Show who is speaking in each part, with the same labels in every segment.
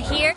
Speaker 1: Here.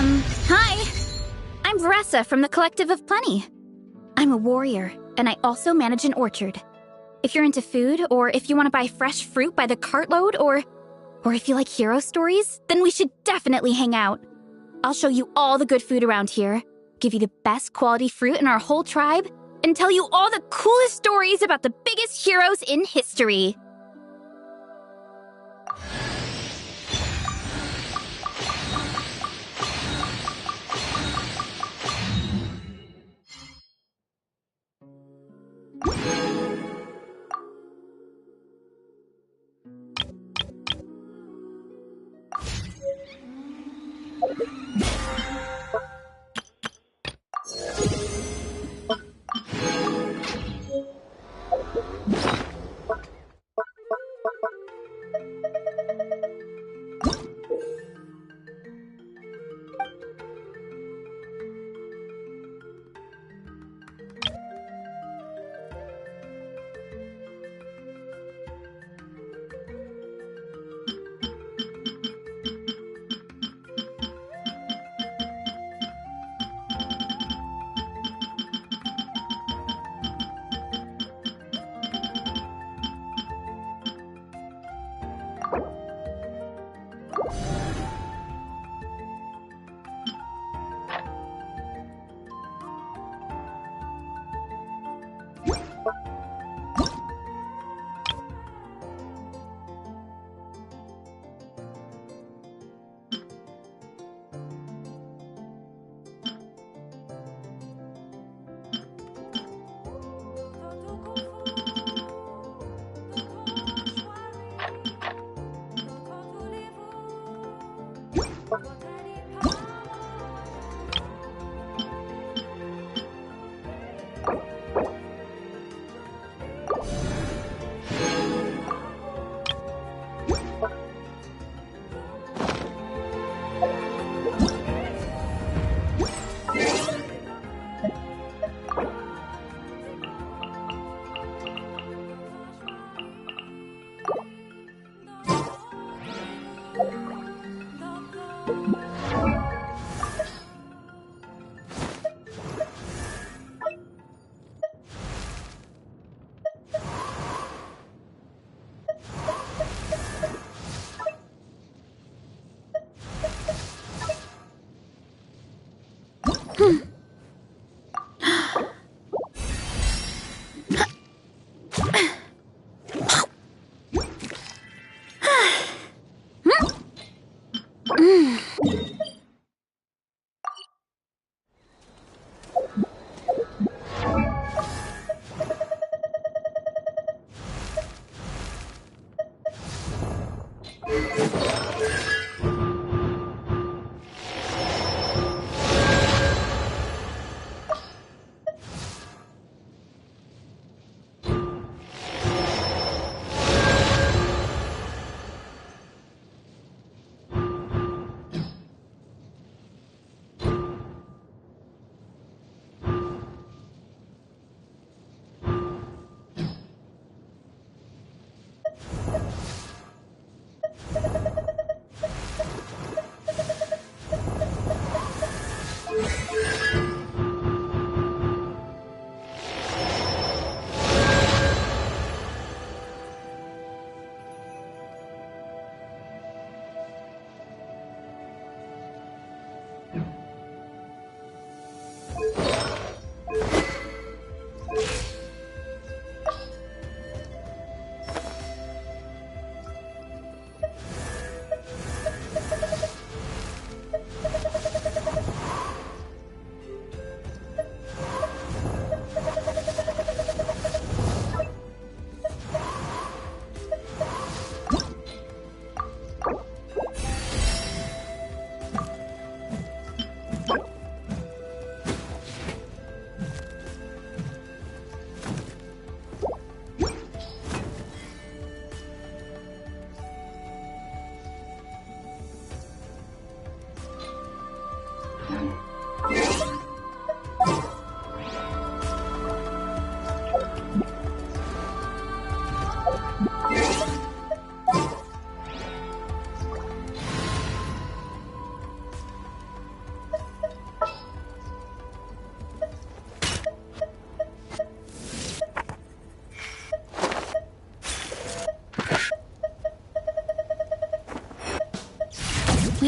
Speaker 1: Hi! I'm Varessa from the Collective of Plenty. I'm a warrior, and I also manage an orchard. If you're into food, or if you want to buy fresh fruit by the cartload, or if you like hero stories, then we should definitely hang out. I'll show you all the good food around here, give you the best quality fruit in our whole tribe, and tell you all the coolest stories about the biggest heroes in history.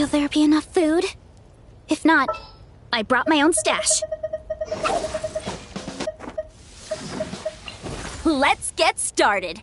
Speaker 1: Will there be enough food? If not, I brought my own stash.
Speaker 2: Let's get started.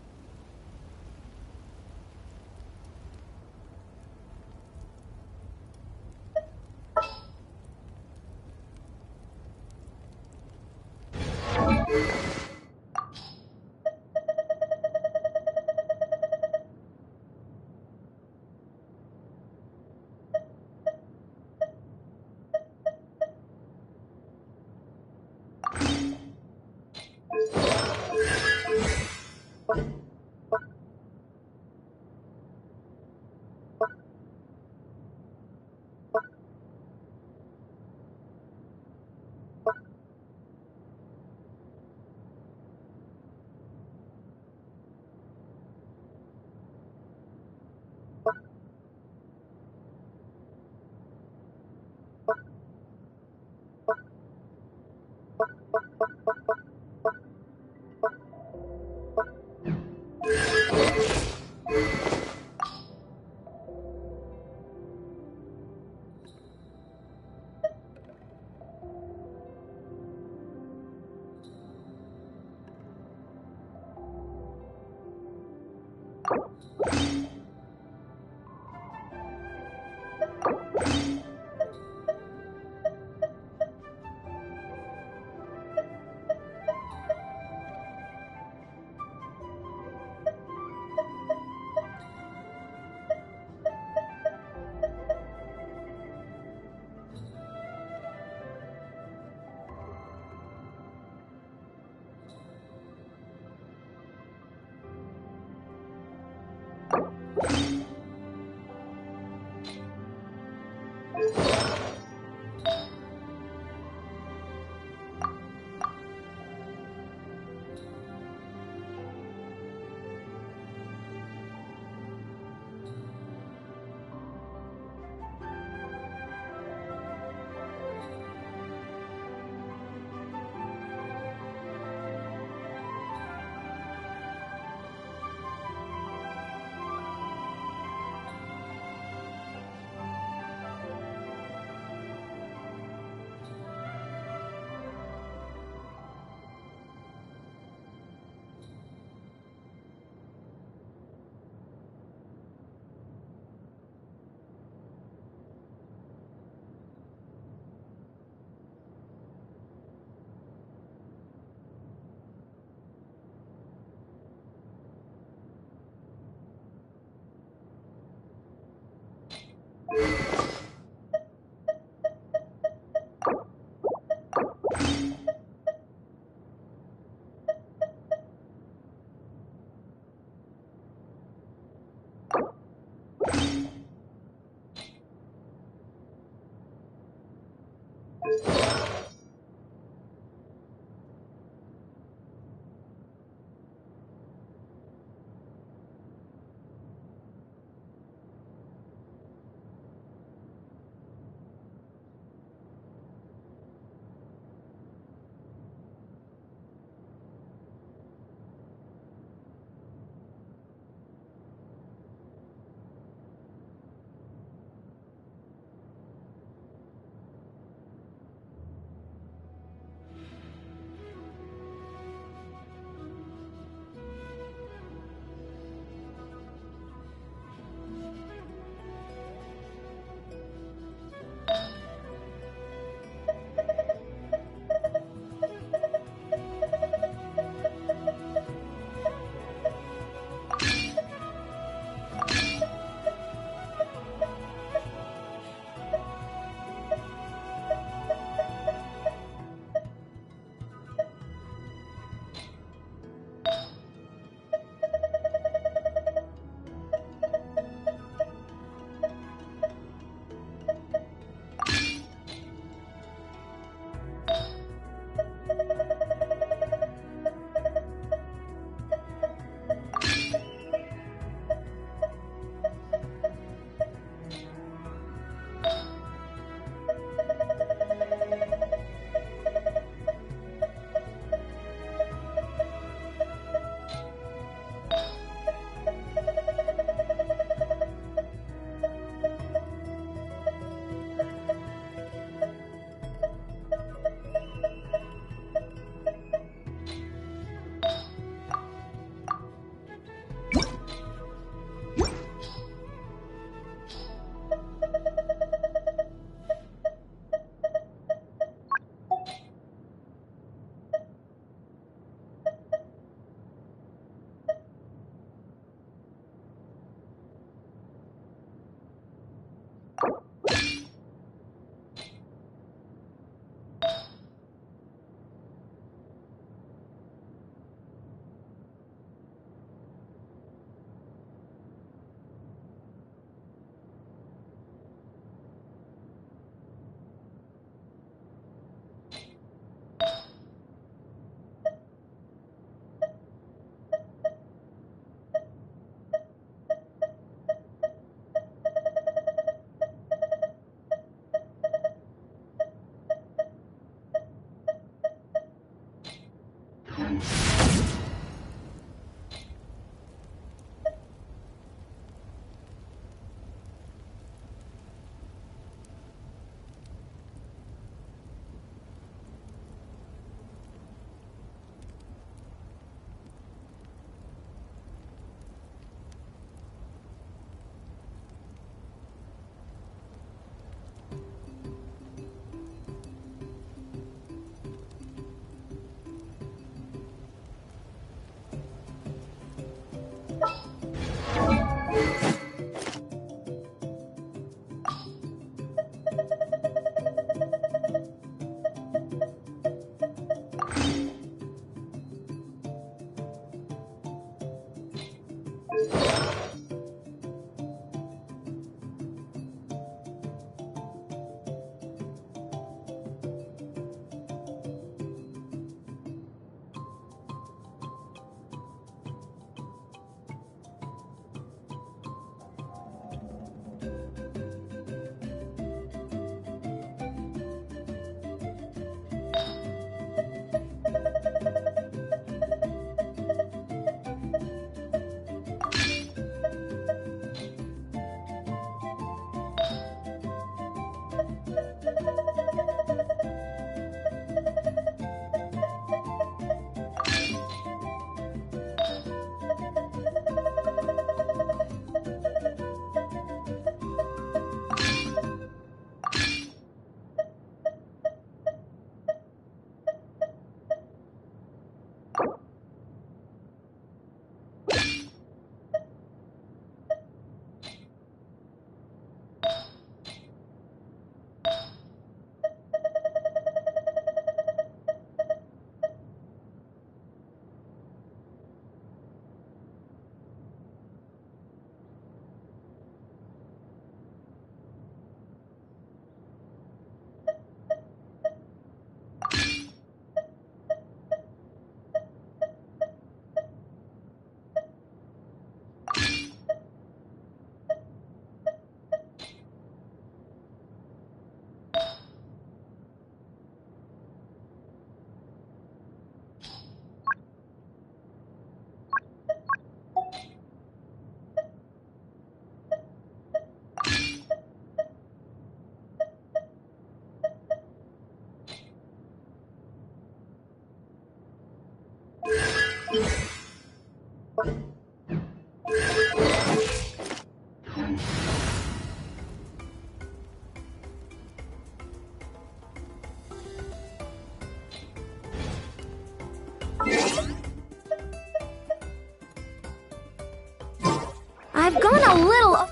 Speaker 2: a little...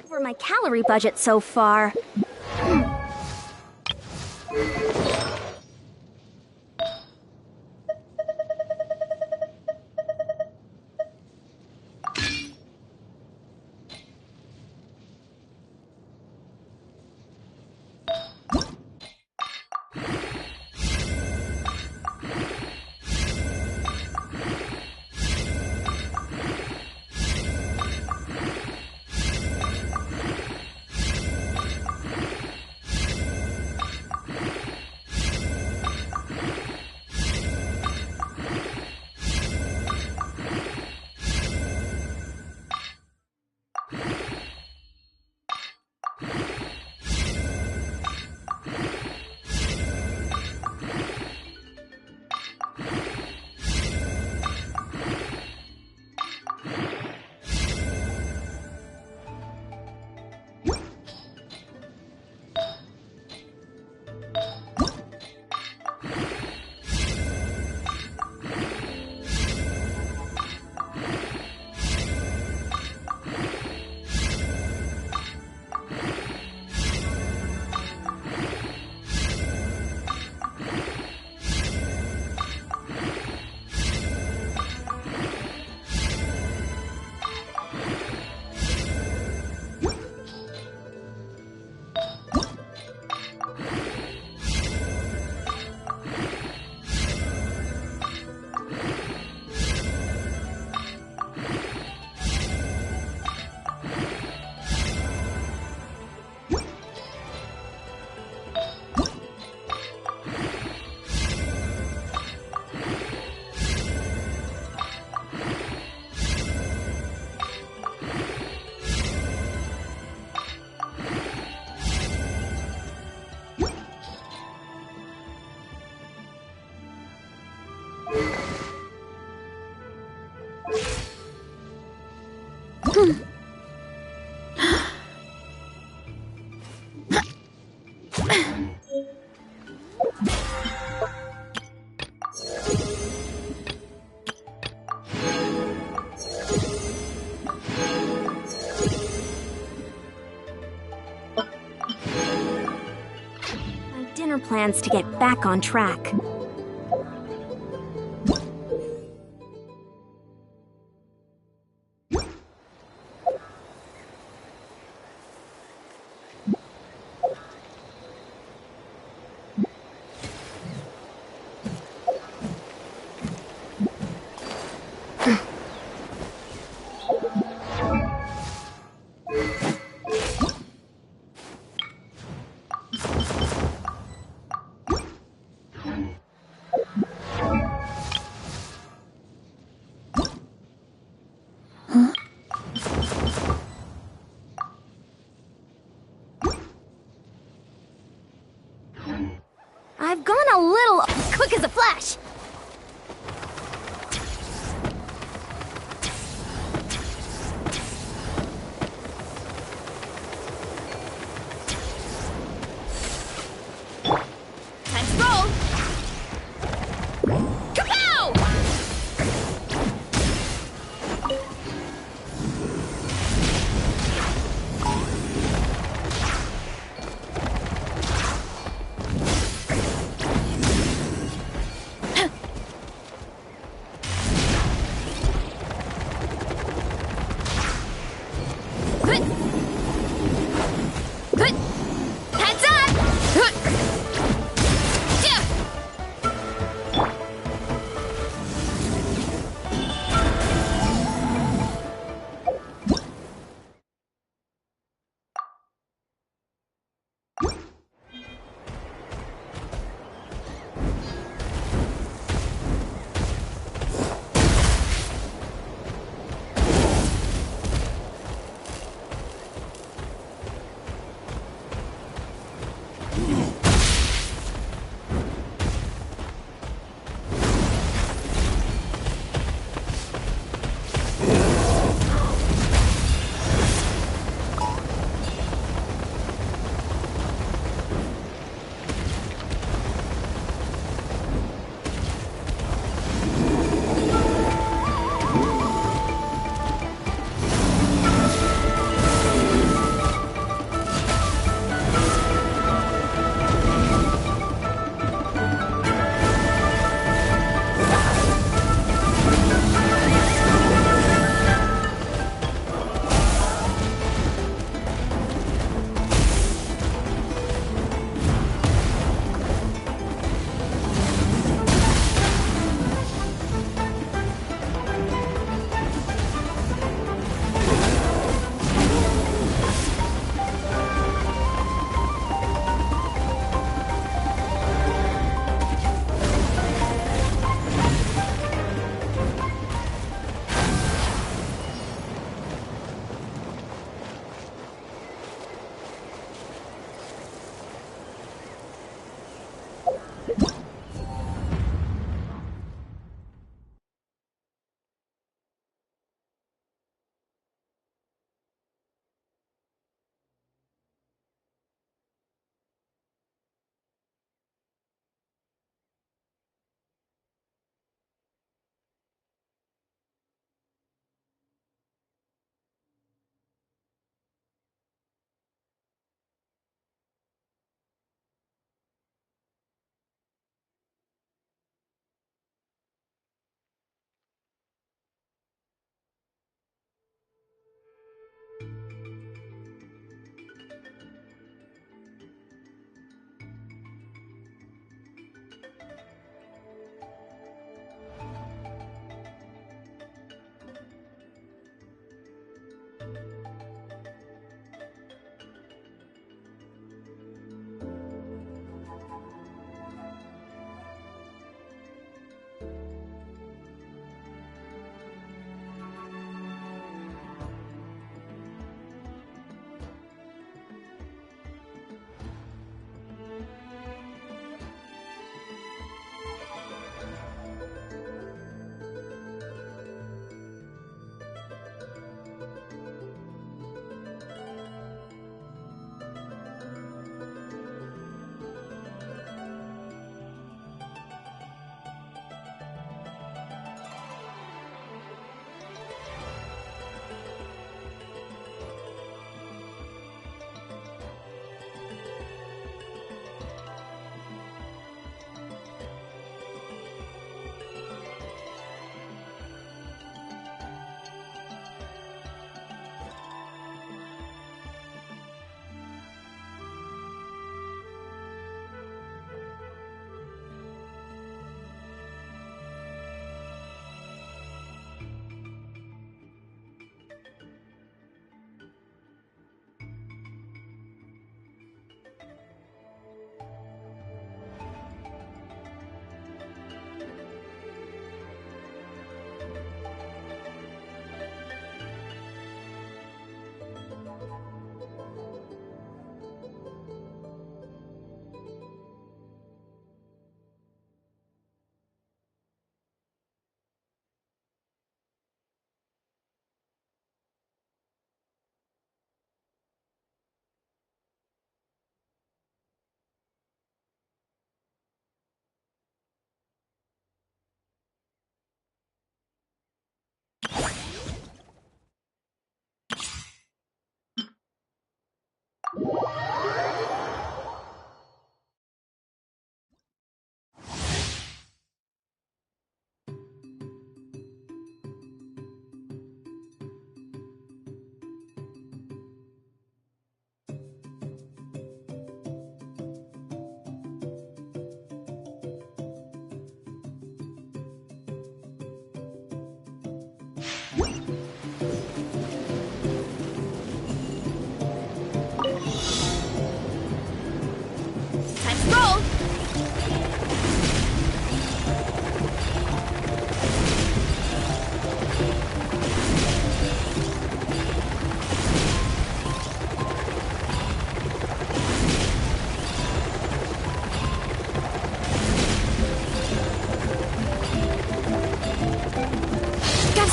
Speaker 2: For my calorie budget so far. My dinner plans to get back on track. quick as a flash!
Speaker 1: Time to roll! Kapow!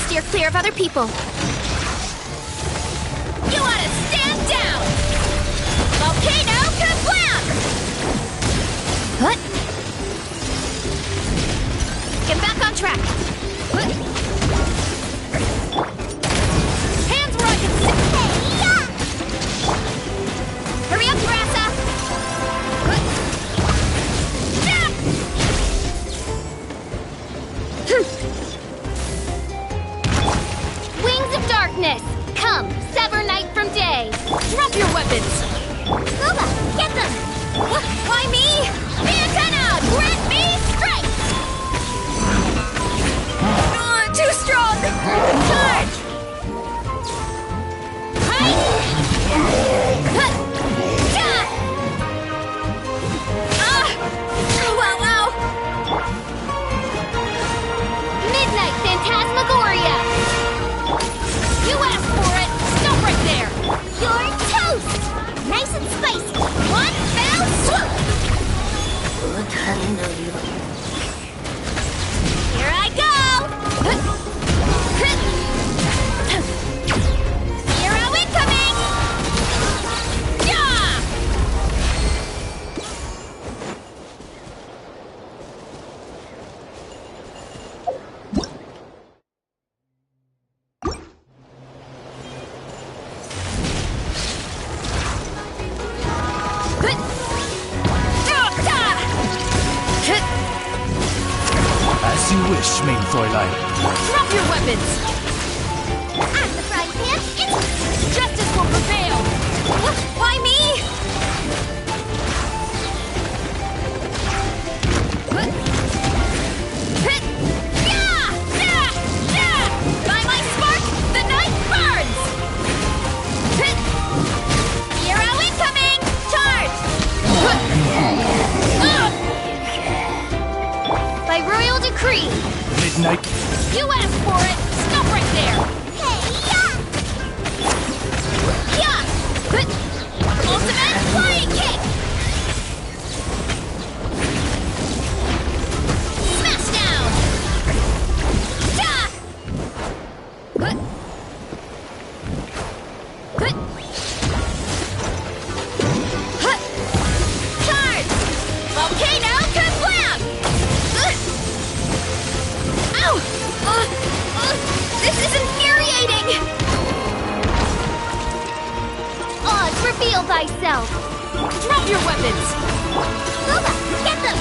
Speaker 1: Steer clear of other people. You ought to stand down! Volcano kablam! What? Get back on track. What? Hands where I can see. Hey, yeah! Hurry up, Varessa! What? Darkness! Come, sever night from day! Drop your weapons! Luba, get them! What? Why me? The antenna! Grant me strength! Too strong! Charge! Hi! Wow! Midnight Phantasmagoria! You asked for it! Stop right there! You're toast! Nice and spicy! One fell swoop! Here I go! Zero incoming! Yeah!
Speaker 3: As you wish, main Fräulein.
Speaker 1: Drop your weapons! I'm the frying pan! It's... Justice will prevail! Why me? By my spark, the night burns! Zero incoming! Charge! By royal decree!
Speaker 3: Midnight.
Speaker 1: You asked for it! Stop right there! Hey, yeah! Ultimate flying kick! Smash down! Charge! Volcano kablam! Ow! This is infuriating! Oz, reveal thyself! Drop your weapons! Luba, get them!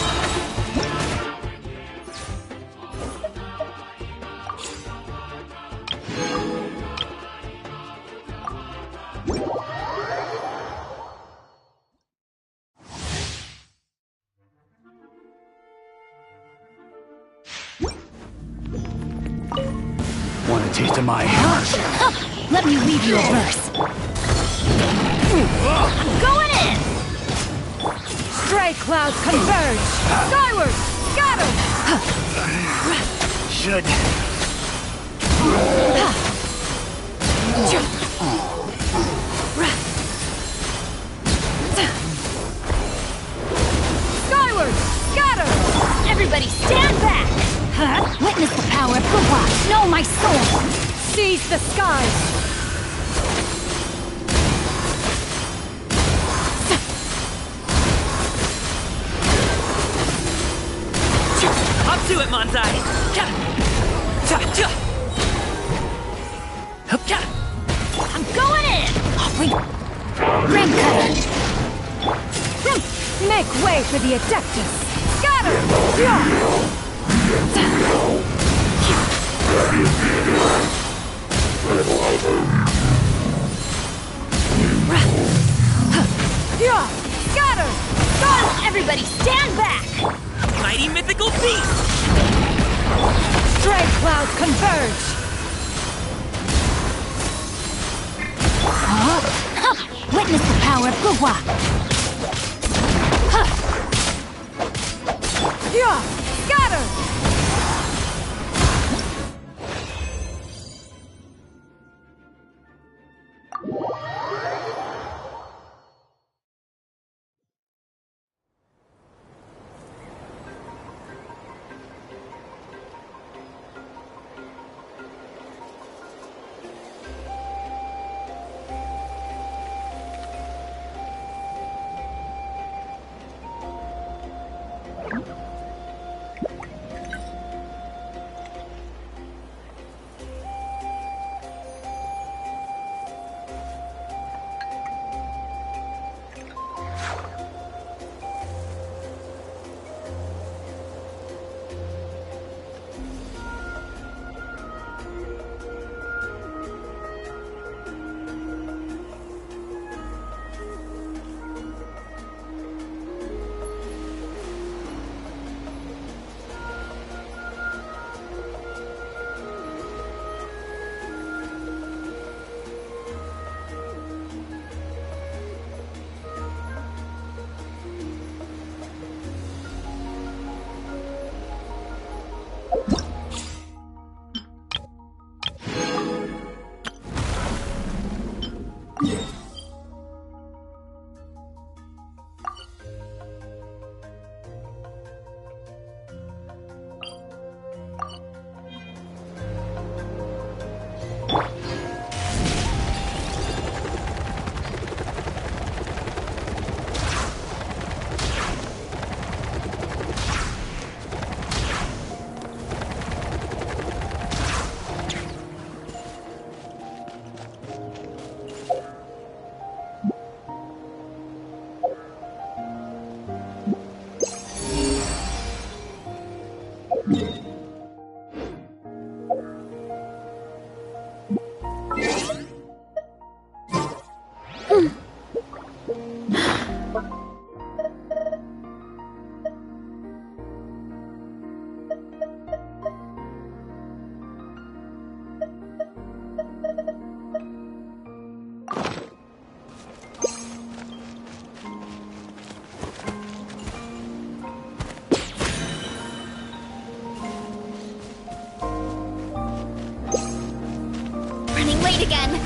Speaker 3: Want a taste of my...
Speaker 1: Let me leave you a verse. I'm going in!
Speaker 4: Stray clouds converge! Skyward! Scatter!
Speaker 3: Should...
Speaker 4: Skyward! Scatter!
Speaker 1: Everybody stand back! Witness the power of Gua! Know my soul!
Speaker 4: Seize the skies!
Speaker 5: Up to it, Manzai!
Speaker 1: I'm going in! Ram cutter!
Speaker 4: Pray for the Adeptus! Scatter! Yeah! Yeah! Scatter!
Speaker 2: Stun! Everybody stand back!
Speaker 5: Mighty mythical beast!
Speaker 4: Stray clouds converge!
Speaker 2: Witness the power of Gugwa!
Speaker 4: Yeah! Scatter!
Speaker 1: Running late again.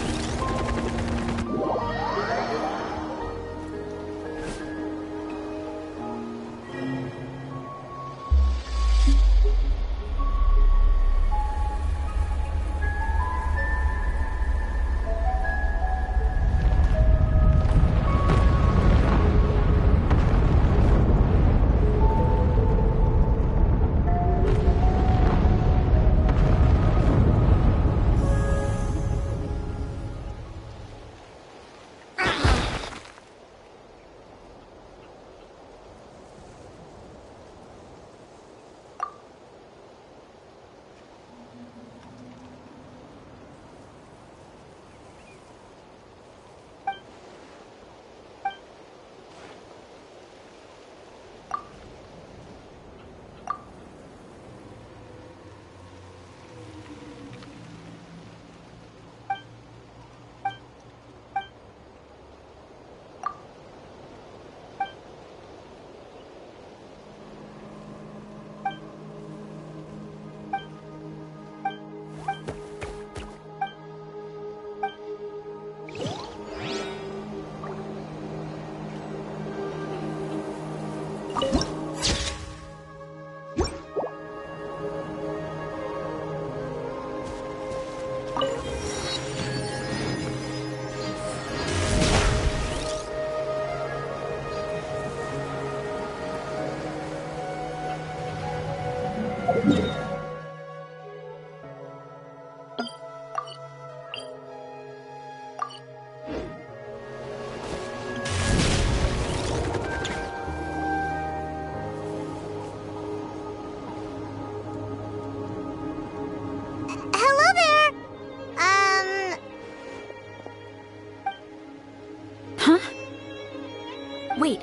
Speaker 1: Wait,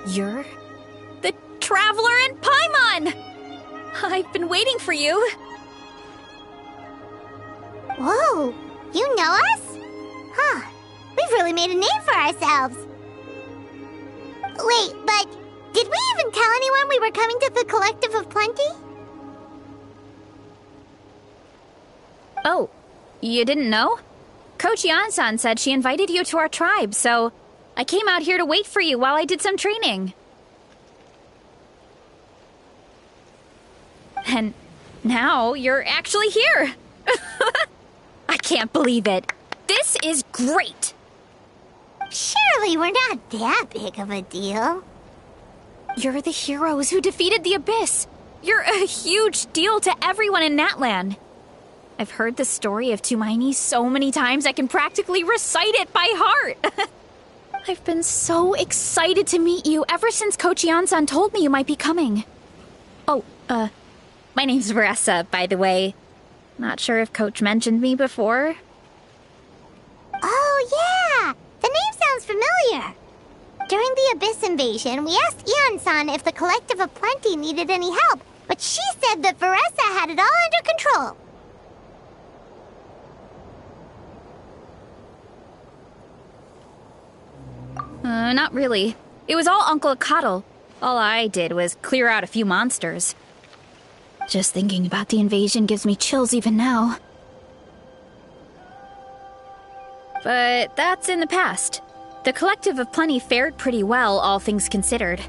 Speaker 1: you're the Traveler in Paimon! I've been waiting for you.
Speaker 6: Whoa, you know us? Huh, we've really made a name for ourselves. Wait, but did we even tell anyone we were coming to the Collective of Plenty?
Speaker 1: Oh, you didn't know? Coach Yan-san said she invited you to our tribe, so I came out here to wait for you while I did some training. And now you're actually here. I can't believe it. This is great.
Speaker 6: Surely we're not that big of a deal.
Speaker 1: You're the heroes who defeated the Abyss. You're a huge deal to everyone in Natlan. I've heard the story of Tumaini so many times I can practically recite it by heart. I've been so excited to meet you ever since Coach Yan-san told me you might be coming. Oh, my name's Varessa, by the way. Not sure if Coach mentioned me before.
Speaker 6: Oh, yeah! The name sounds familiar. During the Abyss invasion, we asked Ian-san if the Collective of Plenty needed any help, but she said that Varessa had it all under control.
Speaker 1: Not really. It was all Uncle Akatl. All I did was clear out a few monsters. Just thinking about the invasion gives me chills even now. But that's in the past. The Collective of Plenty fared pretty well, all things considered.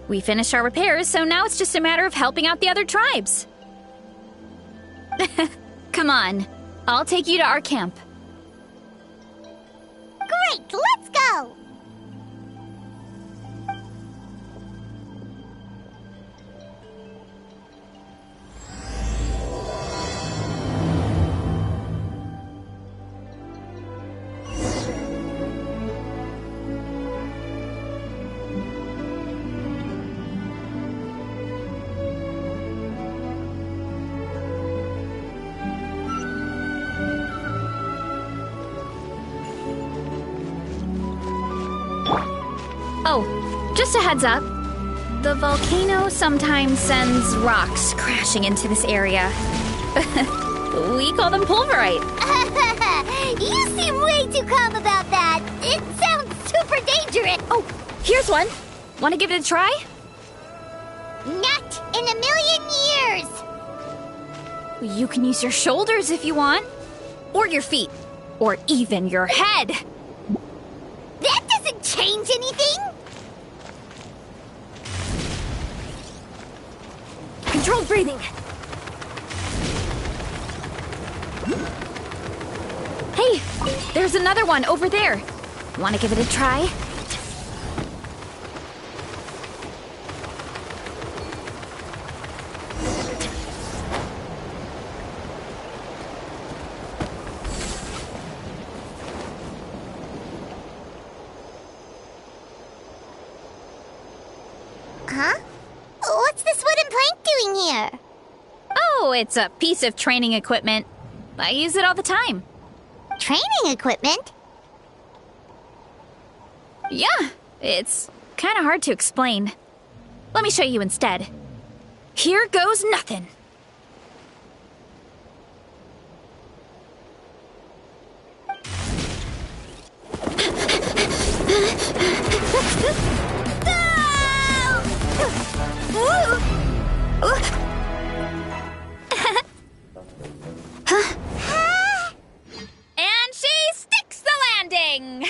Speaker 1: We finished our repairs, so now it's just a matter of helping out the other tribes. Come on, I'll take you to our camp.
Speaker 6: Great, let's go!
Speaker 1: Oh, just a heads up. The volcano sometimes sends rocks crashing into this area. We call them pulverite.
Speaker 6: You seem way too calm about that. It sounds super dangerous.
Speaker 1: Oh, here's one. Want to give it a try?
Speaker 6: Not in a million years.
Speaker 1: You can use your shoulders if you want. Or your feet. Or even your head.
Speaker 6: That doesn't change anything.
Speaker 2: Controlled breathing.
Speaker 1: Hey, there's another one over there. Want to give it a try?
Speaker 6: Huh? What's this wooden plank doing here?
Speaker 1: Oh, it's a piece of training equipment. I use it all the time.
Speaker 6: Training equipment?
Speaker 1: Yeah, it's kind of hard to explain. Let me show you instead. Here goes nothing. And she sticks the landing!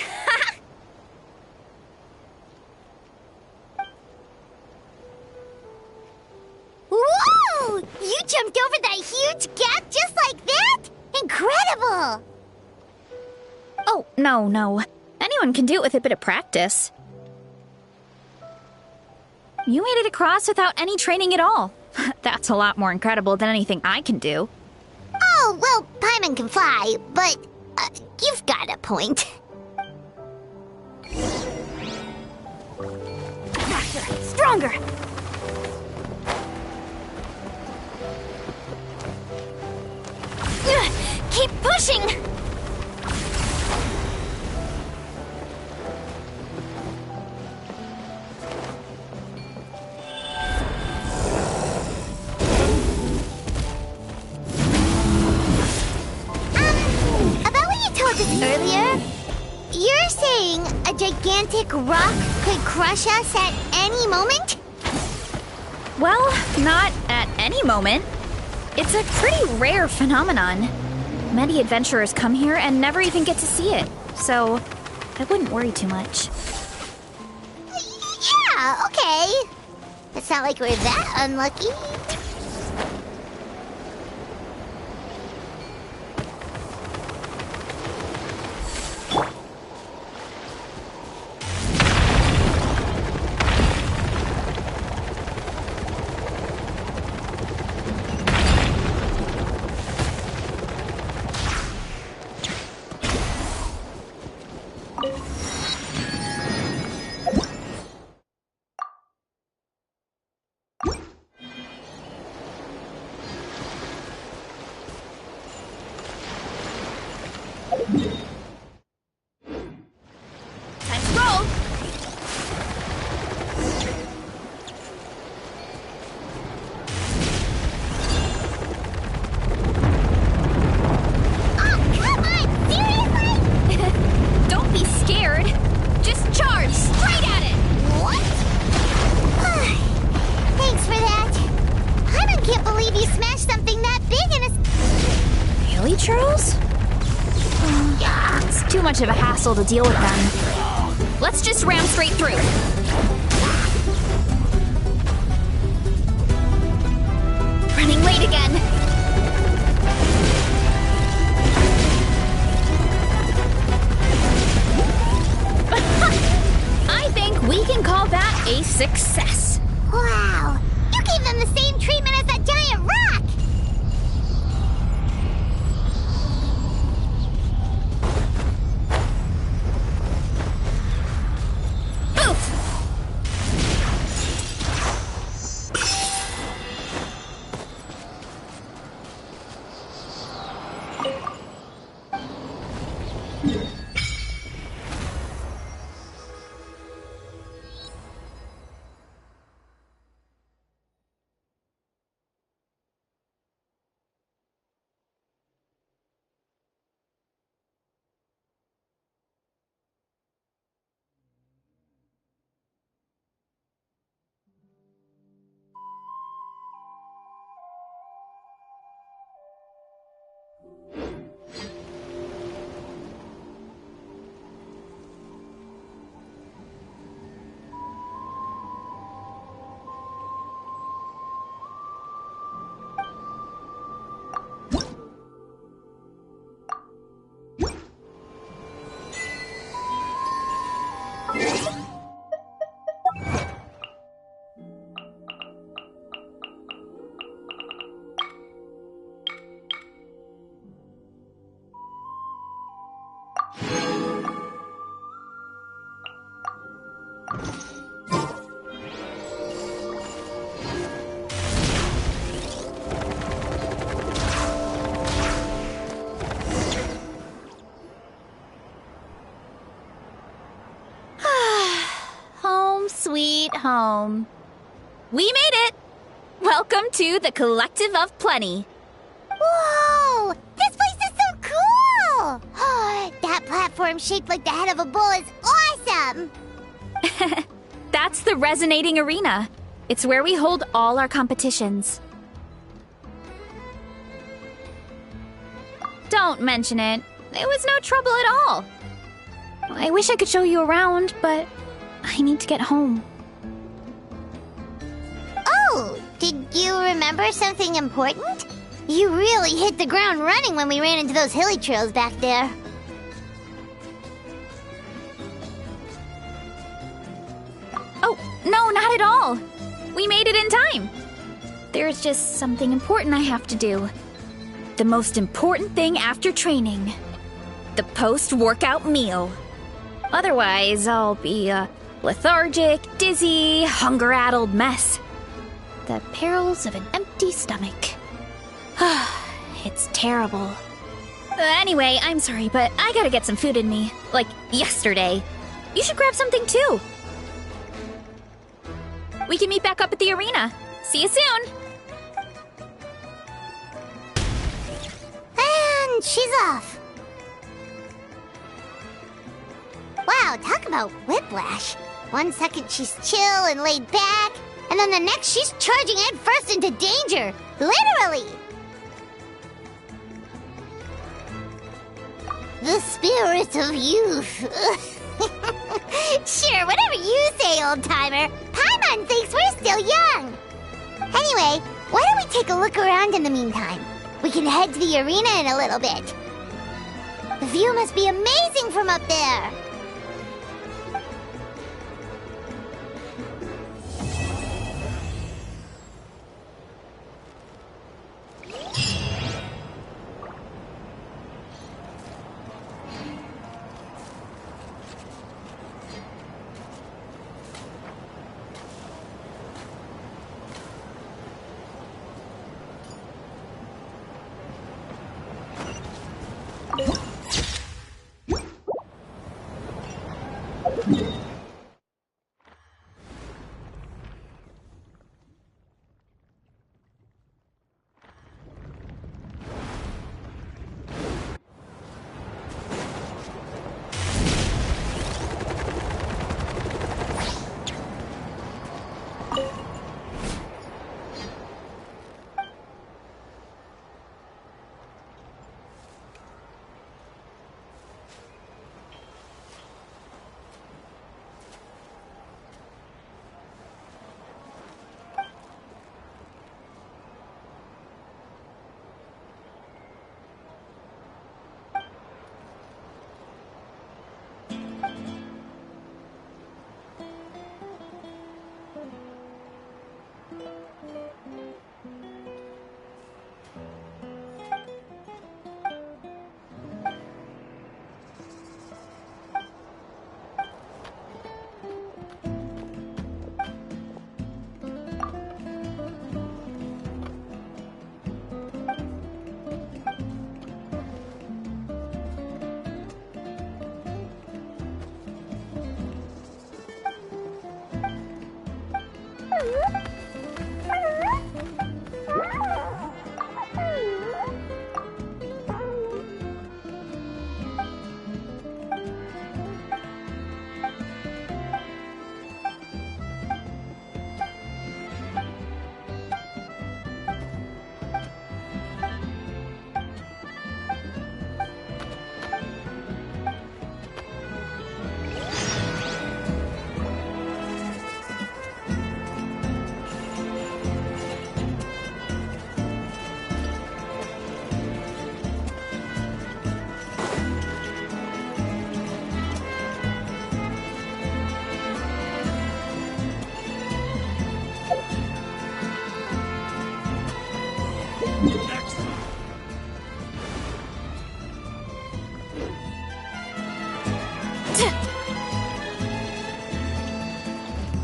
Speaker 6: Whoa! You jumped over that huge gap just like that? Incredible!
Speaker 1: Oh, no. Anyone can do it with a bit of practice. You made it across without any training at all. That's a lot more incredible than anything I can do.
Speaker 6: Oh, well, Paimon can fly, but you've got a point.
Speaker 2: Faster, stronger.
Speaker 6: Keep pushing! gigantic rock could crush us at any moment?
Speaker 1: Well, not at any moment. It's a pretty rare phenomenon. Many adventurers come here and never even get to see it, so I wouldn't worry too much.
Speaker 6: Yeah, okay. It's not like we're that unlucky.
Speaker 1: Time to roll!
Speaker 6: Oh, come on! Seriously?
Speaker 1: Don't be scared. Just charge straight at it!
Speaker 6: What? Thanks for that. I can't believe you smashed something that big in a...
Speaker 1: Really, Charles? It's too much of a hassle to deal with them. Let's just ram straight through. Running late again. I think we can call that a success.
Speaker 6: Wow! You gave them the same treatment as that giant rock!
Speaker 1: Oof! Sweet home. We made it! Welcome to the Collective of Plenty.
Speaker 6: Whoa! This place is so cool! That platform shaped like the head of a bull is awesome!
Speaker 1: That's the Resonating Arena. It's where we hold all our competitions. Don't mention it. It was no trouble at all. I wish I could show you around, but I need to get home.
Speaker 6: Oh, did you remember something important? You really hit the ground running when we ran into those hilly trails back there.
Speaker 1: Oh, no, not at all. We made it in time. There's just something important I have to do. The most important thing after training. The post-workout meal. Otherwise, I'll be a lethargic, dizzy, hunger-addled mess. The perils of an empty stomach. It's terrible. Anyway, I'm sorry, but I gotta get some food in me. Like, yesterday. You should grab something, too. We can meet back up at the arena. See you soon!
Speaker 6: And she's off. Wow, Wow, talk about whiplash. 1 second she's chill and laid back, and then the next she's charging headfirst into danger. Literally. The spirit of youth. Sure, whatever you say, old-timer. Paimon thinks we're still young. Anyway, why don't we take a look around in the meantime? We can head to the arena in a little bit. The view must be amazing from up there.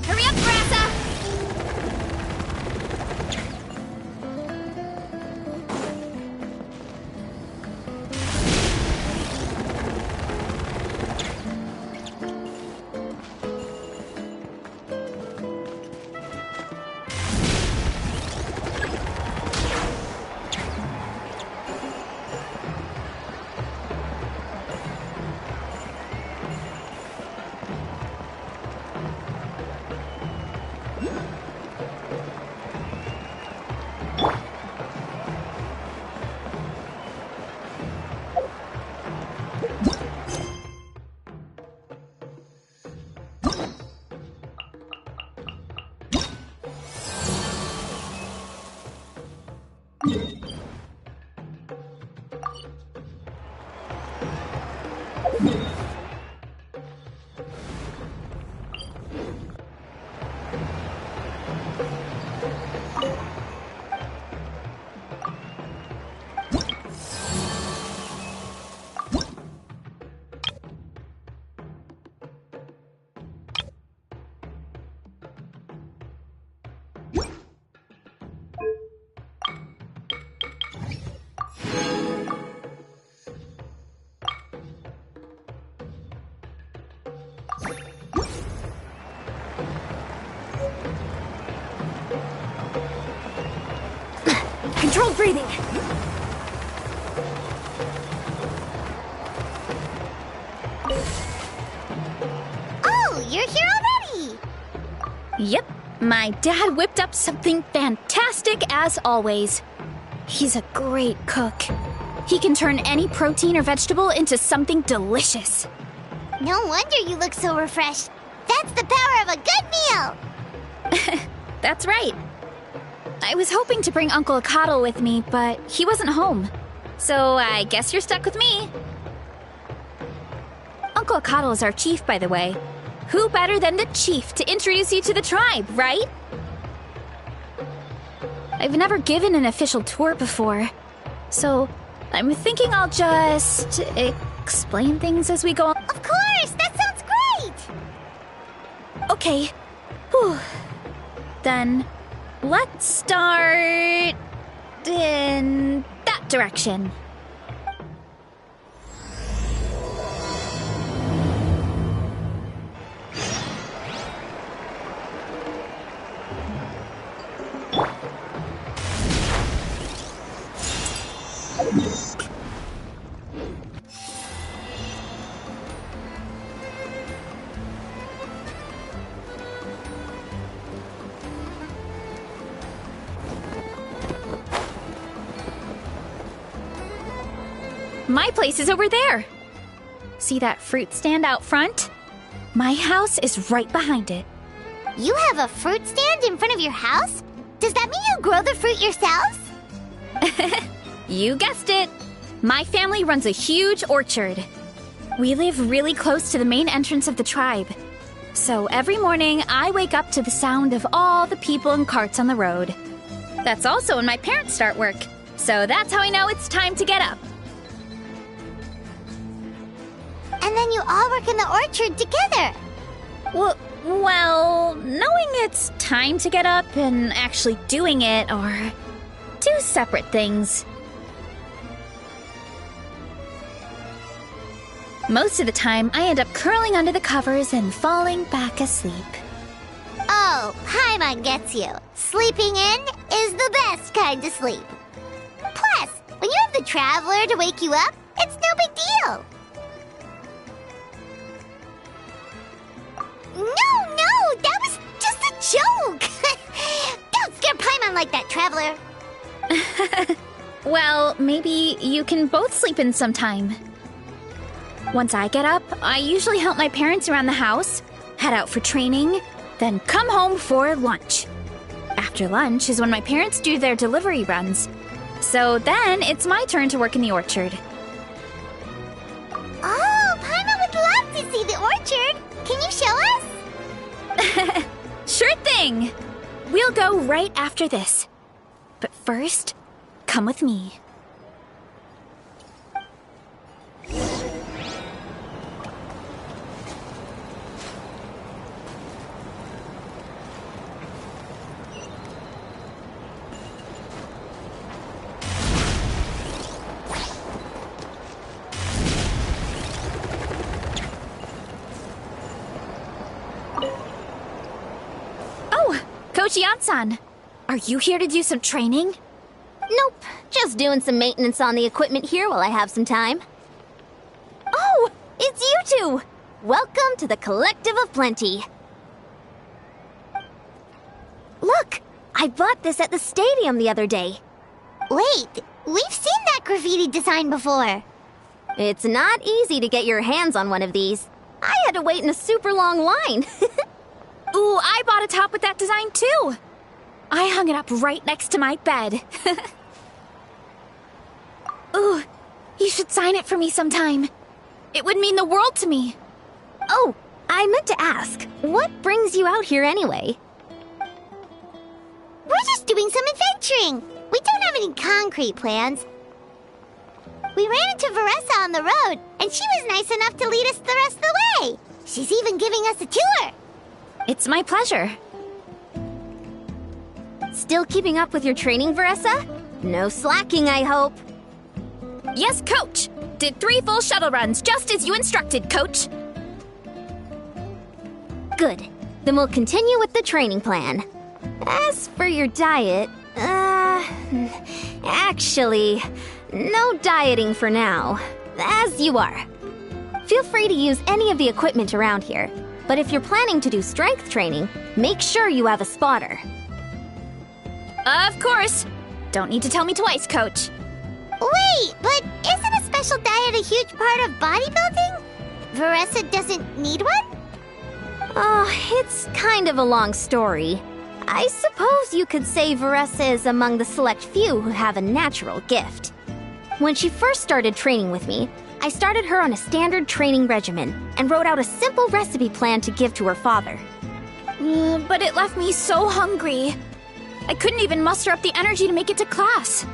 Speaker 1: Hurry up, Varessa!
Speaker 2: Controlled breathing.
Speaker 1: Yep, my dad whipped up something fantastic as always. He's a great cook. He can turn any protein or vegetable into something delicious.
Speaker 6: No wonder you look so refreshed. That's the power of a good meal!
Speaker 1: That's right. I was hoping to bring Uncle Akatl with me, but he wasn't home. So I guess you're stuck with me. Uncle Akatl is our chief, by the way. Who better than the chief to introduce you to the tribe, right? I've never given an official tour before, so I'm thinking I'll just explain things as we go on.
Speaker 6: Of course! That sounds great!
Speaker 1: Okay. Whew. Then let's start in that direction. My place is over there. See that fruit stand out front? My house is right behind it.
Speaker 6: You have a fruit stand in front of your house? Does that mean you grow the fruit yourselves?
Speaker 1: You guessed it. My family runs a huge orchard. We live really close to the main entrance of the tribe. So every morning, I wake up to the sound of all the people and carts on the road. That's also when my parents start work. So that's how I know it's time to get up.
Speaker 6: And then you all work in the orchard together.
Speaker 1: Well, knowing it's time to get up and actually doing it are two separate things. Most of the time, I end up curling under the covers and falling back asleep.
Speaker 6: Oh, Paimon gets you. Sleeping in is the best kind of sleep. Plus, when you have the Traveler to wake you up, it's no big deal. No, that was just a joke! Don't scare Paimon like that, Traveler.
Speaker 1: Well, maybe you can both sleep in sometime. Once I get up, I usually help my parents around the house, head out for training, then come home for lunch. After lunch is when my parents do their delivery runs. So then it's my turn to work in the orchard.
Speaker 6: Oh, Paimon would love to see the orchard. Can you show us?
Speaker 1: Sure thing! We'll go right after this. But first, come with me. Coach Yan-san, are you here to do some training?
Speaker 2: Nope, just doing some maintenance on the equipment here while I have some time. Oh, it's you two! Welcome to the Collective of Plenty. Look, I bought this at the stadium the other day.
Speaker 6: Wait, we've seen that graffiti design before.
Speaker 2: It's not easy to get your hands on one of these. I had to wait in a super long line.
Speaker 1: Ooh, I bought a top with that design too. I hung it up right next to my bed. Ooh, you should sign it for me sometime. It would mean the world to me.
Speaker 2: Oh, I meant to ask, what brings you out here anyway?
Speaker 6: We're just doing some adventuring. We don't have any concrete plans. We ran into Varessa on the road, and she was nice enough to lead us the rest of the way. She's even giving us a tour.
Speaker 1: It's my pleasure.
Speaker 2: Still keeping up with your training, Varessa? No slacking, I hope.
Speaker 1: Yes, Coach. Did 3 full shuttle runs, just as you instructed, Coach.
Speaker 2: Good. Then we'll continue with the training plan. As for your diet, actually, no dieting for now. As you are. Feel free to use any of the equipment around here, But if you're planning to do strength training, make sure you have a spotter.
Speaker 1: Of course. Don't need to tell me twice, Coach.
Speaker 6: Wait, but isn't a special diet a huge part of bodybuilding? Varessa doesn't need one?
Speaker 2: Oh, it's kind of a long story. I suppose you could say Varessa is among the select few who have a natural gift. When she first started training with me, I started her on a standard training regimen and wrote out a simple recipe plan to give to her father.
Speaker 1: But it left me so hungry. I couldn't even muster up the energy to make it to class.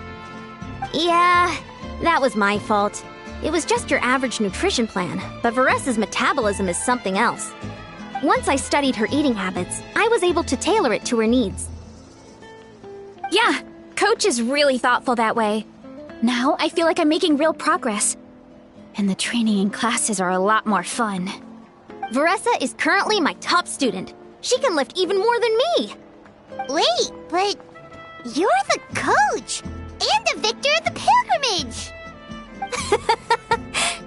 Speaker 2: Yeah, that was my fault. It was just your average nutrition plan, but Varessa's metabolism is something else. Once I studied her eating habits, I was able to tailor it to her needs.
Speaker 1: Yeah, Coach is really thoughtful that way. Now I feel like I'm making real progress. And the training and classes are a lot more fun.
Speaker 2: Varessa is currently my top student. She can lift even more than me.
Speaker 6: Wait, but you're the coach and the victor of the pilgrimage.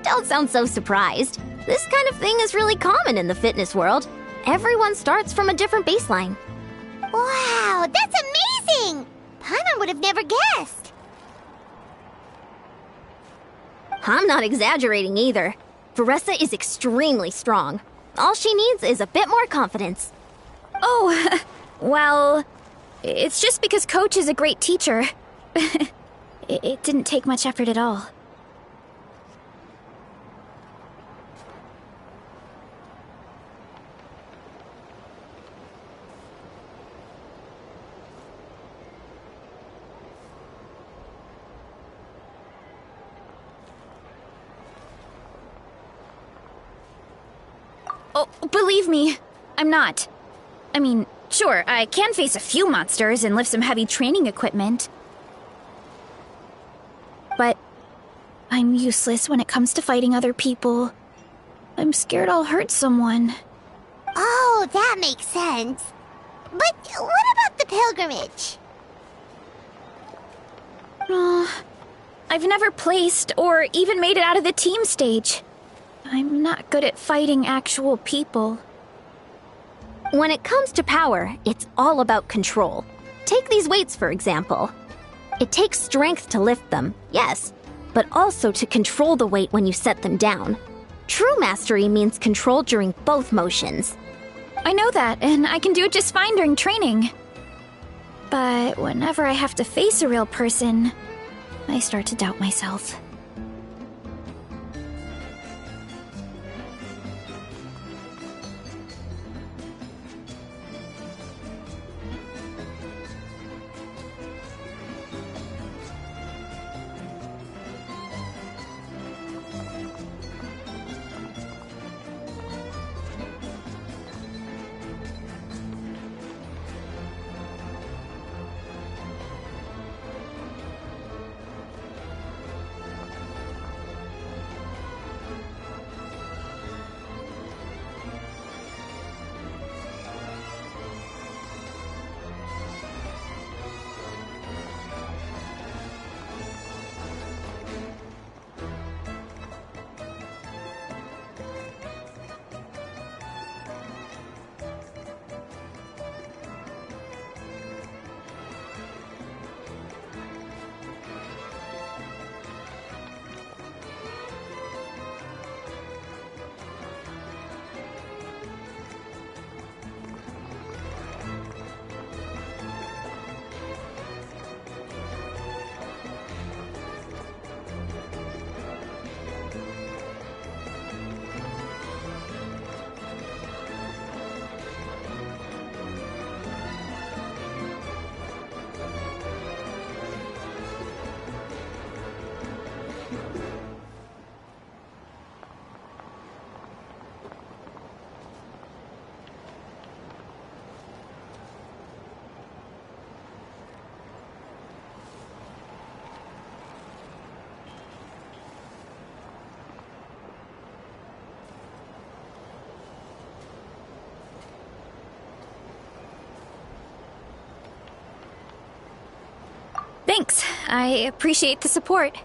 Speaker 2: Don't sound so surprised. This kind of thing is really common in the fitness world. Everyone starts from a different baseline.
Speaker 6: Wow, that's amazing! Paimon would have never guessed.
Speaker 2: I'm not exaggerating either. Varessa is extremely strong. All she needs is a bit more confidence.
Speaker 1: Oh, well, it's just because Coach is a great teacher. It didn't take much effort at all. Oh, believe me, I'm not. I mean, sure, I can face a few monsters and lift some heavy training equipment. But I'm useless when it comes to fighting other people. I'm scared I'll hurt someone.
Speaker 6: Oh, that makes sense. But what about the pilgrimage?
Speaker 1: I've never placed or even made it out of the team stage. I'm not good at fighting actual people.
Speaker 2: When it comes to power, it's all about control. Take these weights, for example. It takes strength to lift them, yes, but also to control the weight when you set them down. True mastery means control during both motions.
Speaker 1: I know that, and I can do it just fine during training. But whenever I have to face a real person, I start to doubt myself. Thanks. I appreciate the support.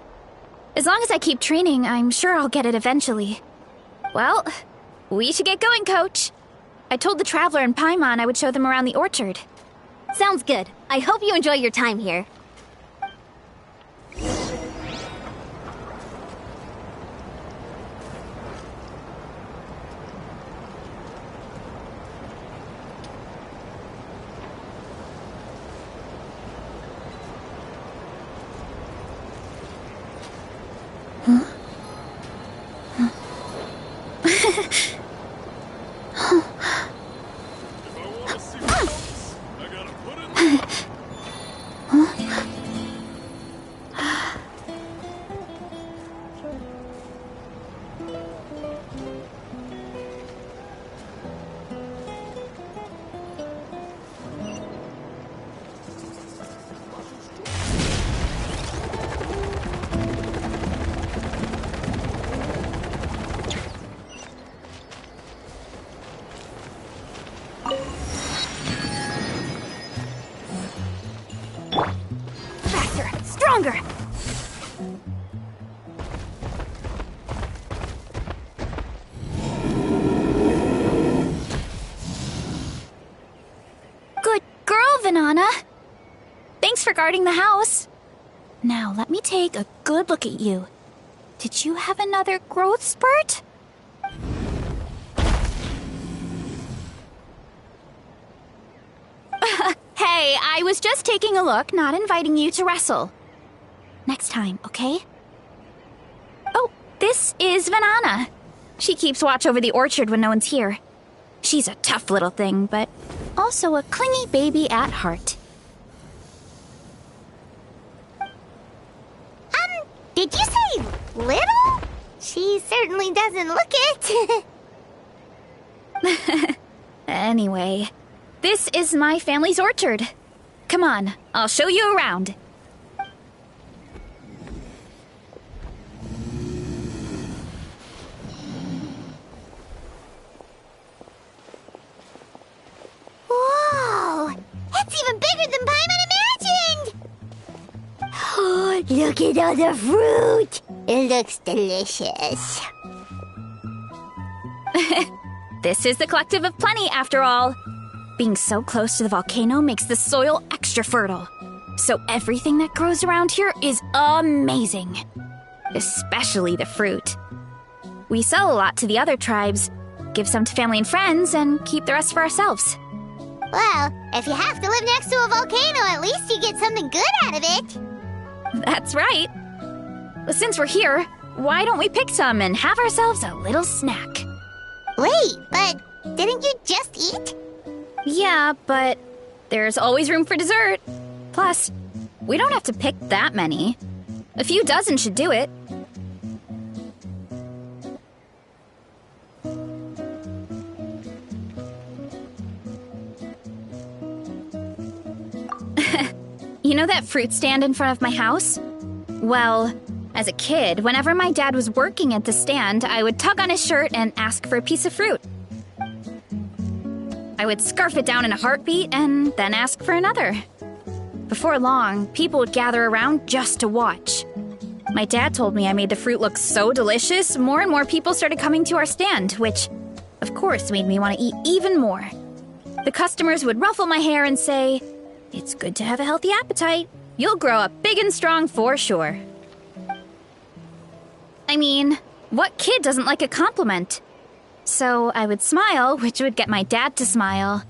Speaker 1: As long as I keep training, I'm sure I'll get it eventually. Well, we should get going, Coach. I told the Traveler and Paimon I would show them around the orchard.
Speaker 2: Sounds good. I hope you enjoy your time here.
Speaker 1: Stronger! Good girl, Vanana! Thanks for guarding the house. Now, let me take a good look at you. Did you have another growth spurt? Hey, I was just taking a look, not inviting you to wrestle. Next time, okay? Oh, this is Vanana. She keeps watch over the orchard when no one's here. She's a tough little thing, but also a clingy baby at heart.
Speaker 6: Did you say little? She certainly doesn't look it.
Speaker 1: Anyway, this is my family's orchard. Come on, I'll show you around.
Speaker 6: Whoa! That's even bigger than Paimon imagined! Oh, look at all the fruit! It looks delicious.
Speaker 1: This is the Collective of Plenty, after all. Being so close to the volcano makes the soil extra fertile. So everything that grows around here is amazing. Especially the fruit. We sell a lot to the other tribes, give some to family and friends, and keep the rest for ourselves.
Speaker 6: Well, if you have to live next to a volcano, at least you get something good out of it.
Speaker 1: That's right. Well, since we're here, why don't we pick some and have ourselves a little snack?
Speaker 6: Wait, but didn't you just eat?
Speaker 1: Yeah, but there's always room for dessert. Plus, we don't have to pick that many. A few dozen should do it. You know that fruit stand in front of my house? Well, as a kid, whenever my dad was working at the stand, I would tug on his shirt and ask for a piece of fruit. I would scarf it down in a heartbeat and then ask for another. Before long, people would gather around just to watch. My dad told me I made the fruit look so delicious, more and more people started coming to our stand, which, of course, made me want to eat even more. The customers would ruffle my hair and say, "It's good to have a healthy appetite. You'll grow up big and strong for sure." I mean, what kid doesn't like a compliment? So I would smile, which would get my dad to smile.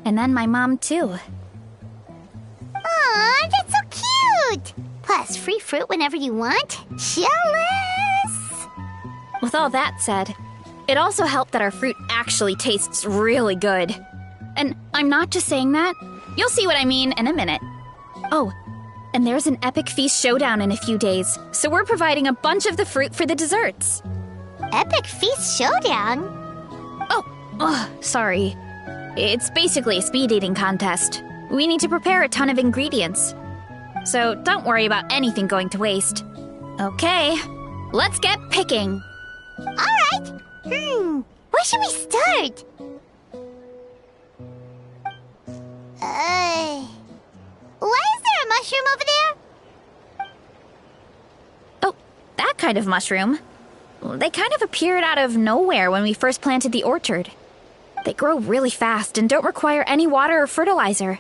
Speaker 1: And then my mom, too.
Speaker 6: Aw, that's so cute! Plus, free fruit whenever you want. Jealous!
Speaker 1: With all that said, it also helped that our fruit actually tastes really good. And I'm not just saying that. You'll see what I mean in a minute. Oh, and there's an epic feast showdown in a few days, so we're providing a bunch of the fruit for the desserts.
Speaker 6: Epic Feast Showdown?
Speaker 1: Oh, sorry. It's basically a speed eating contest. We need to prepare a ton of ingredients. So don't worry about anything going to waste. Okay, let's get picking.
Speaker 6: Alright! Where should we start? Why is there a mushroom over there?
Speaker 1: Oh, that kind of mushroom. They kind of appeared out of nowhere when we first planted the orchard. They grow really fast and don't require any water or fertilizer.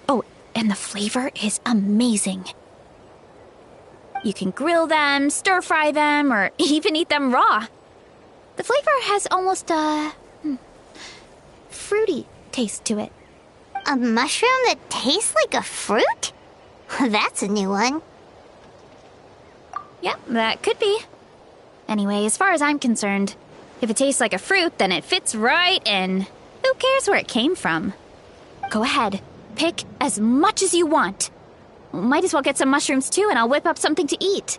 Speaker 1: Oh, and the flavor is amazing. You can grill them, stir-fry them, or even eat them raw. The flavor has almost a fruity taste to it.
Speaker 6: A mushroom that tastes like a fruit? That's a new one.
Speaker 1: Yep, that could be. Anyway, as far as I'm concerned, if it tastes like a fruit, then it fits right in. Who cares where it came from? Go ahead, pick as much as you want. Might as well get some mushrooms too, and I'll whip up something to eat.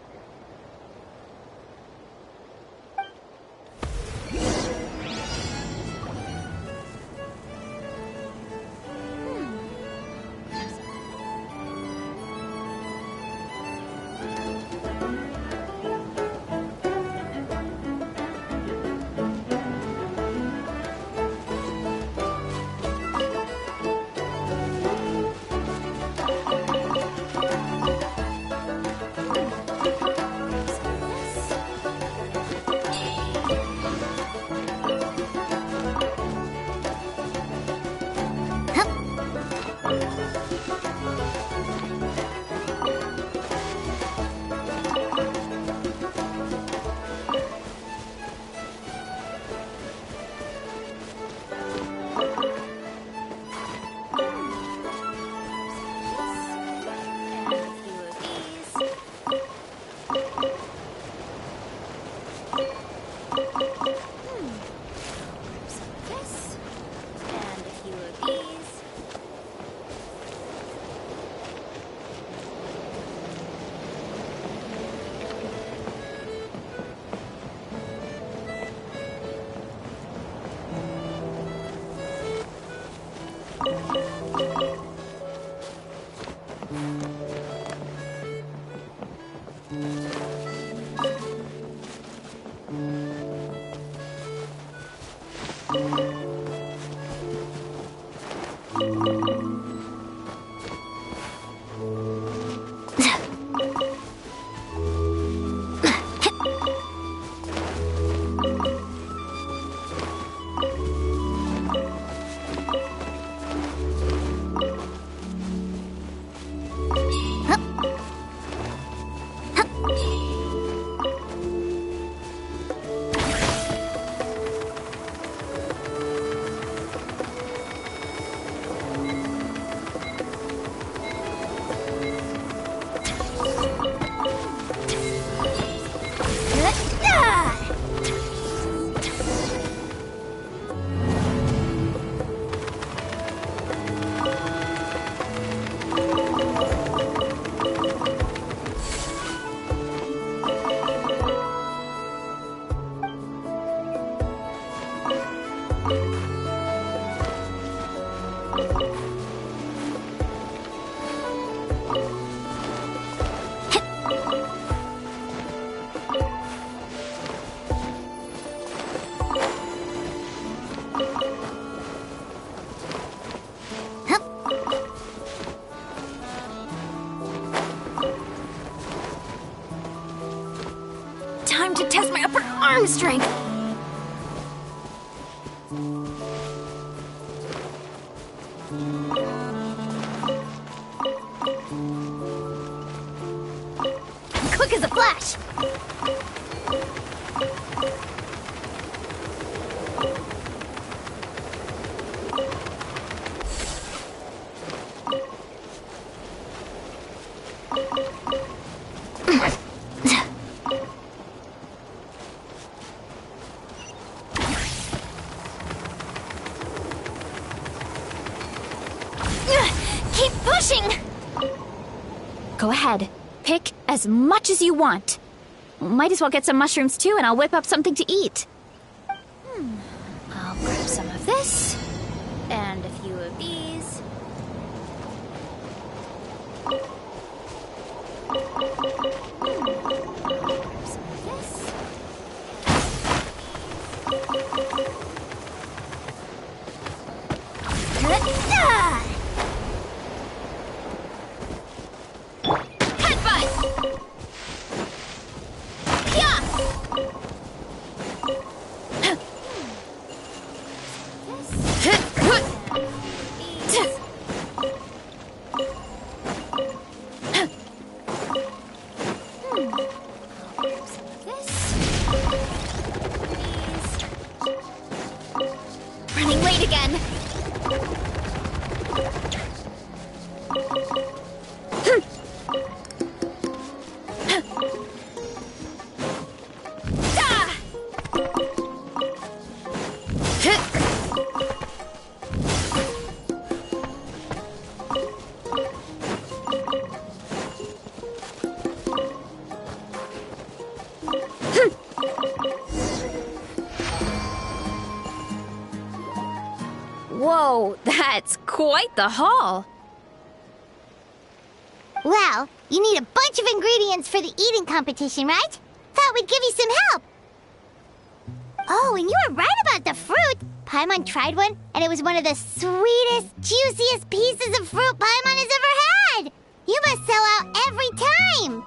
Speaker 2: Time to test my upper arm strength. Quick as a flash. Keep pushing!
Speaker 1: Go ahead, pick as much as you want. Might as well get some mushrooms too, and I'll whip up something to eat. I'll grab some of this, and a few of these. Grab some of this.
Speaker 2: Headbutt! Yeah!
Speaker 1: That's quite the haul.
Speaker 6: Well, you need a bunch of ingredients for the eating competition, right? Thought we'd give you some help. Oh, and you were right about the fruit. Paimon tried one, and it was one of the sweetest, juiciest pieces of fruit Paimon has ever had. You must sell out every time.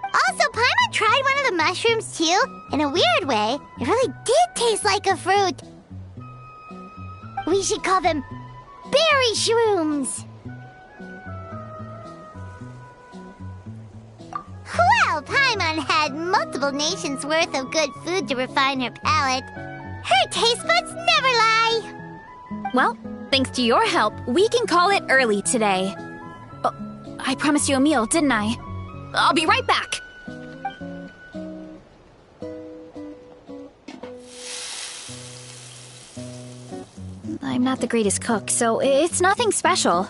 Speaker 6: Also, Paimon tried one of the mushrooms, too. In a weird way, it really did taste like a fruit. We should call them berry shrooms. Well, Paimon had multiple nations' worth of good food to refine her palate. Her taste buds never lie.
Speaker 1: Well, thanks to your help, we can call it early today. Oh, I promised you a meal, didn't I? I'll be right back. I'm not the greatest cook, so it's nothing special.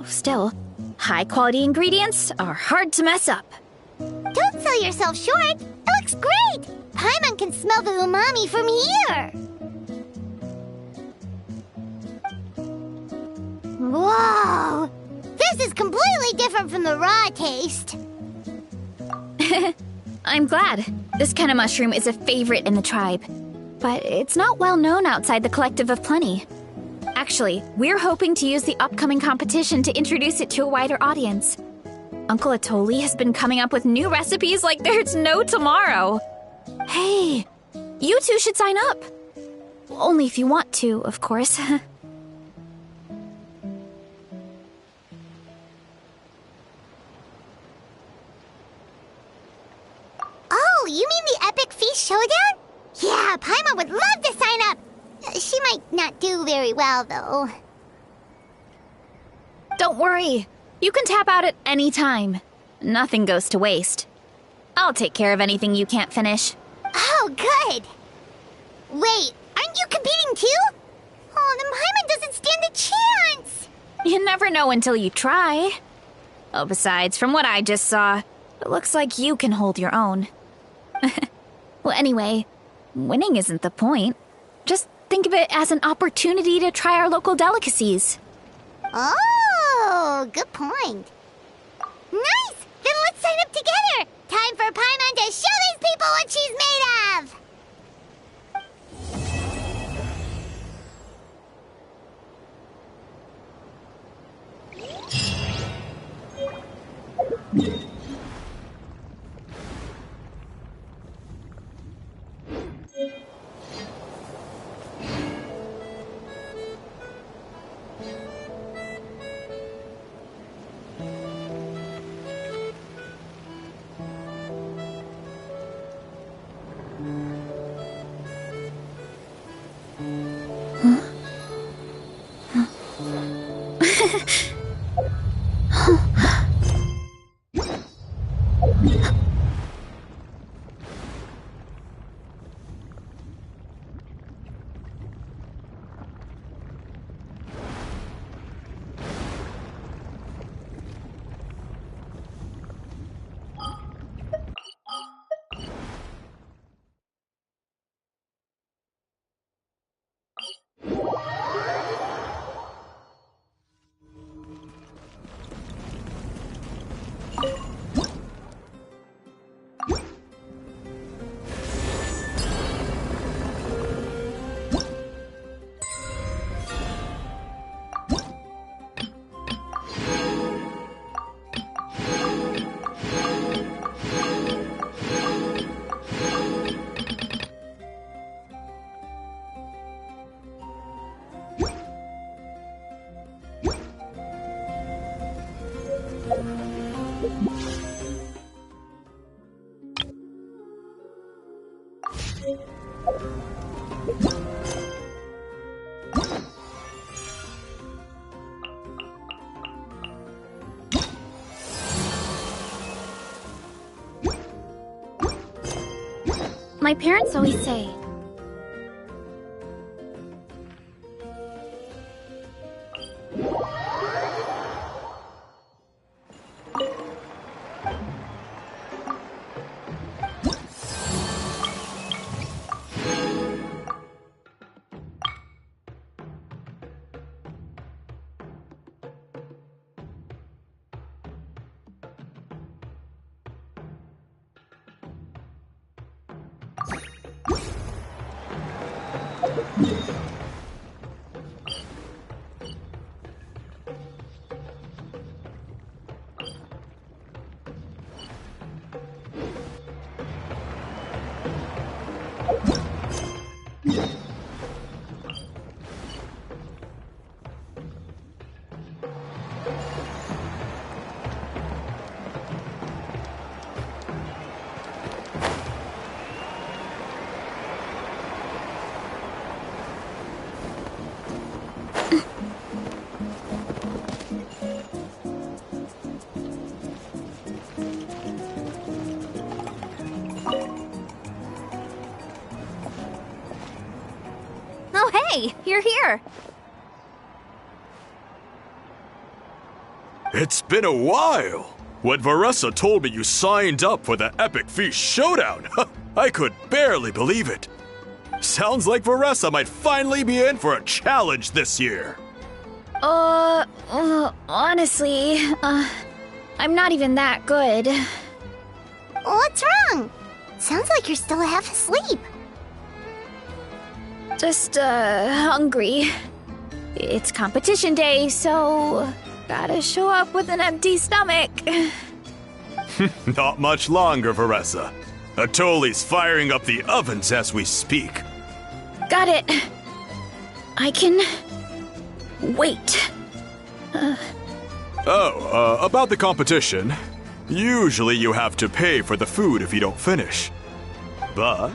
Speaker 1: Still, high-quality ingredients are hard to mess up.
Speaker 6: Don't sell yourself short. It looks great. Paimon can smell the umami from here. Whoa! This is completely different from the raw taste.
Speaker 1: I'm glad. This kind of mushroom is a favorite in the tribe. But it's not well known outside the Collective of Plenty. Actually, we're hoping to use the upcoming competition to introduce it to a wider audience. Uncle Atoli has been coming up with new recipes like there's no tomorrow. Hey, you two should sign up. Only if you want to, of course.
Speaker 6: Oh, you mean the Epic Feast Showdown? Yeah, Paimon would love to sign up. She might not do very well, though.
Speaker 1: Don't worry. You can tap out at any time. Nothing goes to waste. I'll take care of anything you can't finish.
Speaker 6: Oh, good. Wait, aren't you competing too? Oh, then Paimon doesn't stand a chance.
Speaker 1: You never know until you try. Oh, besides, from what I just saw, it looks like you can hold your own. Well, anyway, winning isn't the point. Just think of it as an opportunity to try our local delicacies.
Speaker 6: Oh, good point. Nice! Then let's sign up together! Time for Paimon to show these people what she's made of!
Speaker 1: My parents always say,
Speaker 2: Oh, hey, you're here.
Speaker 7: It's been a while. When Varessa told me you signed up for the Epic Feast Showdown, I could barely believe it. Sounds like Varessa might finally be in for a challenge this year.
Speaker 1: Honestly, I'm not even that good.
Speaker 6: What's wrong? Sounds like you're still half asleep.
Speaker 1: Just, hungry. It's competition day, so gotta show up with an empty stomach.
Speaker 7: Not much longer, Varessa. Atoli's firing up the ovens as we speak.
Speaker 1: Got it. I can wait.
Speaker 7: About the competition. Usually you have to pay for the food if you don't finish. But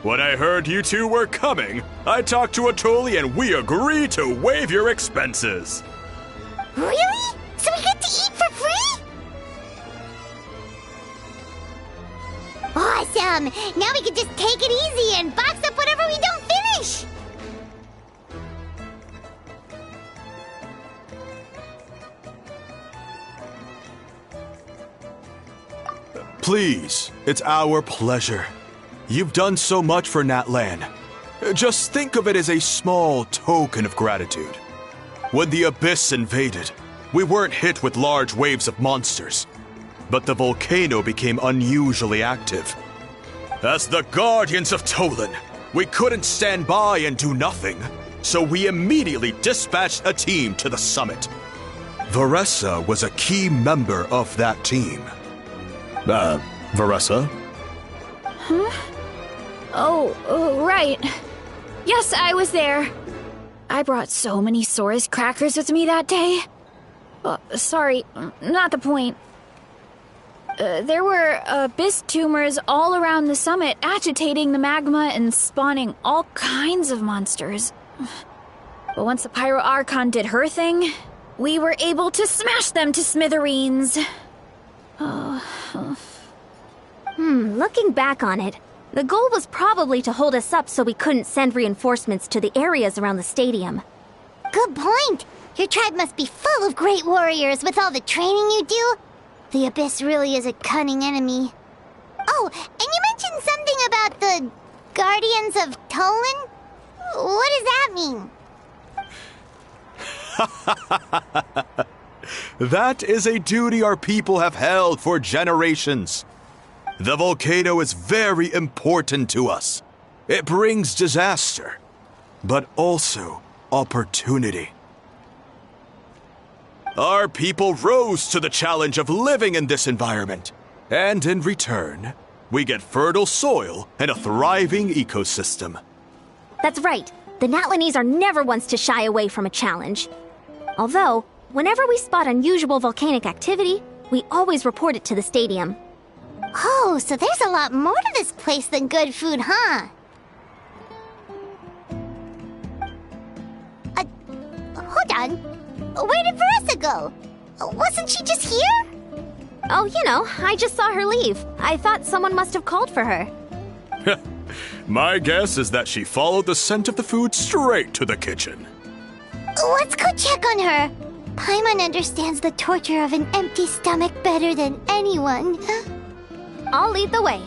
Speaker 7: when I heard you two were coming, I talked to Atoli and we agreed to waive your expenses.
Speaker 6: Really? So we get to eat for free? Awesome! Now we can just take it easy and box up whatever we don't finish!
Speaker 7: Please, it's our pleasure. You've done so much for Natlan. Just think of it as a small token of gratitude. When the Abyss invaded, we weren't hit with large waves of monsters, but the volcano became unusually active. As the Guardians of Tolan, we couldn't stand by and do nothing, so we immediately dispatched a team to the summit. Varessa was a key member of that team. Varessa?
Speaker 1: Oh, right. Yes, I was there. I brought so many Sora's crackers with me that day. Sorry, not the point. There were abyss tumors all around the summit, agitating the magma and spawning all kinds of monsters. But once the Pyro Archon did her thing, we were able to smash them to smithereens.
Speaker 2: Looking back on it, the goal was probably to hold us up so we couldn't send reinforcements to the areas around the stadium.
Speaker 6: Good point! Your tribe must be full of great warriors with all the training you do. The Abyss really is a cunning enemy. Oh, and you mentioned something about the Guardians of Tolan? What does that mean?
Speaker 7: That is a duty our people have held for generations. The volcano is very important to us. It brings disaster, but also opportunity. Our people rose to the challenge of living in this environment, and in return, we get fertile soil and a thriving ecosystem.
Speaker 2: That's right. The Natlanese are never ones to shy away from a challenge. Although, whenever we spot unusual volcanic activity, we always report it to the stadium.
Speaker 6: Oh, so there's a lot more to this place than good food, huh? Hold on. Where did Varessa go? Wasn't she just here?
Speaker 2: Oh, I just saw her leave. I thought someone must have called for her.
Speaker 7: My guess is that she followed the scent of the food straight to the kitchen.
Speaker 6: Let's go check on her. Paimon understands the torture of an empty stomach better than anyone.
Speaker 2: I'll lead the way.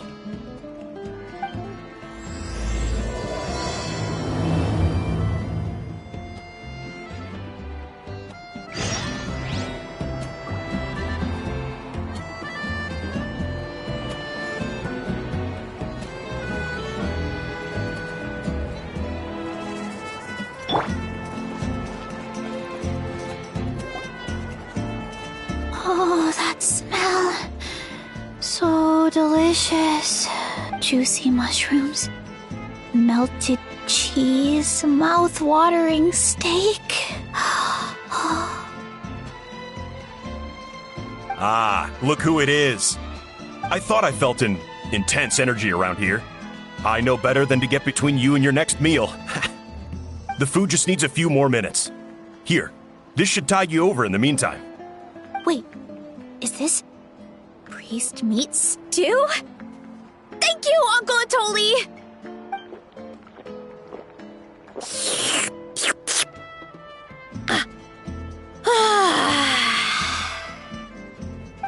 Speaker 1: Oh, that smell. So delicious. Juicy mushrooms, melted cheese, mouth-watering steak.
Speaker 8: Ah, look who it is. I thought I felt an intense energy around here. I know better than to get between you and your next meal. The food just needs a few more minutes. Here, this should tide you over in the meantime.
Speaker 1: Wait, is this priest meat stew? Thank you, Uncle Atoli!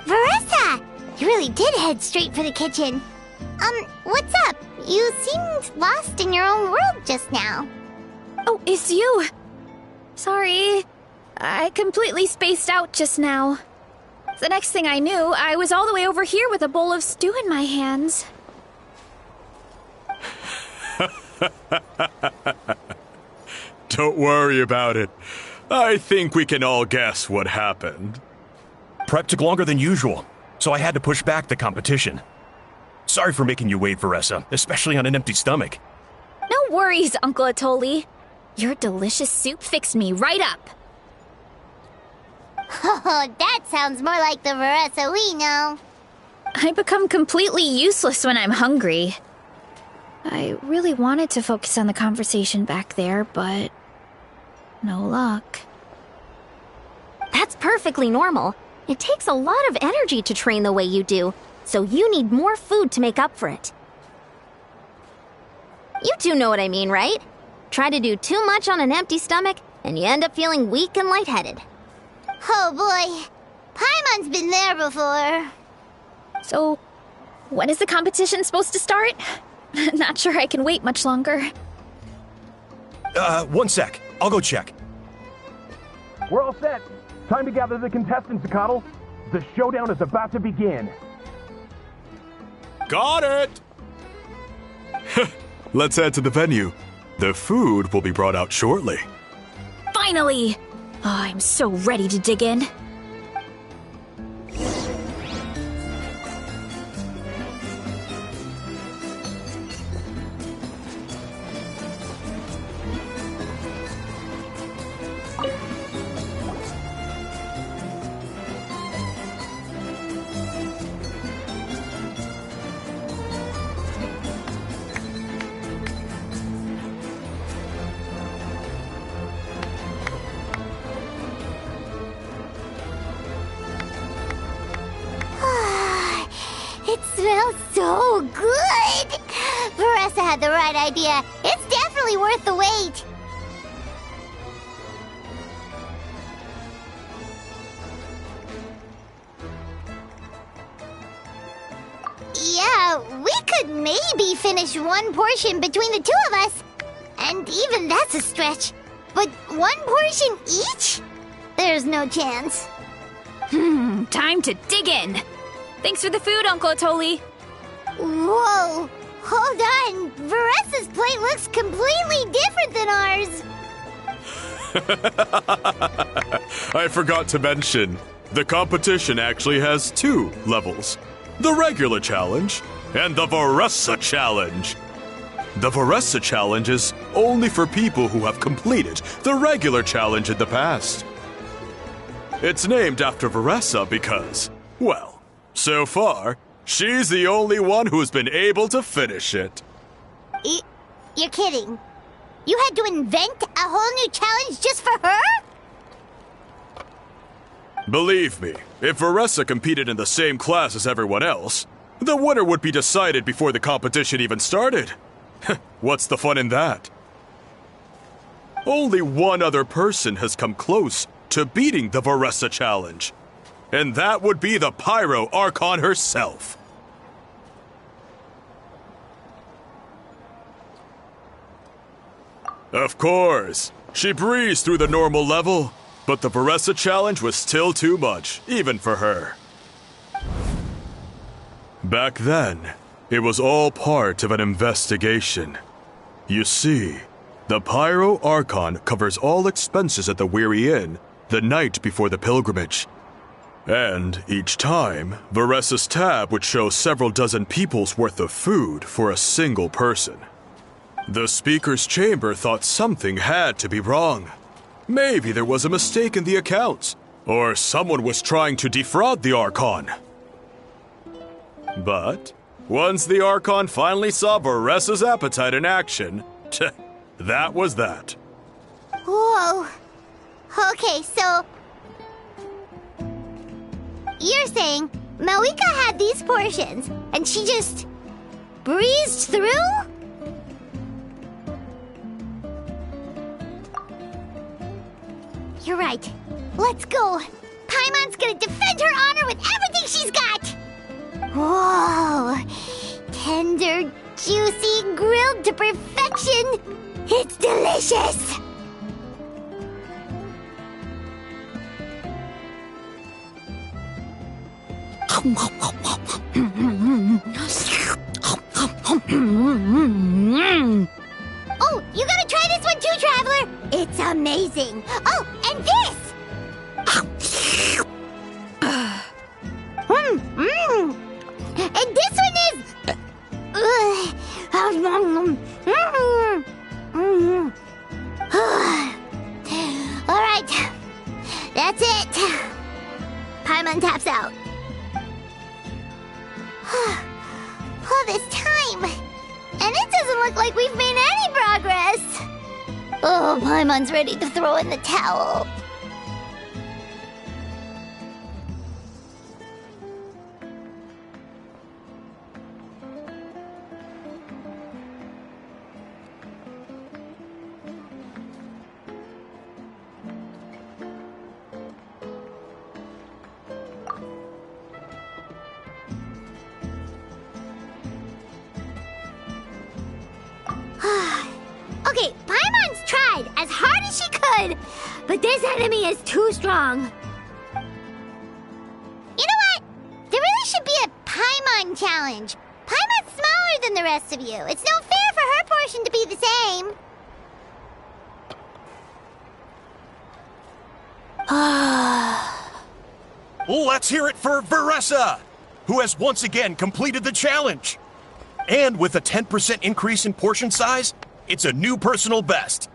Speaker 6: Varessa! You really did head straight for the kitchen. What's up? You seemed lost in your own world just now.
Speaker 1: Oh, it's you! Sorry, I completely spaced out just now. The next thing I knew, I was all the way over here with a bowl of stew in my hands.
Speaker 7: Don't worry about it. I think we can all guess what happened.
Speaker 8: Prep took longer than usual, so I had to push back the competition. Sorry for making you wait, Varessa, especially on an empty stomach.
Speaker 1: No worries, Uncle Atoli. Your delicious soup fixed me right up.
Speaker 6: Oh, that sounds more like the Varessa we know.
Speaker 1: I become completely useless when I'm hungry. I really wanted to focus on the conversation back there, but no luck.
Speaker 2: That's perfectly normal. It takes a lot of energy to train the way you do, so you need more food to make up for it. You two know what I mean, right? Try to do too much on an empty stomach, and you end up feeling weak and lightheaded.
Speaker 6: Oh boy, Paimon's been there before.
Speaker 1: So, when is the competition supposed to start? Not sure I can wait much longer.
Speaker 8: 1 sec. I'll go check.
Speaker 9: We're all set. Time to gather the contestants, Coddle. The showdown is about to begin.
Speaker 7: Got it! Let's head to the venue. The food will be brought out shortly.
Speaker 1: Finally! Oh, I'm so ready to dig in.
Speaker 6: It smells so good! Varessa had the right idea. It's definitely worth the wait. Yeah, we could maybe finish one portion between the two of us. And even that's a stretch. But one portion each? There's no chance.
Speaker 1: Time to dig in. Thanks for the food, Uncle Atoli.
Speaker 6: Whoa! Hold on! Varessa's plate looks completely different than ours!
Speaker 7: I forgot to mention, the competition actually has 2 levels. The regular challenge and the Varessa challenge. The Varessa challenge is only for people who have completed the regular challenge in the past. It's named after Varessa because, well, so far, she's the only one who's been able to finish it.
Speaker 6: You're kidding. You had to invent a whole new challenge just for her?
Speaker 7: Believe me, if Varessa competed in the same class as everyone else, the winner would be decided before the competition even started. What's the fun in that? Only one other person has come close to beating the Varessa challenge. And that would be the Pyro Archon herself. Of course, she breezed through the normal level, but the Varessa challenge was still too much, even for her. Back then, it was all part of an investigation. You see, the Pyro Archon covers all expenses at the Weary Inn the night before the pilgrimage. And each time, Varessa's tab would show several dozen people's worth of food for a single person. The speaker's chamber thought something had to be wrong. Maybe there was a mistake in the accounts, or someone was trying to defraud the Archon. But once the Archon finally saw Varessa's appetite in action, that was that.
Speaker 6: Whoa. Okay, so... You're saying Mawika had these portions, and she just breezed through? You're right. Let's go. Paimon's gonna defend her honor with everything she's got! Whoa! Tender, juicy, grilled to perfection! It's delicious! Oh, you gotta try this one too, Traveler! It's amazing! Oh, and this! And this one is... Alright, that's it. Paimon taps out. All this time, and it doesn't look like we've made any progress. Oh, Paimon's ready to throw in the towel. Okay, Paimon's tried as hard as she could, but this enemy is too strong. You know what? There really should be a Paimon challenge. Paimon's smaller than the rest of you. It's no fair for her portion to be the same.
Speaker 8: Let's hear it for Varessa, who has once again completed the challenge. And with a 10% increase in portion size, it's a new personal best.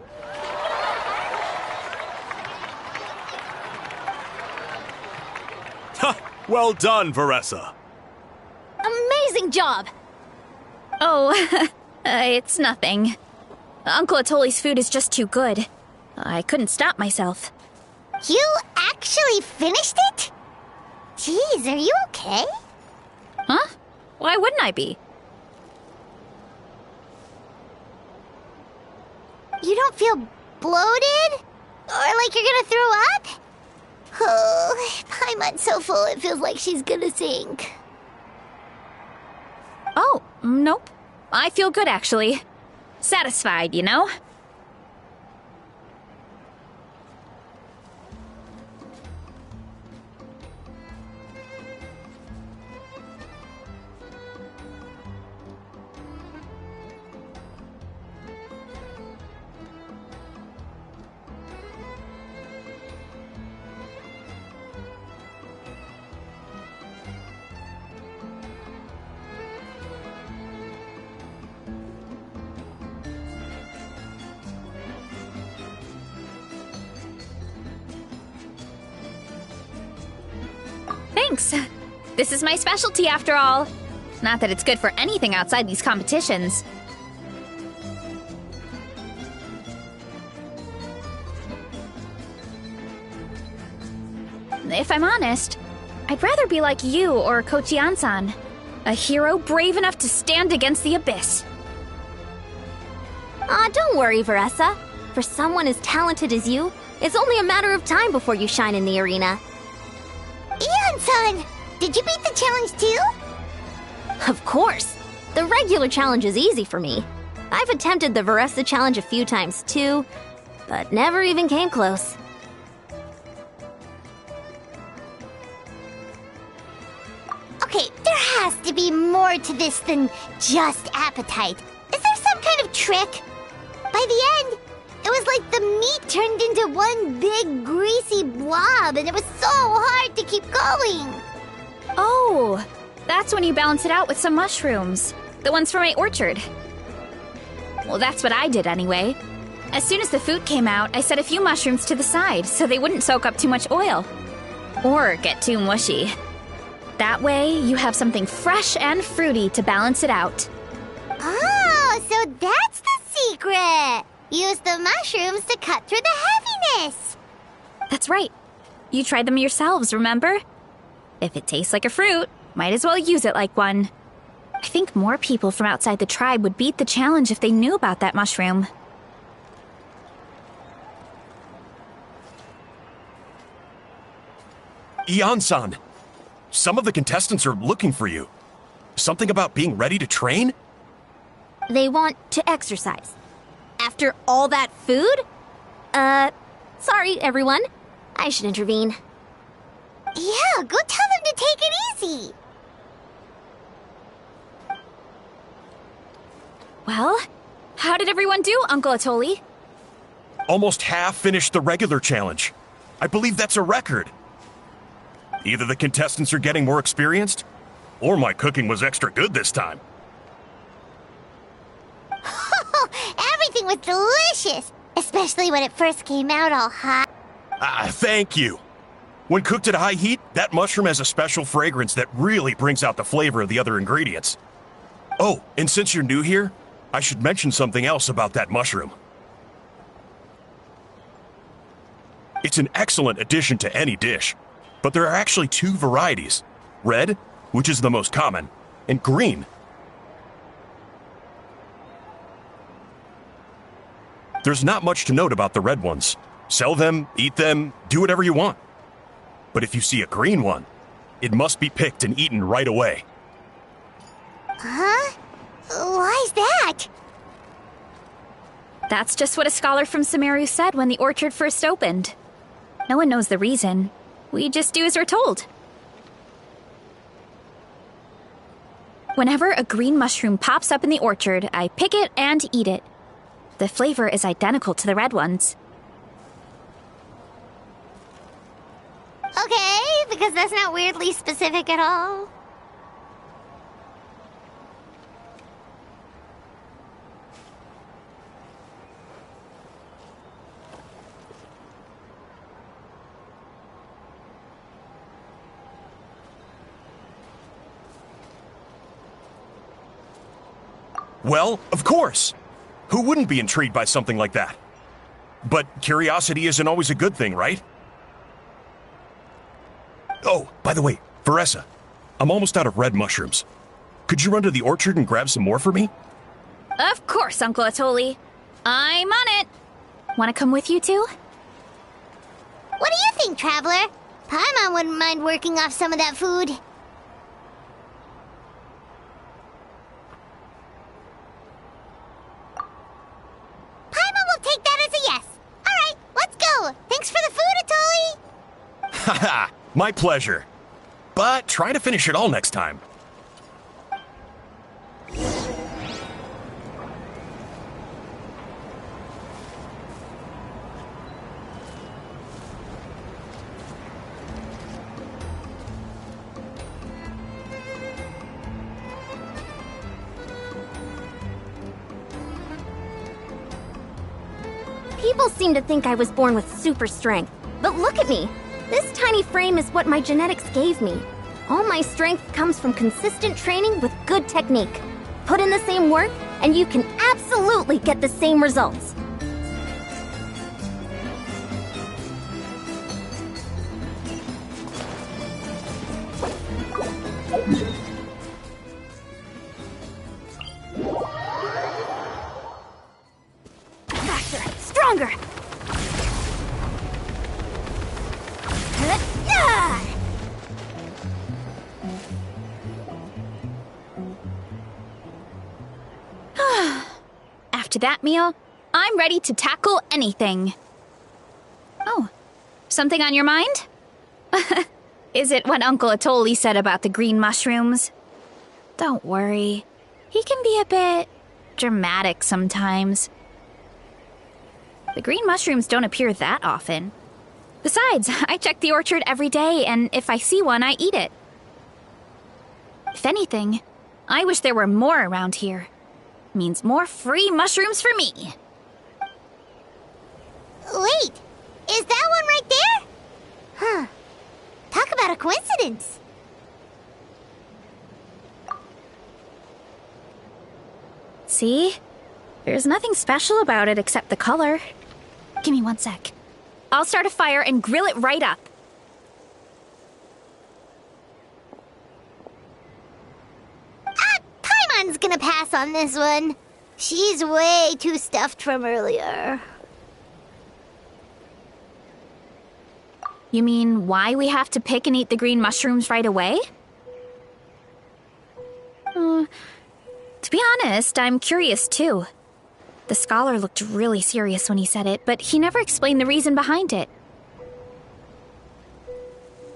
Speaker 7: Ha! Well done, Varessa.
Speaker 2: Amazing job!
Speaker 1: Oh, it's nothing. Uncle Atoli's food is just too good. I couldn't stop myself.
Speaker 6: You actually finished it? Jeez, are you okay?
Speaker 1: Huh? Why wouldn't I be?
Speaker 6: You don't feel bloated? Or like you're gonna throw up? Oh, Paimon's so full it feels like she's gonna sink.
Speaker 1: Oh, nope. I feel good, actually. Satisfied, you know? Thanks. This is my specialty, after all. Not that it's good for anything outside these competitions. If I'm honest, I'd rather be like you or Kochian-san. A hero brave enough to stand against the abyss.
Speaker 2: Aw, don't worry, Varessa. For someone as talented as you, it's only a matter of time before you shine in the arena.
Speaker 6: Eon-san, did you beat the challenge too?
Speaker 2: Of course. The regular challenge is easy for me. I've attempted the Varessa challenge a few times too, but never even came close.
Speaker 6: Okay, there has to be more to this than just appetite. Is there some kind of trick? By the end, it was like the meat turned into one big greasy blob, and it was so hard to keep going.
Speaker 1: Oh, that's when you balance it out with some mushrooms. The ones from my orchard. Well, that's what I did anyway. As soon as the food came out, I set a few mushrooms to the side so they wouldn't soak up too much oil. Or get too mushy. That way, you have something fresh and fruity to balance it out.
Speaker 6: Oh, so that's the secret! Use the mushrooms to cut through the heaviness!
Speaker 1: That's right. You tried them yourselves, remember? If it tastes like a fruit, might as well use it like one. I think more people from outside the tribe would beat the challenge if they knew about that mushroom.
Speaker 8: Ian-san, some of the contestants are looking for you. Something about being ready to train?
Speaker 2: They want to exercise. After all that food? Sorry, everyone. I should intervene.
Speaker 6: Yeah, go tell them to take it easy!
Speaker 1: Well, how did everyone do, Uncle Atoli?
Speaker 8: Almost half finished the regular challenge. I believe that's a record. Either the contestants are getting more experienced, or my cooking was extra good this time.
Speaker 6: Everything was delicious! Especially when it first came out all hot.
Speaker 8: Thank you. When cooked at high heat, that mushroom has a special fragrance that really brings out the flavor of the other ingredients. Oh, and since you're new here, I should mention something else about that mushroom. It's an excellent addition to any dish, but there are actually two varieties. Red, which is the most common, and green. There's not much to note about the red ones. Sell them, eat them, do whatever you want. But if you see a green one, it must be picked and eaten right away.
Speaker 6: Huh? Why's that?
Speaker 1: That's just what a scholar from Sumeru said when the orchard first opened. No one knows the reason. We just do as we're told. Whenever a green mushroom pops up in the orchard, I pick it and eat it. The flavor is identical to the red ones.
Speaker 6: Okay, because that's not weirdly specific at all.
Speaker 8: Well, of course. Who wouldn't be intrigued by something like that? But curiosity isn't always a good thing, right? Oh, by the way, Varessa, I'm almost out of red mushrooms. Could you run to the orchard and grab some more for me?
Speaker 1: Of course, Uncle Atoli. I'm on it. Want to come with you too?
Speaker 6: What do you think, Traveler? Paimon wouldn't mind working off some of that food. Paimon will take that as a yes. Alright, let's go. Thanks for the food, Atoli.
Speaker 8: Haha, my pleasure. But try to finish it all next time.
Speaker 2: People seem to think I was born with super strength, but look at me. This tiny frame is what my genetics gave me. All my strength comes from consistent training with good technique. Put in the same work, and you can absolutely get the same results. Faster, stronger!
Speaker 1: After that meal, I'm ready to tackle anything. Oh, something on your mind? Is it what Uncle Atoli said about the green mushrooms? Don't worry. He can be a bit dramatic sometimes. The green mushrooms don't appear that often. Besides, I check the orchard every day, and if I see one, I eat it. If anything, I wish there were more around here. Means more free mushrooms for me.
Speaker 6: Wait, is that one right there? Huh. Talk about a coincidence.
Speaker 1: See? There's nothing special about it except the color. Give me 1 sec. I'll start a fire and grill it right up.
Speaker 6: Paimon's gonna pass on this one. She's way too stuffed from earlier.
Speaker 1: You mean why we have to pick and eat the green mushrooms right away? To be honest, I'm curious too. The scholar looked really serious when he said it, but he never explained the reason behind it.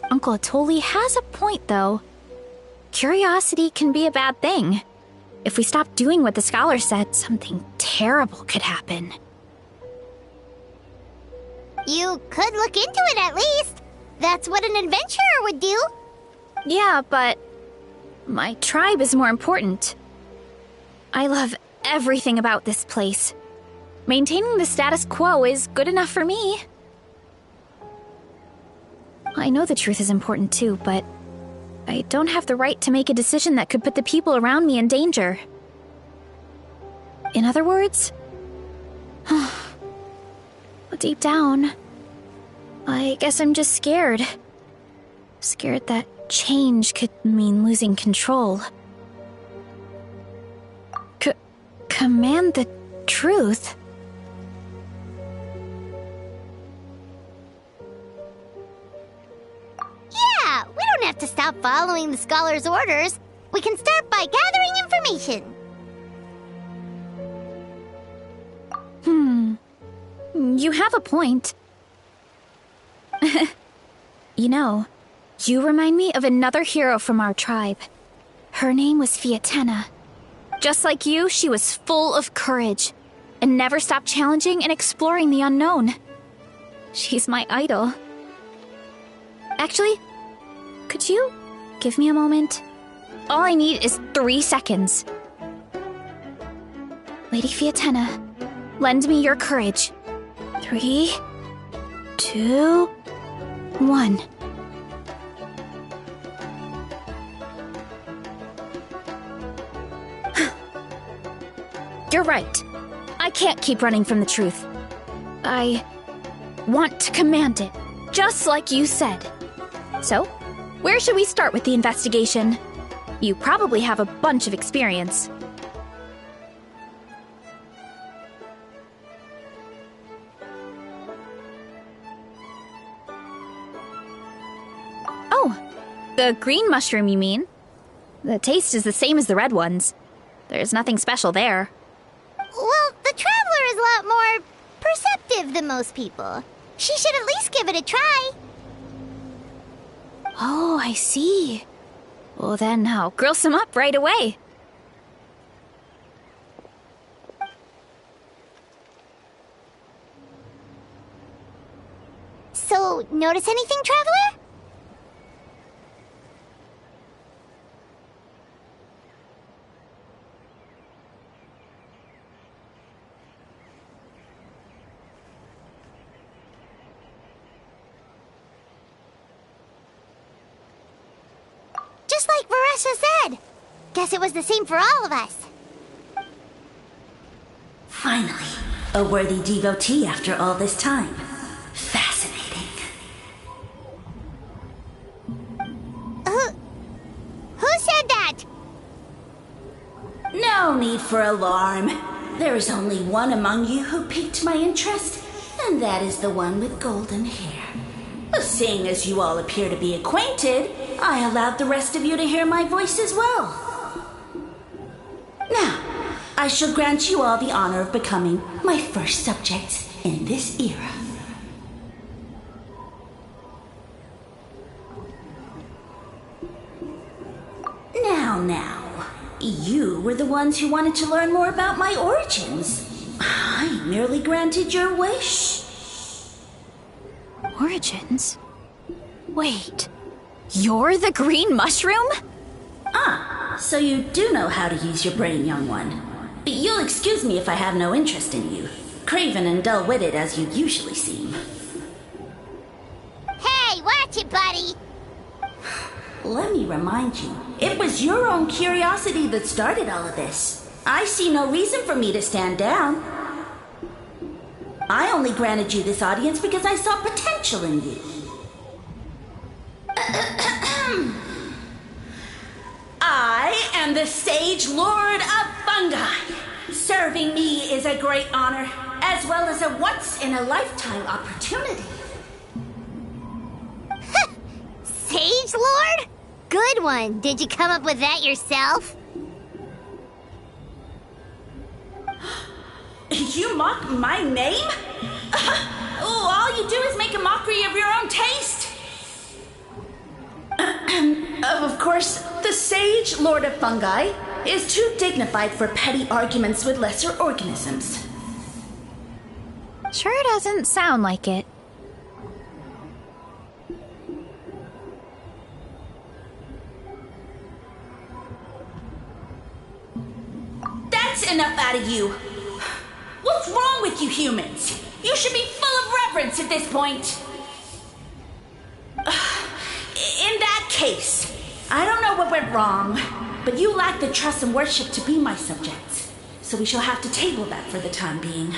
Speaker 1: Uncle Atoli has a point, though. Curiosity can be a bad thing. If we stop doing what the scholar said, something terrible could happen.
Speaker 6: You could look into it at least. That's what an adventurer would do.
Speaker 1: Yeah, but my tribe is more important. I love everything about this place. Maintaining the status quo is good enough for me. I know the truth is important too, but I don't have the right to make a decision that could put the people around me in danger. In other words, deep down, I guess I'm just scared. Scared that change could mean losing control. Command the truth?
Speaker 6: Yeah, we don't have to stop following the scholar's orders. We can start by gathering information.
Speaker 1: You have a point. You know, you remind me of another hero from our tribe. Her name was Fiatena. Just like you, she was full of courage and never stopped challenging and exploring the unknown. She's my idol. Actually, could you give me a moment? All I need is 3 seconds. Lady Fiatena, lend me your courage. 3, 2, 1. You're right. I can't keep running from the truth. I want to command it, just like you said. So, where should we start with the investigation? You probably have a bunch of experience. Oh, the green mushroom, you mean? The taste is the same as the red ones. There's nothing special there.
Speaker 6: Well, the Traveler is a lot more perceptive than most people. She should at least give it a try.
Speaker 1: Oh, I see. Well, then I'll grill some up right away.
Speaker 6: So, notice anything, Traveler? Just like Varessa said. Guess it was the same for all of us.
Speaker 10: Finally, a worthy devotee after all this time. Fascinating.
Speaker 6: Who said that?
Speaker 10: No need for alarm. There is only one among you who piqued my interest, and that is the one with golden hair. Seeing as you all appear to be acquainted, I allowed the rest of you to hear my voice as well. Now, I shall grant you all the honor of becoming my first subjects in this era. Now, you were the ones who wanted to learn more about my origins. I I merely granted your wish.
Speaker 1: Origins? Wait, you're the green mushroom?
Speaker 10: Ah, so you do know how to use your brain, young one. But you'll excuse me if I have no interest in you, craven and dull-witted as you usually seem.
Speaker 6: Hey, watch it, buddy!
Speaker 10: Let me remind you, it was your own curiosity that started all of this. I see no reason for me to stand down. I only granted you this audience because I saw potential in you. I am the Sage Lord of Fungi. Serving me is a great honor, as well as a once-in-a-lifetime opportunity.
Speaker 6: Sage Lord? Good one. Did you come up with that yourself?
Speaker 10: You mock my name? All you do is make a mockery of your own taste. Of course, the Sage Lord of Fungi is too dignified for petty arguments with lesser organisms.
Speaker 1: Sure doesn't sound like it.
Speaker 10: That's enough out of you. What's wrong with you humans? You should be full of reverence at this point. In that case, I don't know what went wrong, but you lack the trust and worship to be my subjects, so we shall have to table that for the time being.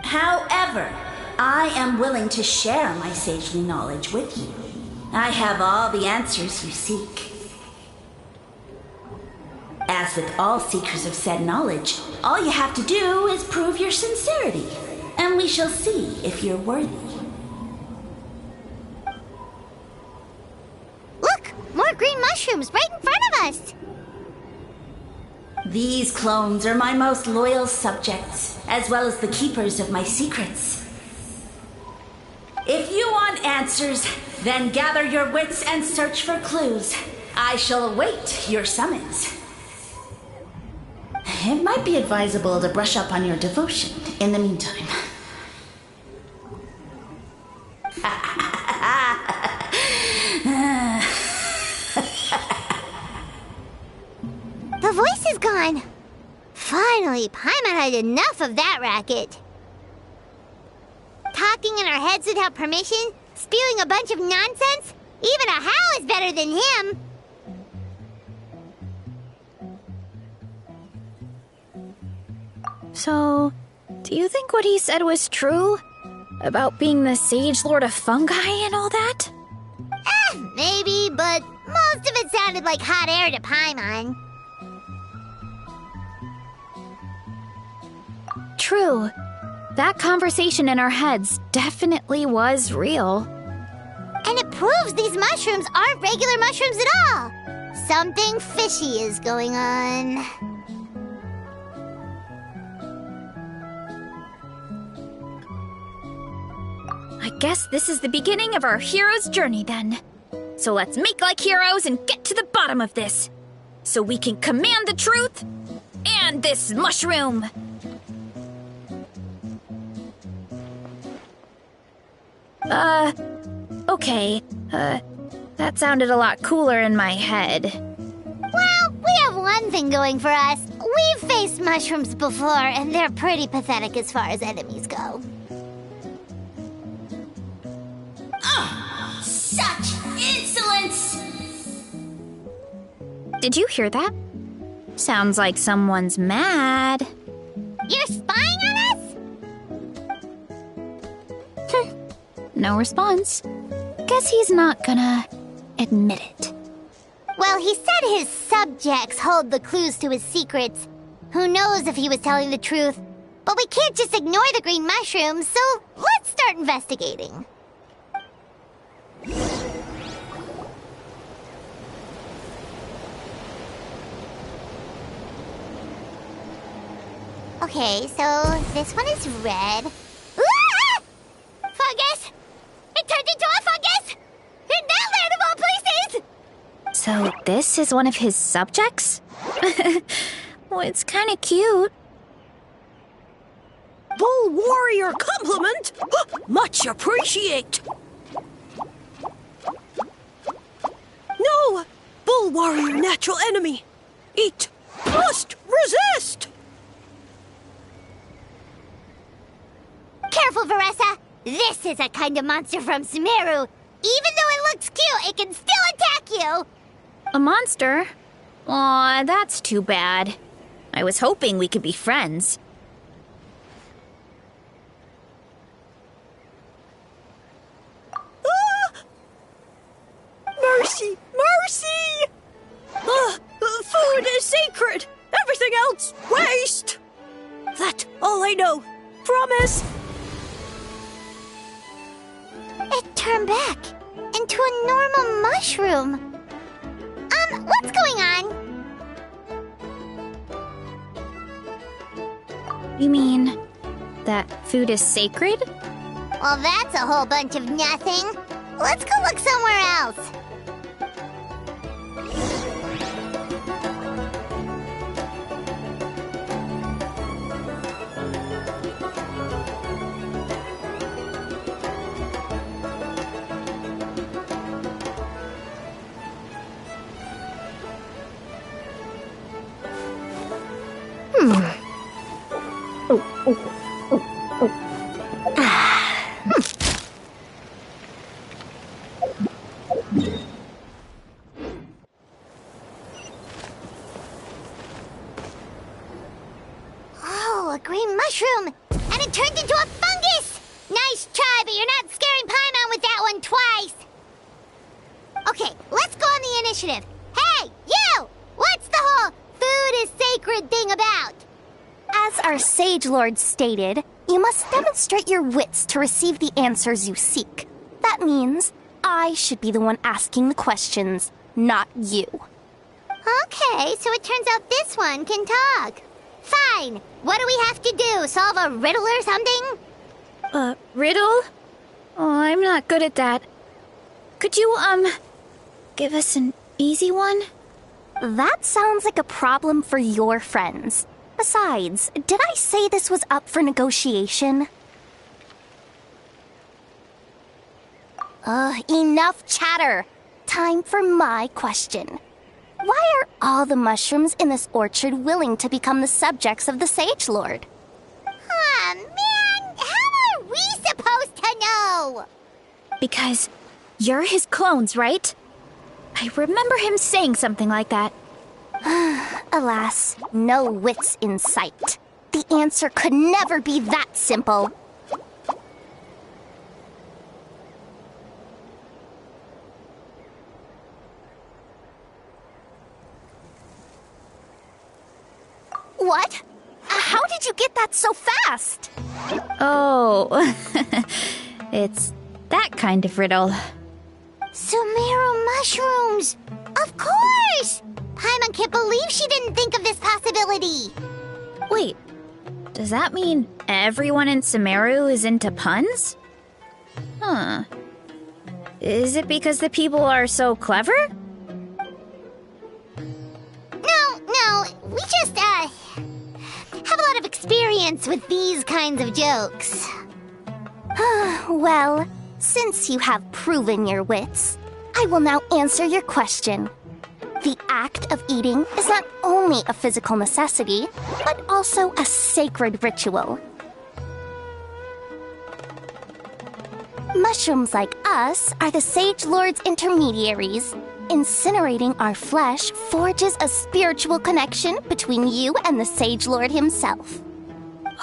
Speaker 10: However, I am willing to share my sagely knowledge with you. I have all the answers you seek. As with all seekers of said knowledge, all you have to do is prove your sincerity, and we shall see if you're worthy.
Speaker 6: Look! More green mushrooms right in front of us!
Speaker 10: These clones are my most loyal subjects, as well as the keepers of my secrets. If you want answers, then gather your wits and search for clues. I shall await your summons. It might be advisable to brush up on your devotion in the meantime.
Speaker 6: The voice is gone. Finally, Paimon had enough of that racket. Talking in our heads without permission, spewing a bunch of nonsense. Even a howl is better than him.
Speaker 1: So, do you think what he said was true? About being the Sage Lord of Fungi and all that?
Speaker 6: Maybe, but most of it sounded like hot air to Paimon.
Speaker 1: True. That conversation in our heads definitely was real.
Speaker 6: And it proves these mushrooms aren't regular mushrooms at all. Something fishy is going on.
Speaker 1: I guess this is the beginning of our hero's journey then. So let's make like heroes and get to the bottom of this. So we can command the truth and this mushroom. Okay. That sounded a lot cooler in my head.
Speaker 6: Well, we have one thing going for us. We've faced mushrooms before, and they're pretty pathetic as far as enemies go.
Speaker 10: Such insolence!
Speaker 1: Did you hear that? Sounds like someone's mad.
Speaker 6: You're spying on us?
Speaker 1: No response. Guess he's not gonna admit it.
Speaker 6: Well, he said his subjects hold the clues to his secrets. Who knows if he was telling the truth? But we can't just ignore the green mushrooms, so let's start investigating. Okay, so this one is red. Ah! Fungus! It turned into a fungus! In that land of all places!
Speaker 1: So this is one of his subjects? Well, it's kind of cute.
Speaker 11: bull warrior compliment! Much appreciate! No! Bull warrior natural enemy! Eat! Must resist!
Speaker 6: Careful, Varessa! This is a kind of monster from Sumeru. Even though it looks cute, it can still attack you!
Speaker 1: A monster? Aw, that's too bad. I was hoping we could be friends.
Speaker 11: Mercy! Mercy! Food is sacred! Everything else, waste! That's all I know. Promise!
Speaker 6: It turned back into a normal mushroom. What's going on?
Speaker 1: You mean that food is sacred?
Speaker 6: Well, that's a whole bunch of nothing. Let's go look somewhere else. Oh, a green mushroom! And it turned into a fungus! Nice try, but you're not scaring Paimon with that one twice! Okay, let's go on the initiative. Hey, you! What's the whole food is sacred thing about?
Speaker 2: As our Sage Lord stated, you must demonstrate your wits to receive the answers you seek. That means I should be the one asking the questions, not you.
Speaker 6: Okay, so it turns out this one can talk. Fine. What do we have to do? Solve a riddle or something?
Speaker 1: Riddle? Oh, I'm not good at that. Could you, give us an easy one?
Speaker 2: That sounds like a problem for your friends. Besides, did I say this was up for negotiation? Enough chatter. Time for my question. Why are all the mushrooms in this orchard willing to become the subjects of the Sage Lord?
Speaker 6: Man, how are we supposed to know?
Speaker 1: Because you're his clones, right? I remember him saying something like that.
Speaker 2: Alas, no wits in sight. The answer could never be that simple. What? How did you get that so fast?
Speaker 1: Oh, it's that kind of riddle.
Speaker 6: Sumeru mushrooms! Of course! Paimon can't believe she didn't think of this possibility.
Speaker 1: Wait, does that mean everyone in Sumeru is into puns? Huh. Is it because the people are so clever?
Speaker 6: No, we just, have a lot of experience with these kinds of jokes.
Speaker 2: Well, since you have proven your wits, I will now answer your question. The act of eating is not only a physical necessity, but also a sacred ritual. Mushrooms like us are the Sage Lord's intermediaries. Incinerating our flesh forges a spiritual connection between you and the Sage Lord himself.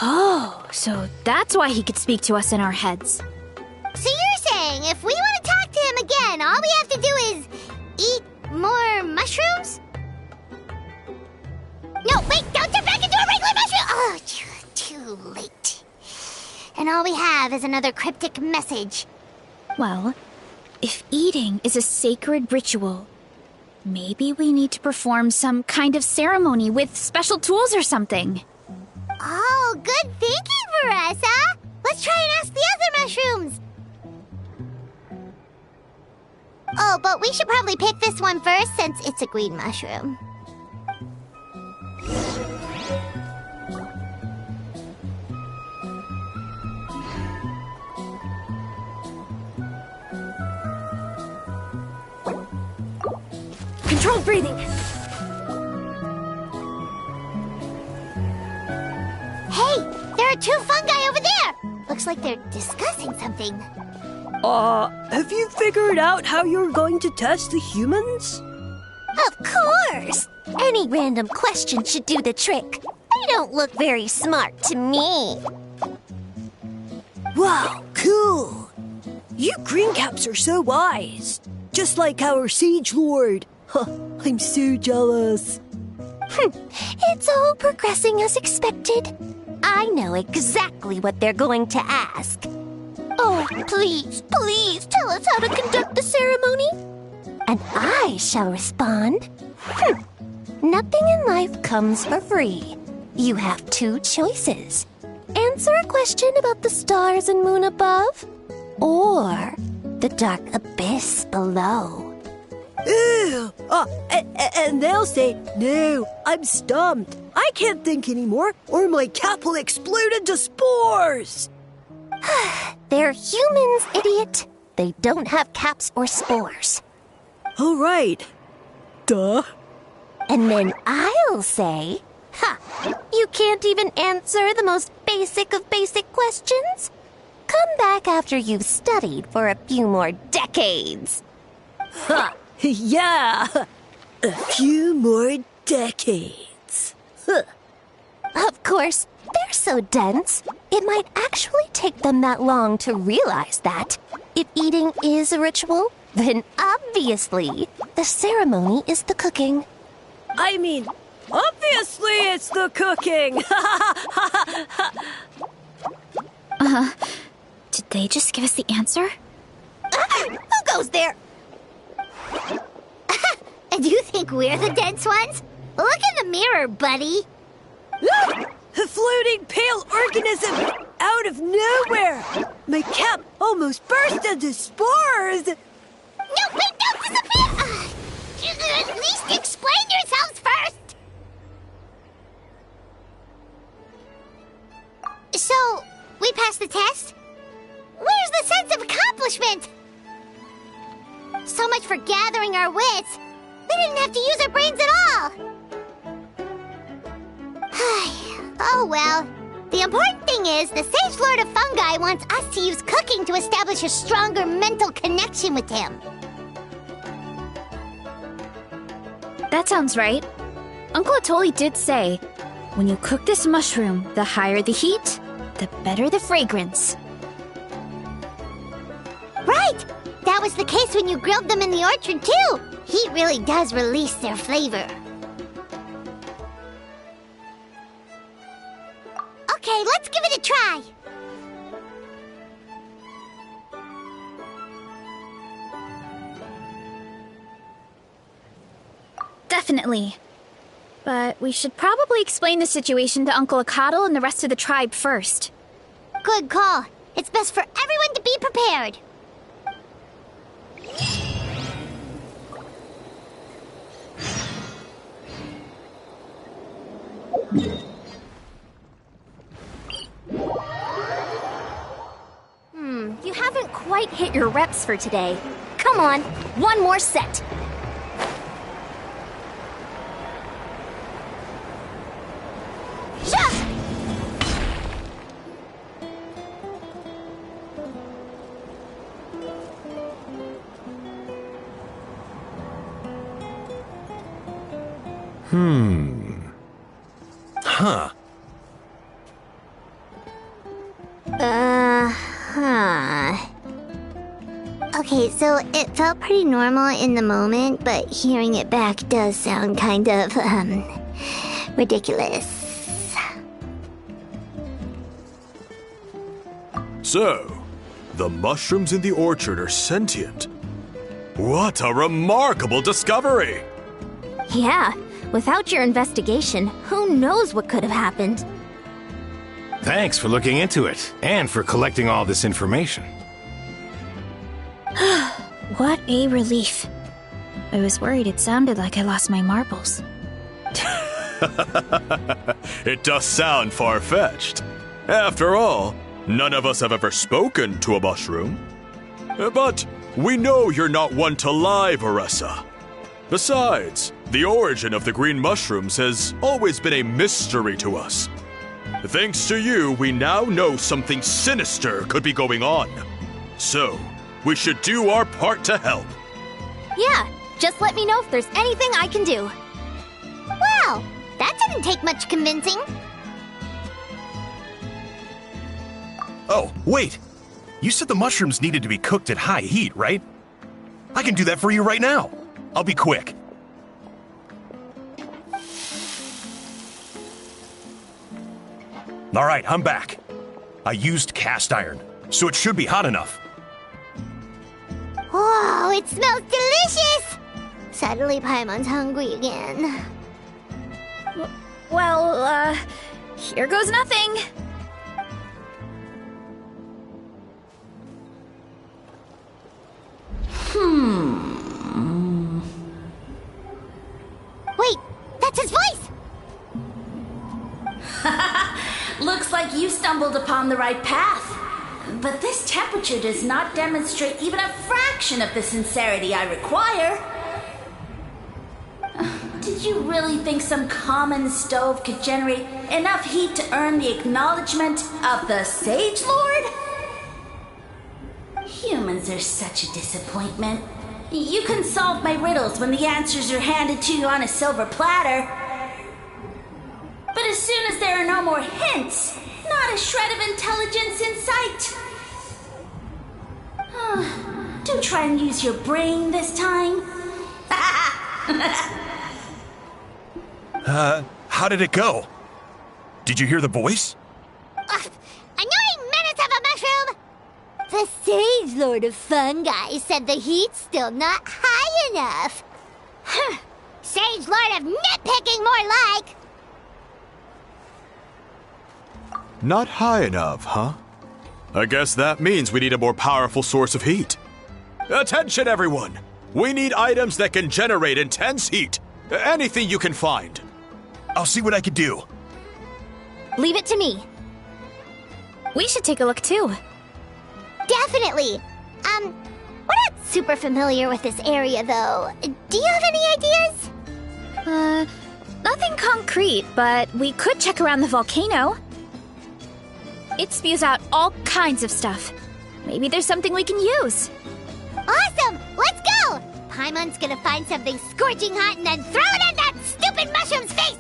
Speaker 1: Oh, so that's why he could speak to us in our heads.
Speaker 6: So you're saying if we want to talk to him again, all we have to do is eat more mushrooms? No, wait, don't turn back into a regular mushroom! Oh, too late. And all we have is another cryptic message.
Speaker 1: Well, if eating is a sacred ritual, maybe we need to perform some kind of ceremony with special tools or something.
Speaker 6: Oh, good thinking, Varessa! Let's try and ask the other mushrooms! Oh, but we should probably pick this one first since it's a green mushroom.
Speaker 11: Controlled breathing.
Speaker 6: Hey, there are two fungi over there! Looks like they're discussing something.
Speaker 11: Have you figured out how you're going to test the humans?
Speaker 2: Of course! Any random question should do the trick. They don't look very smart to me.
Speaker 11: Wow, cool! You greencaps are so wise. Just like our Sage Lord. Huh, I'm so jealous.
Speaker 2: It's all progressing as expected. I know exactly what they're going to ask. Oh, please, please tell us how to conduct the ceremony. And I shall respond. Nothing in life comes for free. You have two choices. Answer a question about the stars and moon above, or the dark abyss below.
Speaker 11: Ew! And they'll say, no, I'm stumped. I can't think anymore, or my cap will explode into spores.
Speaker 2: They're humans, idiot. They don't have caps or spores.
Speaker 11: All right. Duh.
Speaker 2: And then I'll say, you can't even answer the most basic of basic questions? Come back after you've studied for a few more decades.
Speaker 11: Ha! Yeah! A few more decades. Huh.
Speaker 2: Of course, they're so dense, it might actually take them that long to realize that. If eating is a ritual, then obviously the ceremony is the cooking.
Speaker 11: I mean, obviously it's the cooking!
Speaker 1: Did they just give us the answer?
Speaker 2: Who goes there?
Speaker 6: And you think we're the dense ones? Look in the mirror, buddy.
Speaker 11: A floating pale organism out of nowhere! My cap almost burst into spores!
Speaker 6: No, wait, don't disappear! At least explain yourselves first! So, we passed the test? Where's the sense of accomplishment? So much for gathering our wits. We didn't have to use our brains at all. Oh well. The important thing is the Sage Lord of Fungi wants us to use cooking to establish a stronger mental connection with him.
Speaker 1: That sounds right. Uncle Atoli did say, when you cook this mushroom, the higher the heat, the better the fragrance.
Speaker 6: Right! That was the case when you grilled them in the orchard, too! Heat really does release their flavor. Okay, let's give it a try!
Speaker 1: Definitely. But we should probably explain the situation to Uncle Akadal and the rest of the tribe first.
Speaker 6: Good call. It's best for everyone to be prepared.
Speaker 2: You haven't quite hit your reps for today. Come on, one more set.
Speaker 8: Huh.
Speaker 6: Okay, so it felt pretty normal in the moment, but hearing it back does sound kind of, ridiculous.
Speaker 7: So, the mushrooms in the orchard are sentient. What a remarkable discovery!
Speaker 2: Yeah, without your investigation, who knows what could have happened?
Speaker 12: Thanks for looking into it, and for collecting all this information.
Speaker 1: What a relief. I was worried it sounded like I lost my marbles.
Speaker 7: It does sound far-fetched. After all, none of us have ever spoken to a mushroom. But we know you're not one to lie, Varessa. Besides, the origin of the green mushrooms has always been a mystery to us. Thanks to you, we now know something sinister could be going on. So, we should do our part to help.
Speaker 2: Yeah, just let me know if there's anything I can do.
Speaker 6: Wow, that didn't take much convincing.
Speaker 8: Oh, wait! You said the mushrooms needed to be cooked at high heat, right? I can do that for you right now. I'll be quick. Alright, I'm back. I used cast iron, so it should be hot enough.
Speaker 6: Whoa, it smells delicious! Suddenly Paimon's hungry again.
Speaker 1: Well, here goes nothing.
Speaker 6: Wait, that's his voice!
Speaker 10: Looks like you stumbled upon the right path. But this temperature does not demonstrate even a fraction of the sincerity I require. Did you really think some common stove could generate enough heat to earn the acknowledgement of the Sage Lord? Humans are such a disappointment. You can solve my riddles when the answers are handed to you on a silver platter. But as soon as there are no more hints, not a shred of intelligence in sight. Do try and use your brain this time.
Speaker 8: How did it go? Did you hear the voice?
Speaker 6: Annoying menace of a mushroom! The Sage Lord of Fungi said the heat's still not high enough. Sage Lord of Nitpicking, more like!
Speaker 7: Not high enough, huh? I guess that means we need a more powerful source of heat. Attention, everyone! We need items that can generate intense heat. Anything you can find.
Speaker 8: I'll see what I can do.
Speaker 2: Leave it to me.
Speaker 1: We should take a look too.
Speaker 6: Definitely! We're not super familiar with this area, though. Do you have any ideas?
Speaker 1: Nothing concrete, but we could check around the volcano. It spews out all kinds of stuff. Maybe there's something we can use.
Speaker 6: Awesome! Let's go! Paimon's gonna find something scorching hot and then throw it in that stupid mushroom's face!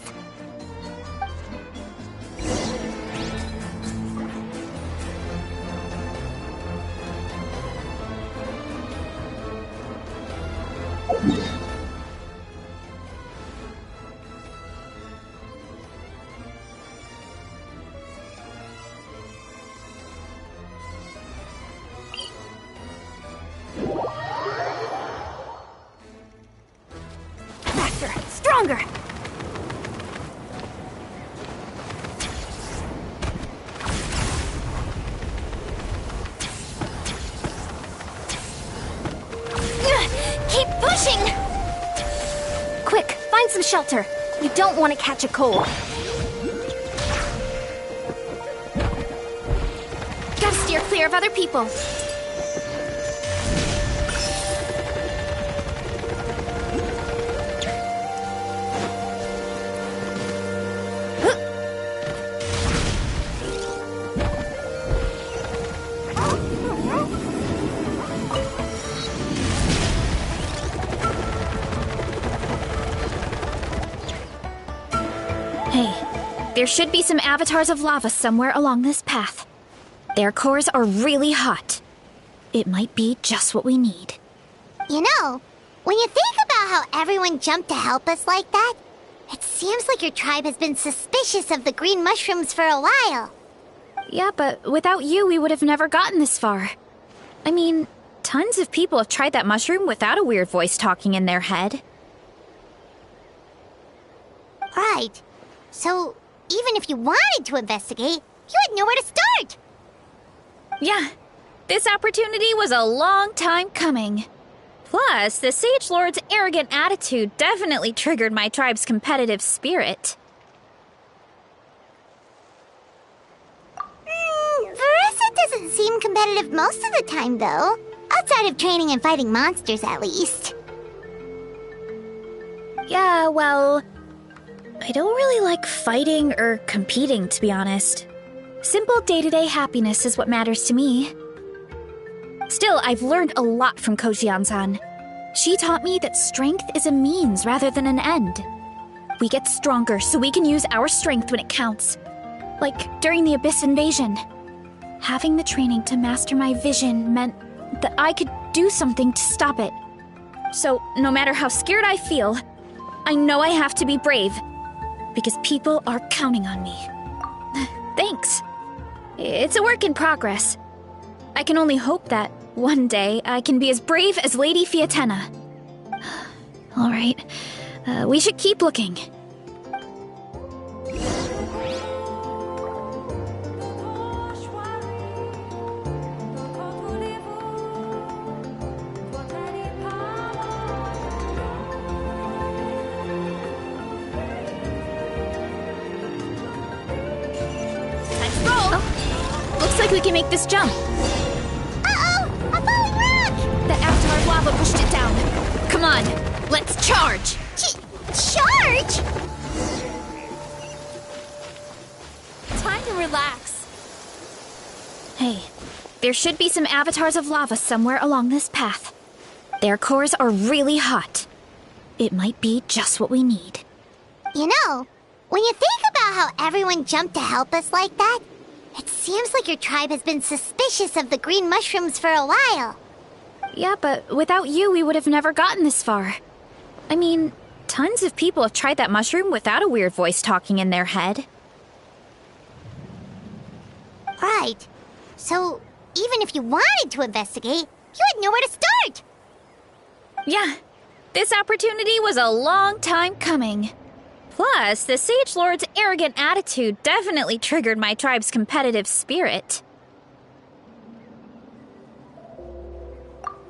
Speaker 2: Stronger!
Speaker 6: Keep pushing!
Speaker 2: Quick, find some shelter. You don't want to catch a cold.
Speaker 1: Gotta steer clear of other people. There should be some avatars of lava somewhere along this path. Their cores are really hot. It might be just what we need.
Speaker 6: You know, when you think about how everyone jumped to help us like that, it seems like your tribe has been suspicious of the green mushrooms for a while.
Speaker 1: Yeah, but without you, we would have never gotten this far. I mean, tons of people have tried that mushroom without a weird voice talking in their head.
Speaker 6: Right. So, even if you wanted to investigate, you had nowhere to start.
Speaker 1: Yeah, this opportunity was a long time coming. Plus, the Sage Lord's arrogant attitude definitely triggered my tribe's competitive spirit.
Speaker 6: Varessa doesn't seem competitive most of the time, though. Outside of training and fighting monsters, at least.
Speaker 1: Yeah, well, I don't really like fighting or competing, to be honest. Simple day-to-day happiness is what matters to me. Still, I've learned a lot from Kojian-san. She taught me that strength is a means rather than an end. We get stronger so we can use our strength when it counts. Like during the Abyss invasion. Having the training to master my vision meant that I could do something to stop it. So, no matter how scared I feel, I know I have to be brave. Because people are counting on me. Thanks. It's a work in progress. I can only hope that one day I can be as brave as Lady Fiatena. Alright, we should keep looking. Looks like we can make this jump.
Speaker 6: Uh-oh! A falling rock!
Speaker 1: The avatar of lava pushed it down. Come on, let's charge!
Speaker 6: Charge?
Speaker 1: Time to relax. Hey, there should be some avatars of lava somewhere along this path. Their cores are really hot. It might be just what we need.
Speaker 6: You know, when you think about how everyone jumped to help us like that, it seems like your tribe has been suspicious of the green mushrooms for a while.
Speaker 1: Yeah, but without you, we would have never gotten this far. I mean, tons of people have tried that mushroom without a weird voice talking in their head.
Speaker 6: Right. So, even if you wanted to investigate, you had nowhere to start.
Speaker 1: Yeah, this opportunity was a long time coming. Plus, the Sage Lord's arrogant attitude definitely triggered my tribe's competitive spirit.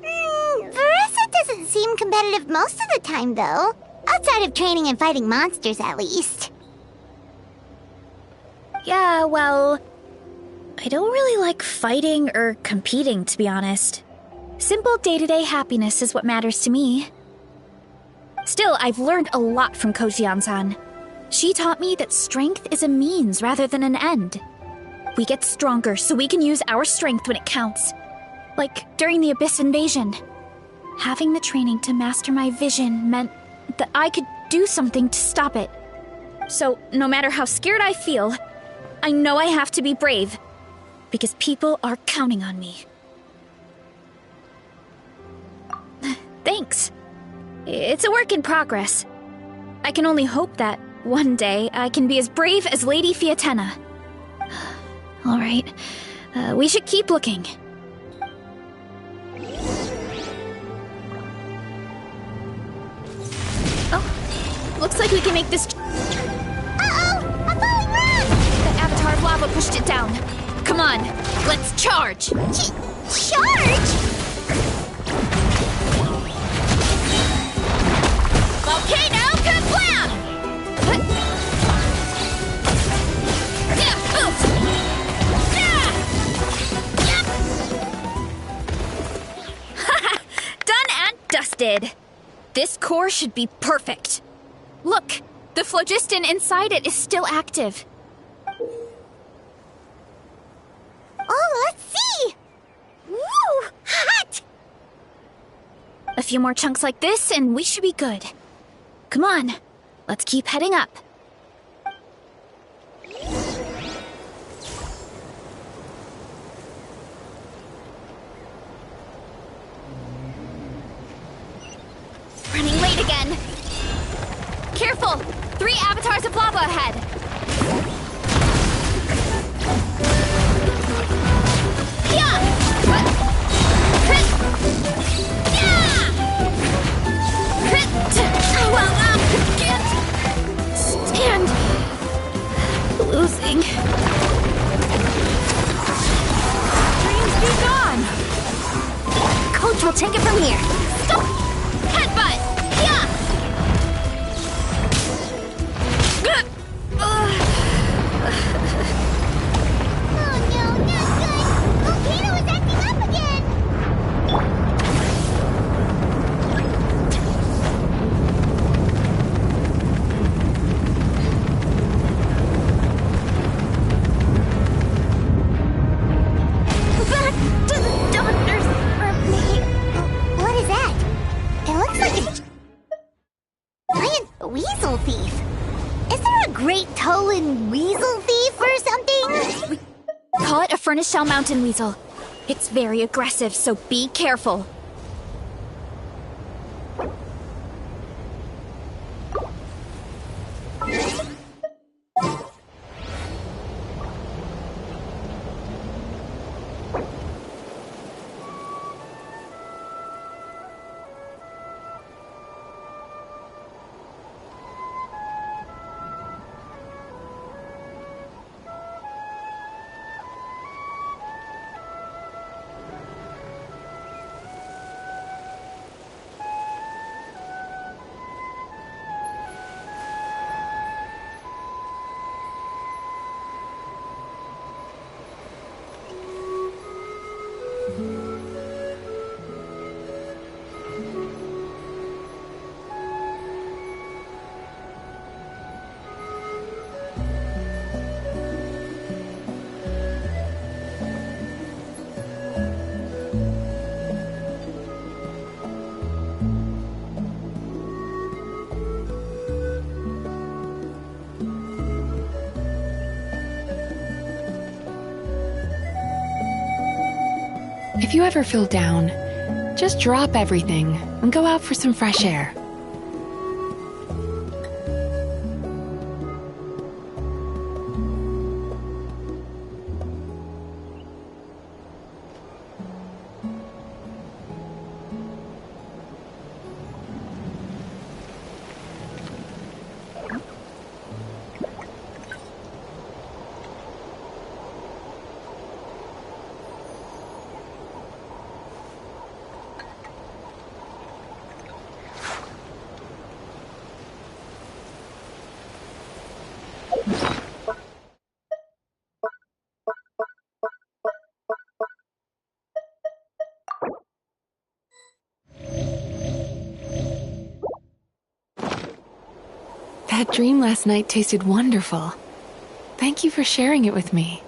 Speaker 6: Varessa doesn't seem competitive most of the time, though. Outside of training and fighting monsters, at least.
Speaker 1: Yeah, well, I don't really like fighting or competing, to be honest. Simple day-to-day happiness is what matters to me. Still, I've learned a lot from Kojian-san. She taught me that strength is a means rather than an end. We get stronger so we can use our strength when it counts. Like during the Abyss invasion. Having the training to master my vision meant that I could do something to stop it. So, no matter how scared I feel, I know I have to be brave. Because people are counting on me. Thanks. It's a work in progress. I can only hope that one day I can be as brave as Lady Fiatena. Alright, we should keep looking. Oh, looks like we can make this...
Speaker 6: Uh-oh! A falling rock!
Speaker 1: The avatar of lava pushed it down. Come on, let's charge!
Speaker 6: Charge?
Speaker 1: Volcano Kablam! Done and dusted. This core should be perfect. Look, the phlogiston inside it is still active.
Speaker 6: Oh, let's see! Woo! Hot!
Speaker 1: A few more chunks like this and we should be good. Come on, let's keep heading up. Running late again. Careful! 3 avatars of lava ahead. Yeah! Well, can't stand losing.
Speaker 4: Dreams be gone!
Speaker 2: Coach will take it from here.
Speaker 1: Stop! Headbutt! Yeah!
Speaker 6: weasel thief. Is there a great Tolan weasel thief or something?
Speaker 1: Call it a Furnace Shell Mountain Weasel. It's very aggressive, so be careful.
Speaker 13: If you ever feel down, just drop everything and go out for some fresh air. That dream last night tasted wonderful. Thank you for sharing it with me.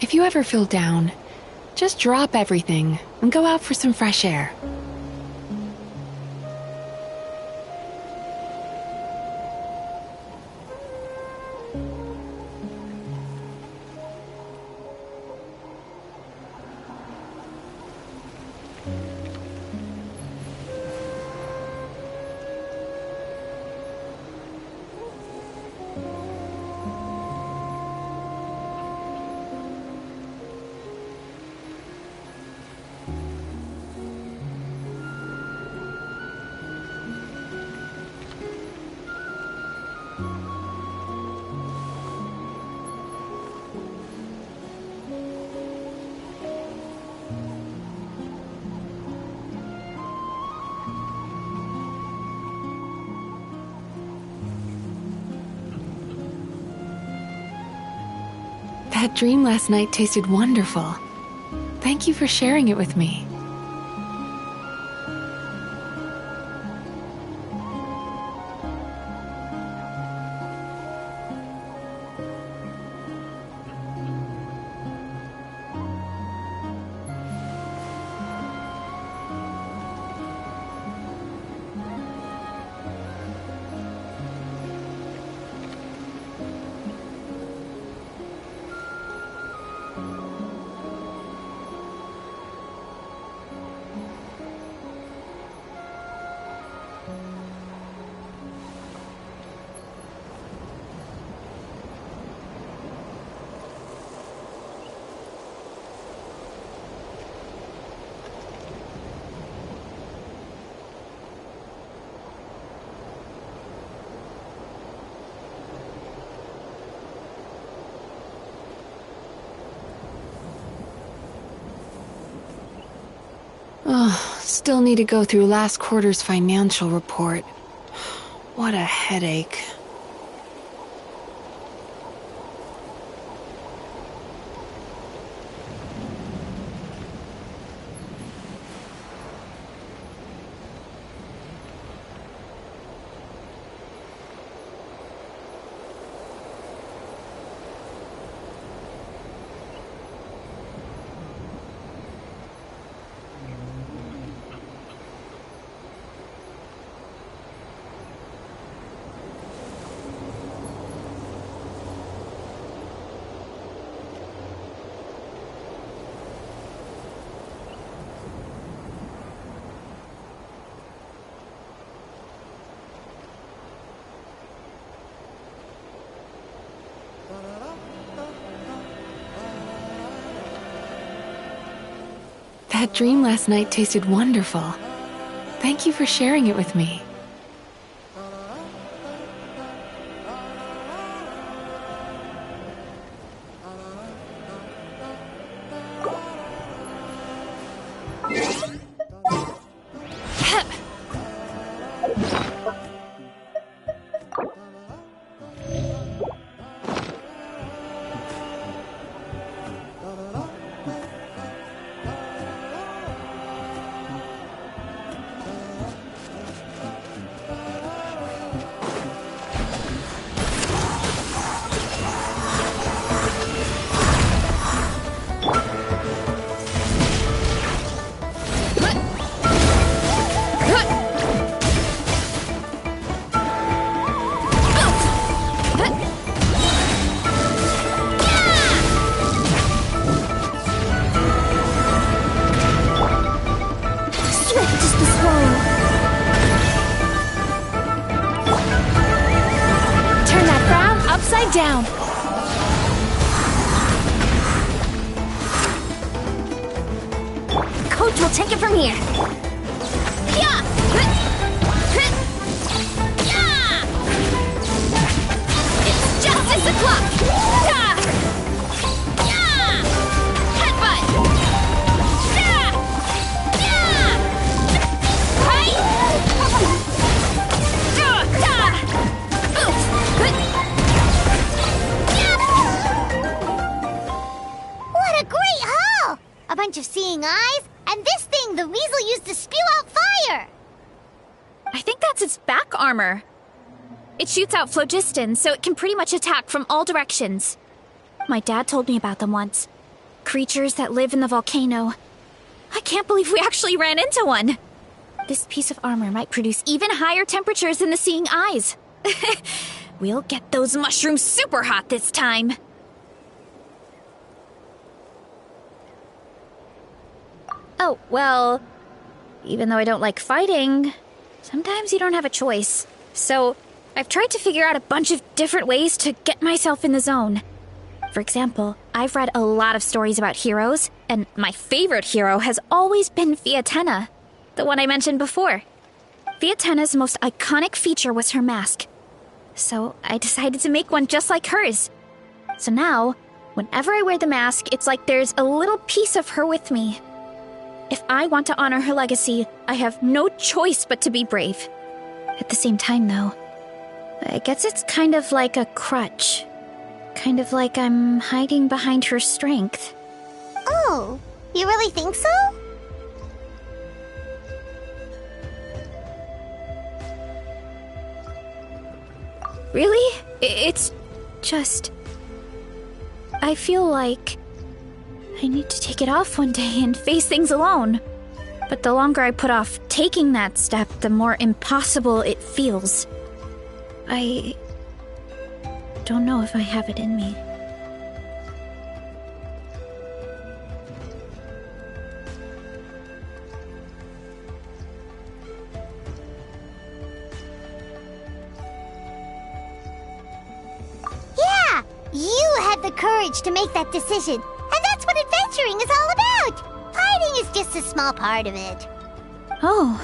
Speaker 13: If you ever feel down, just drop everything and go out for some fresh air. That dream last night tasted wonderful. Thank you for sharing it with me. Still need to go through last quarter's financial report. What a headache. That dream last night tasted wonderful. Thank you for sharing it with me. Down.
Speaker 2: Coach will take it from here. Yeah! Yeah! It's justice o'clock! Yeah! Yeah! Headbutt! Yeah! Yeah! Right!
Speaker 6: A bunch of seeing eyes, and this thing the weasel used to spew out fire!
Speaker 1: I think that's its back armor. It shoots out phlogiston, so it can pretty much attack from all directions. My dad told me about them once. Creatures that live in the volcano. I can't believe we actually ran into one! This piece of armor might produce even higher temperatures than the seeing eyes. We'll get those mushrooms super hot this time! Oh, well, even though I don't like fighting, sometimes you don't have a choice. So, I've tried to figure out a bunch of different ways to get myself in the zone. For example, I've read a lot of stories about heroes, and my favorite hero has always been Fiatenna, the one I mentioned before. Fiatenna's most iconic feature was her mask. So, I decided to make one just like hers. So now, whenever I wear the mask, it's like there's a little piece of her with me. If I want to honor her legacy, I have no choice but to be brave. At the same time, though, I guess it's kind of like a crutch. Kind of like I'm hiding behind her strength.
Speaker 6: Oh, you really think so?
Speaker 1: Really? It's just... I feel like I need to take it off one day and face things alone. But the longer I put off taking that step, the more impossible it feels. I don't know if I have it in me.
Speaker 6: Yeah! You had the courage to make that decision. And that's what adventuring is all about! Fighting is just a small part of it.
Speaker 1: Oh.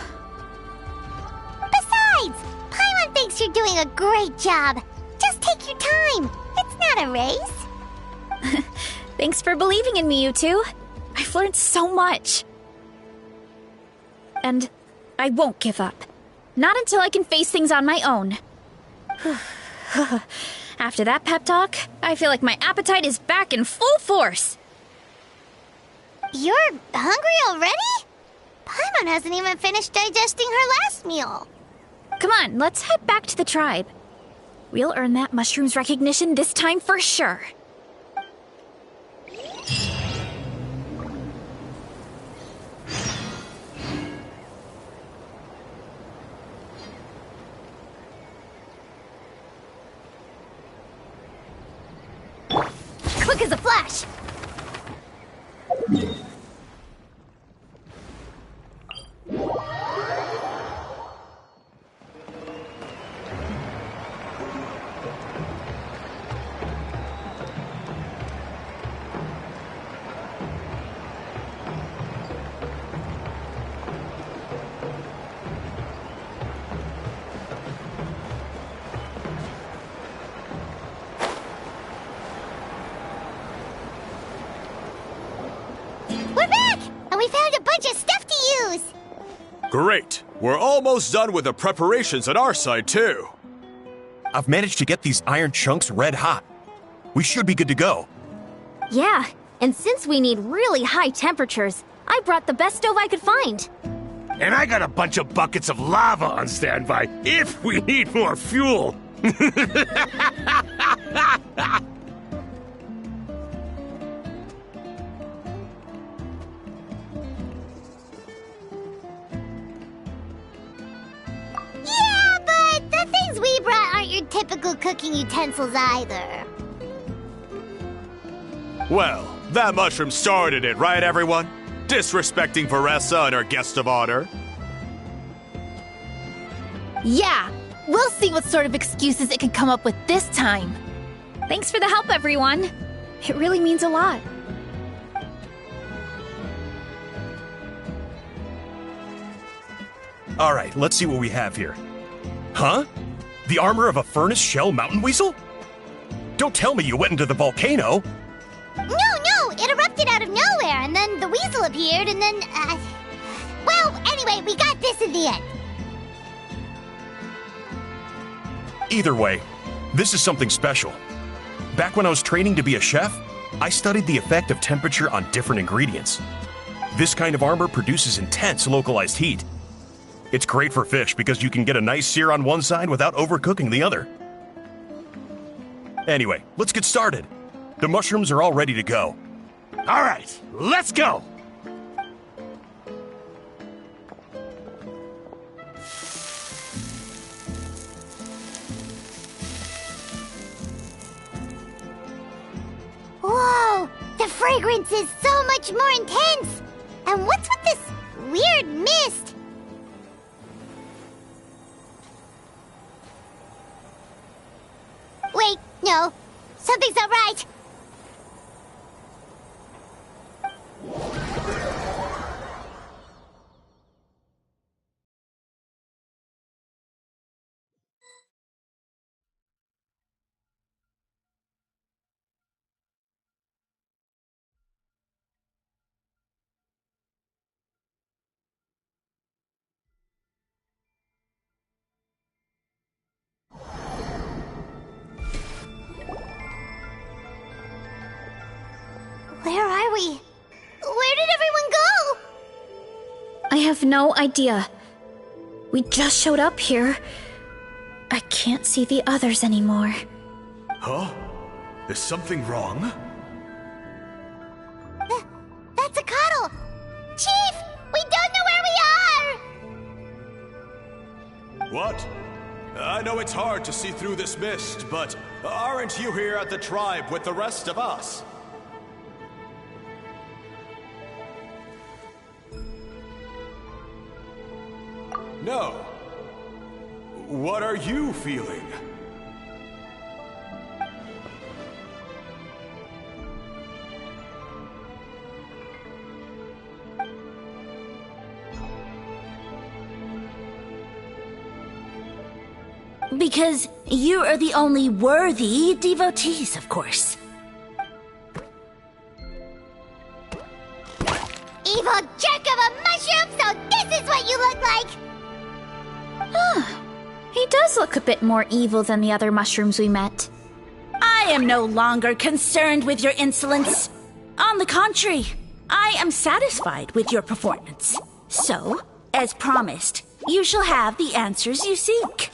Speaker 6: Besides, Paimon thinks you're doing a great job. Just take your time. It's not a race.
Speaker 1: Thanks for believing in me, you two. I've learned so much. and I won't give up. Not until I can face things on my own. After that pep talk, I feel like my appetite is back in full force.
Speaker 6: You're hungry already? Paimon hasn't even finished digesting her last meal.
Speaker 1: Come on, let's head back to the tribe. We'll earn that mushroom's recognition this time for sure.
Speaker 6: Quick as a flash! We're back! And we found a bunch of stuff to use!
Speaker 7: Great! We're almost done with the preparations on our side, too.
Speaker 8: I've managed to get these iron chunks red hot. We should be good to go.
Speaker 2: Yeah, and since we need really high temperatures, I brought the best stove I could find.
Speaker 12: And I got a bunch of buckets of lava on standby if we need more fuel.
Speaker 6: Yeah, but the things we brought aren't your typical cooking utensils either.
Speaker 7: Well, that mushroom started it, right, everyone? Disrespecting Varessa and her guest of honor.
Speaker 4: Yeah, we'll see what sort of excuses it can come up with this time.
Speaker 1: Thanks for the help, everyone. It really means a lot.
Speaker 8: All right, let's see what we have here. Huh? The armor of a furnace shell mountain weasel? Don't tell me you went into the volcano.
Speaker 6: No, it erupted out of nowhere, and then the weasel appeared, and then, well, anyway, we got this in the end.
Speaker 8: Either way, this is something special. Back when I was training to be a chef, I studied the effect of temperature on different ingredients. This kind of armor produces intense localized heat. It's great for fish because you can get a nice sear on one side without overcooking the other. Anyway, let's get started. The mushrooms are all ready to go.
Speaker 12: All right, let's go.
Speaker 6: Whoa, the fragrance is so much more intense. And what's with this weird mist? Wait, no, something's not right. Where are we? Where did everyone go?
Speaker 1: I have no idea. We just showed up here. I can't see the others anymore.
Speaker 7: Huh? Is something wrong?
Speaker 6: That's a cuddle! Chief, we don't know where we are!
Speaker 7: What? I know it's hard to see through this mist, but aren't you here at the tribe with the rest of us? No. What are you feeling?
Speaker 10: Because you are the only worthy devotees, of course.
Speaker 6: evil jerk of a mushroom, so this is what you look like!
Speaker 1: He does look a bit more evil than the other mushrooms we met.
Speaker 10: I am no longer concerned with your insolence. On the contrary, I am satisfied with your performance. So, as promised, you shall have the answers you seek.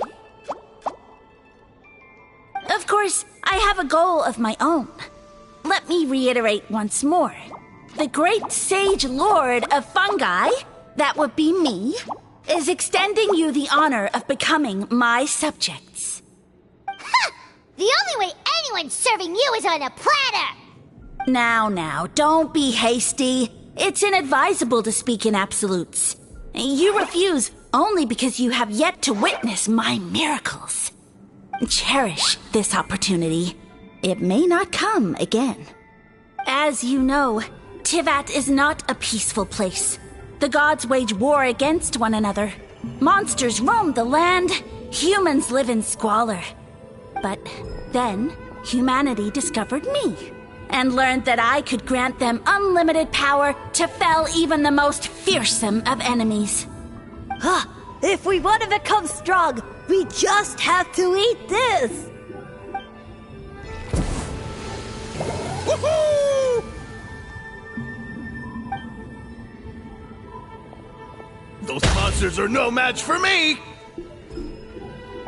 Speaker 10: Of course, I have a goal of my own. Let me reiterate once more. The great sage lord of fungi, that would be me, is extending you the honor of becoming my subjects.
Speaker 6: Ha! The only way anyone's serving you is on a platter!
Speaker 10: Now, don't be hasty. It's inadvisable to speak in absolutes. You refuse only because you have yet to witness my miracles. Cherish this opportunity. It may not come again. As you know, Tivat is not a peaceful place. The gods wage war against one another. Monsters roam the land. Humans live in squalor. But then, humanity discovered me and learned that I could grant them unlimited power to fell even the most fearsome of enemies.
Speaker 11: If we want to become strong, we just have to eat this!
Speaker 12: Woohoo! Those monsters are no match for me!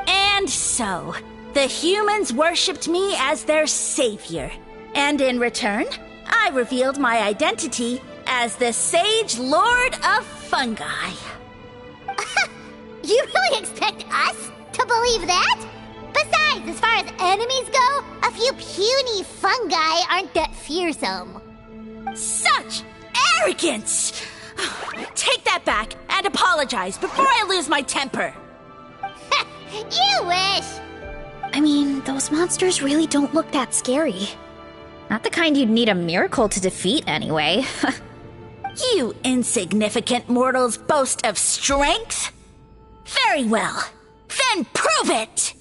Speaker 10: And so, the humans worshipped me as their savior. And in return, I revealed my identity as the Sage Lord of Fungi.
Speaker 6: You really expect us to believe that? Besides, as far as enemies go, a few puny fungi aren't that fearsome.
Speaker 10: Such arrogance! Take that back and apologize before I lose my temper.
Speaker 6: You wish!
Speaker 1: I mean, those monsters really don't look that scary. Not the kind you'd need a miracle to defeat, anyway.
Speaker 10: You insignificant mortals boast of strength? Very well. Then prove it!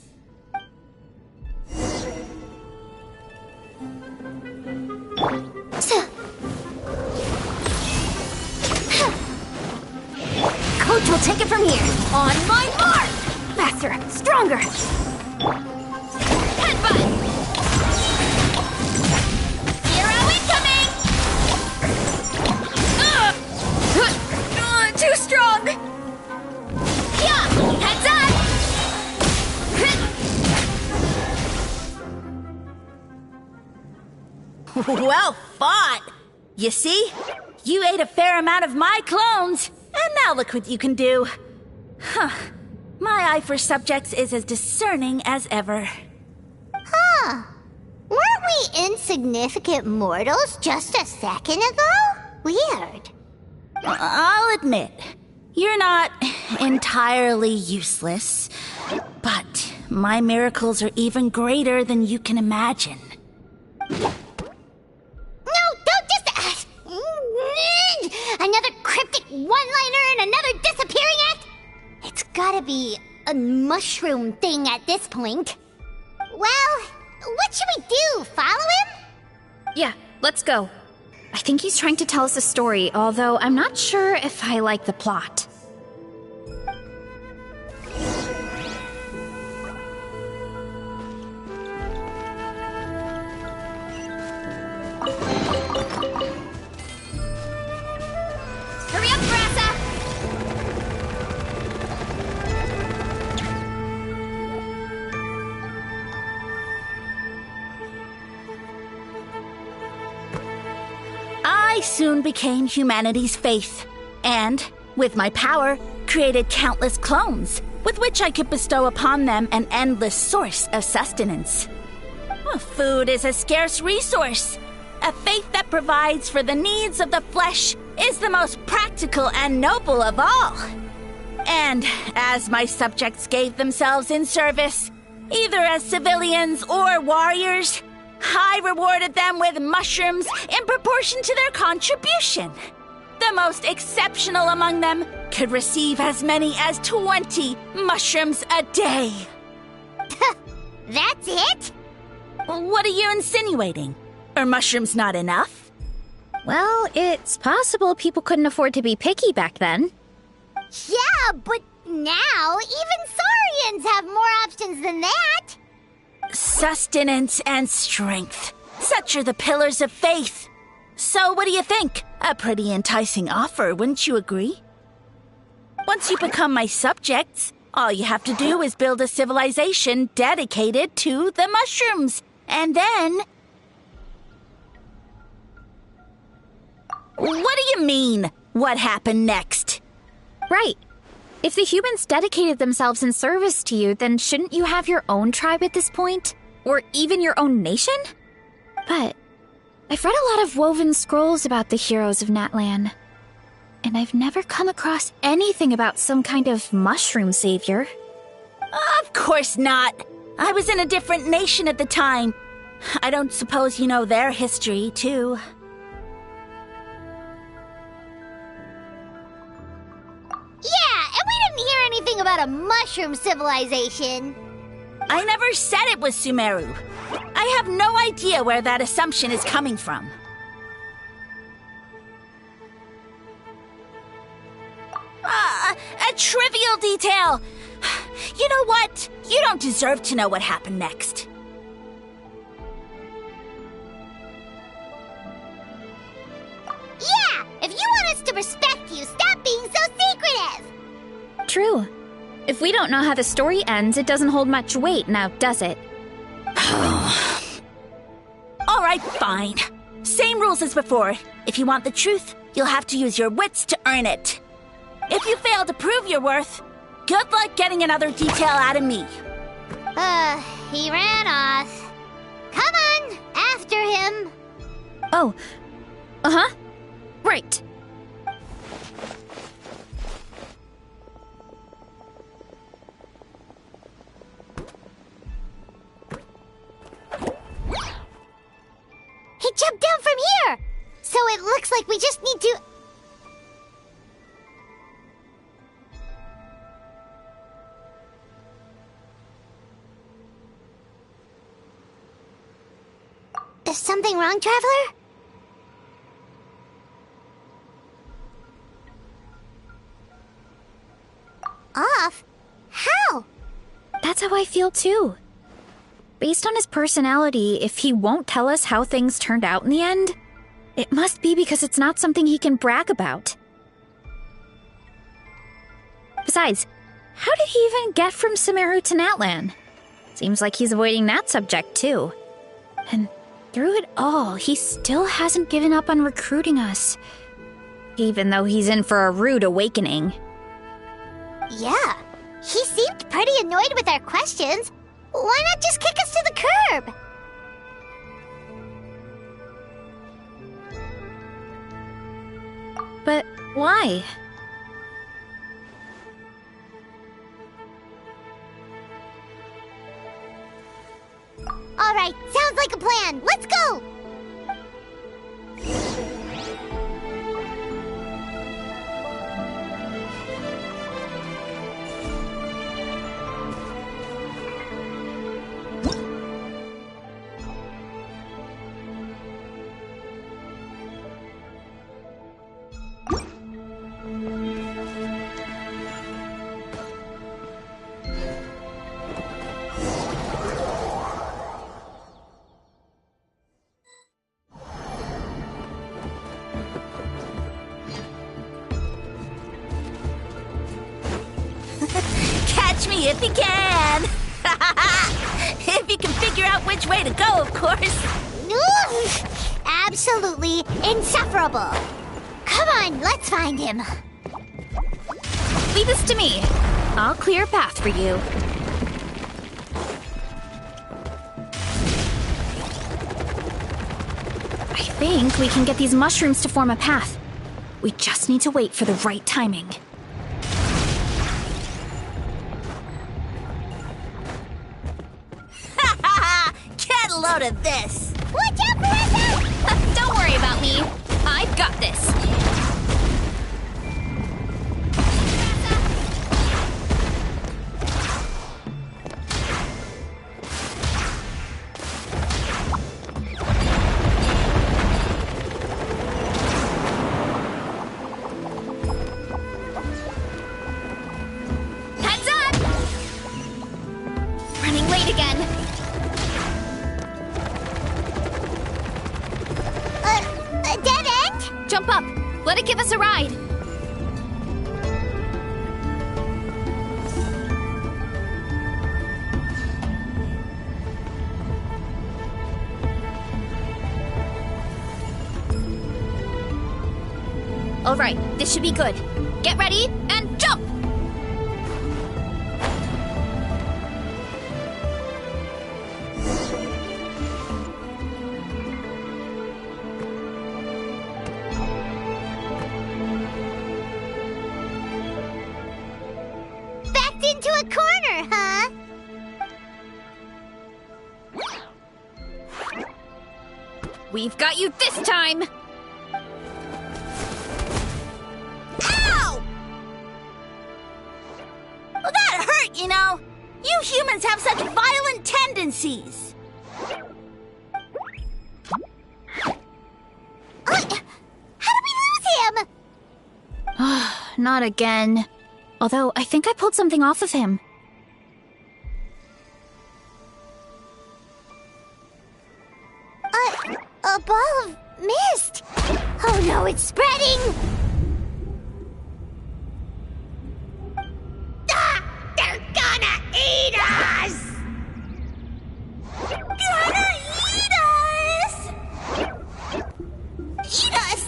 Speaker 2: Coach will take it from here. On my mark! Faster, stronger! Headbutt!
Speaker 6: Zero incoming!
Speaker 2: Too strong!
Speaker 6: Yeah! Heads
Speaker 10: up! Well fought! You see? You ate a fair amount of my clones, and now look what you can do. Huh. My eye for subjects is as discerning as ever.
Speaker 6: Huh. Weren't we insignificant mortals just a second ago? Weird.
Speaker 10: I'll admit, you're not entirely useless, but my miracles are even greater than you can imagine.
Speaker 6: No, don't just... another cryptic one-liner and another disappearing act? It's gotta be a mushroom thing at this point. Well, what should we do? Follow him?
Speaker 1: Yeah, let's go. I think he's trying to tell us a story, although I'm not sure if I like the plot.
Speaker 6: Hurry up, Varessa!
Speaker 10: I soon became humanity's faith, and, with my power, created countless clones, with which I could bestow upon them an endless source of sustenance. Food is a scarce resource. A faith that provides for the needs of the flesh is the most practical and noble of all. And as my subjects gave themselves in service, either as civilians or warriors, I rewarded them with mushrooms in proportion to their contribution. The most exceptional among them could receive as many as 20 mushrooms a day.
Speaker 6: That's it?
Speaker 10: What are you insinuating? Are mushrooms not enough?
Speaker 1: Well, it's possible people couldn't afford to be picky back then.
Speaker 6: Yeah, but now even Saurians have more options than that.
Speaker 10: Sustenance and strength. Such are the pillars of faith. So what do you think? A pretty enticing offer, wouldn't you agree? Once you become my subjects, all you have to do is build a civilization dedicated to the mushrooms. And then... What do you mean, what happened next?
Speaker 1: Right. If the humans dedicated themselves in service to you, then shouldn't you have your own tribe at this point? Or even your own nation? But I've read a lot of woven scrolls about the heroes of Natlan, and I've never come across anything about some kind of mushroom savior.
Speaker 10: Of course not. I was in a different nation at the time. I don't suppose you know their history, too.
Speaker 6: Yeah, and we didn't hear anything about a mushroom civilization.
Speaker 10: I never said it was Sumeru. I have no idea where that assumption is coming from. A trivial detail. You know what? You don't deserve to know what happened next.
Speaker 6: Yeah, if you want us to respect you, stop being so secretive.
Speaker 1: True. If we don't know how the story ends, it doesn't hold much weight now, does it?
Speaker 10: All right, fine. Same rules as before. If you want the truth, you'll have to use your wits to earn it. If you fail to prove your worth, good luck getting another detail out of me.
Speaker 6: He ran off. Come on, after him.
Speaker 1: Oh, uh-huh. Right.
Speaker 6: He jumped down from here! So it looks like we just need to... Is something wrong, Traveler? Off? How?
Speaker 1: That's how I feel too. Based on his personality, if he won't tell us how things turned out in the end, it must be because it's not something he can brag about. Besides, how did he even get from Sumeru to Natlan? Seems like he's avoiding that subject too. And through it all, he still hasn't given up on recruiting us. Even though he's in for a rude awakening.
Speaker 6: Yeah, he seemed pretty annoyed with our questions. Why not just kick us to the curb?
Speaker 1: But why?
Speaker 6: All right, sounds like a plan. Let's go!
Speaker 10: Catch me if you can! If you can figure out which way to go, of course.
Speaker 6: Absolutely insufferable. Come on, let's find him.
Speaker 1: Leave this to me. I'll clear a path for you. I think we can get these mushrooms to form a path. We just need to wait for the right timing.
Speaker 10: Get a load of this!
Speaker 6: Watch out, Varessa!
Speaker 1: Don't worry about me. I've got this. jump up. Let it give us a ride. All right, this should be good. Get ready and jump!
Speaker 6: Backed into a corner, huh?
Speaker 1: We've got you this time!
Speaker 10: Ow! Well, that hurt, you know. You humans have such violent tendencies.
Speaker 6: How did we lose him?
Speaker 1: Not again. Although, I think I pulled something off of him.
Speaker 6: A ball of mist. Oh no, it's spreading! Ah! They're gonna eat us!
Speaker 10: Gonna eat us!
Speaker 6: Eat us!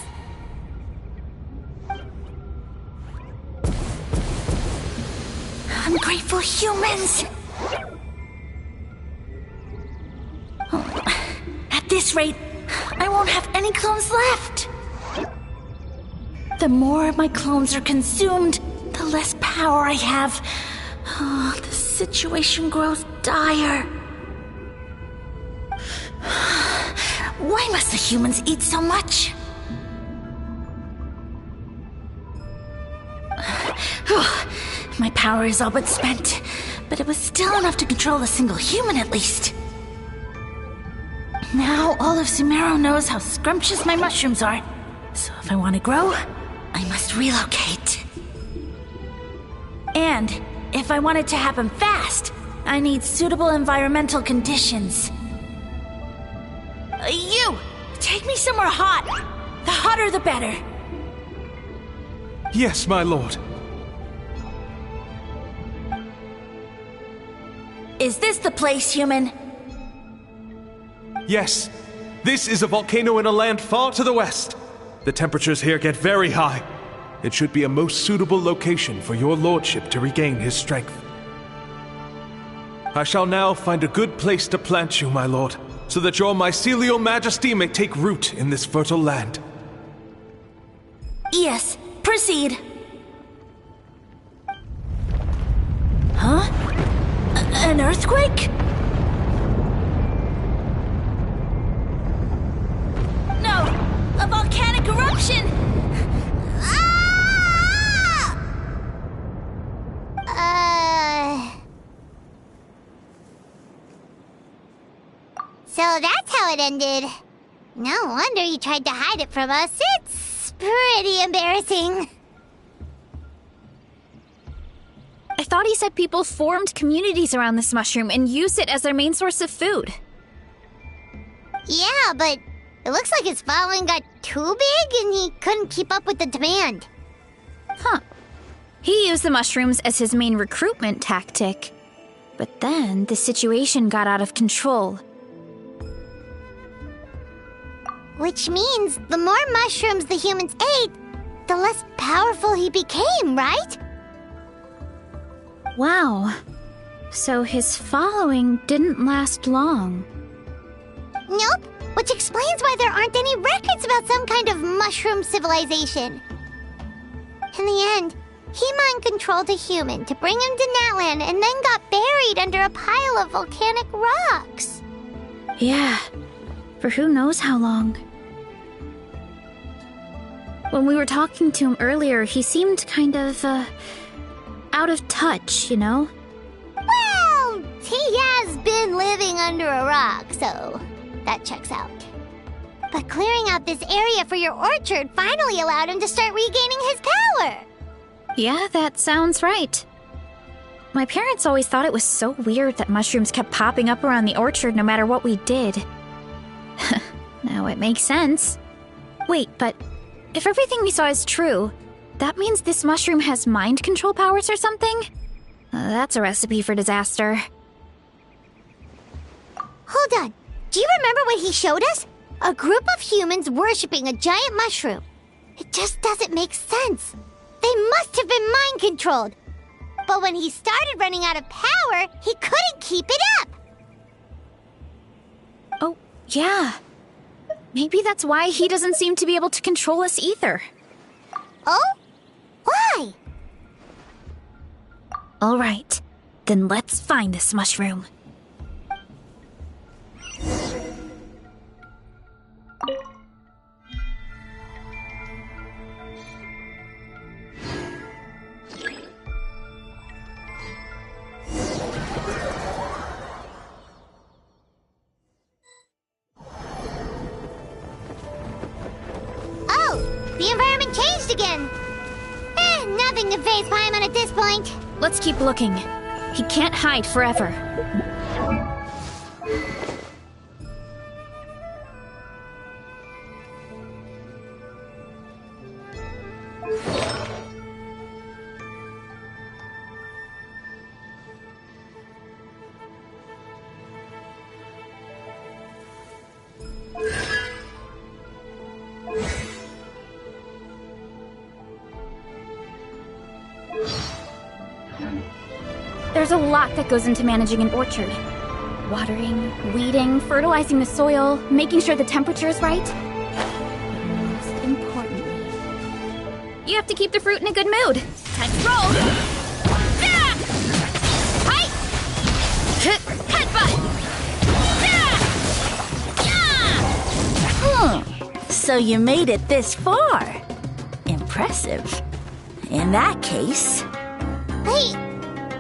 Speaker 10: Ungrateful humans! Oh, at this rate, I won't have any clones left. The more my clones are consumed, the less power I have. Oh, the situation grows dire. Why must the humans eat so much? My power is all but spent, but it was still enough to control a single human at least. Now all of Sumero knows how scrumptious my mushrooms are, so if I want to grow, I must relocate. And if I want it to happen fast, I need suitable environmental conditions. You! Take me somewhere hot! The hotter the better!
Speaker 9: Yes, my lord.
Speaker 10: Is this the place, human?
Speaker 9: Yes. This is a volcano in a land far to the west. The temperatures here get very high. It should be a most suitable location for your lordship to regain his strength. I shall now find a good place to plant you, my lord, so that your mycelial majesty may take root in this fertile land.
Speaker 10: Yes, proceed. Huh? An earthquake? No! A volcanic eruption!
Speaker 6: So that's how it ended. No wonder you tried to hide it from us. It's pretty embarrassing.
Speaker 1: I thought he said people formed communities around this mushroom and used it as their main source of food.
Speaker 6: Yeah, but it looks like his following got too big and he couldn't keep up with the demand.
Speaker 1: Huh. He used the mushrooms as his main recruitment tactic. But then the situation got out of control.
Speaker 6: Which means the more mushrooms the humans ate, the less powerful he became, right?
Speaker 1: Wow. So his following didn't last long.
Speaker 6: Nope, which explains why there aren't any records about some kind of mushroom civilization. In the end, he mind-controlled a human to bring him to Natlan and then got buried under a pile of volcanic rocks.
Speaker 1: Yeah, for who knows how long. When we were talking to him earlier, he seemed kind of, out of touch, you know?
Speaker 6: Well, he has been living under a rock, so that checks out. But clearing out this area for your orchard finally allowed him to start regaining his power.
Speaker 1: Yeah, that sounds right. My parents always thought it was so weird that mushrooms kept popping up around the orchard no matter what we did. Now it makes sense. Wait, but if everything we saw is true, that means this mushroom has mind control powers or something? That's a recipe for disaster.
Speaker 6: Hold on. Do you remember what he showed us? A group of humans worshipping a giant mushroom. It just doesn't make sense. They must have been mind controlled. But when he started running out of power, he couldn't keep it up.
Speaker 1: Oh, yeah. Maybe that's why he doesn't seem to be able to control us either.
Speaker 6: Oh? Why?
Speaker 1: All right, then let's find this mushroom.
Speaker 6: The environment changed again. Nothing to face Paimon at this point.
Speaker 1: Let's keep looking. He can't hide forever. There's a lot that goes into managing an orchard. Watering, weeding, fertilizing the soil, making sure the temperature is right. But most importantly, you have to keep the fruit in a good mood. Time to roll! Yeah! Hi! Headbutt!
Speaker 10: Yeah! So you made it this far. Impressive. In that case...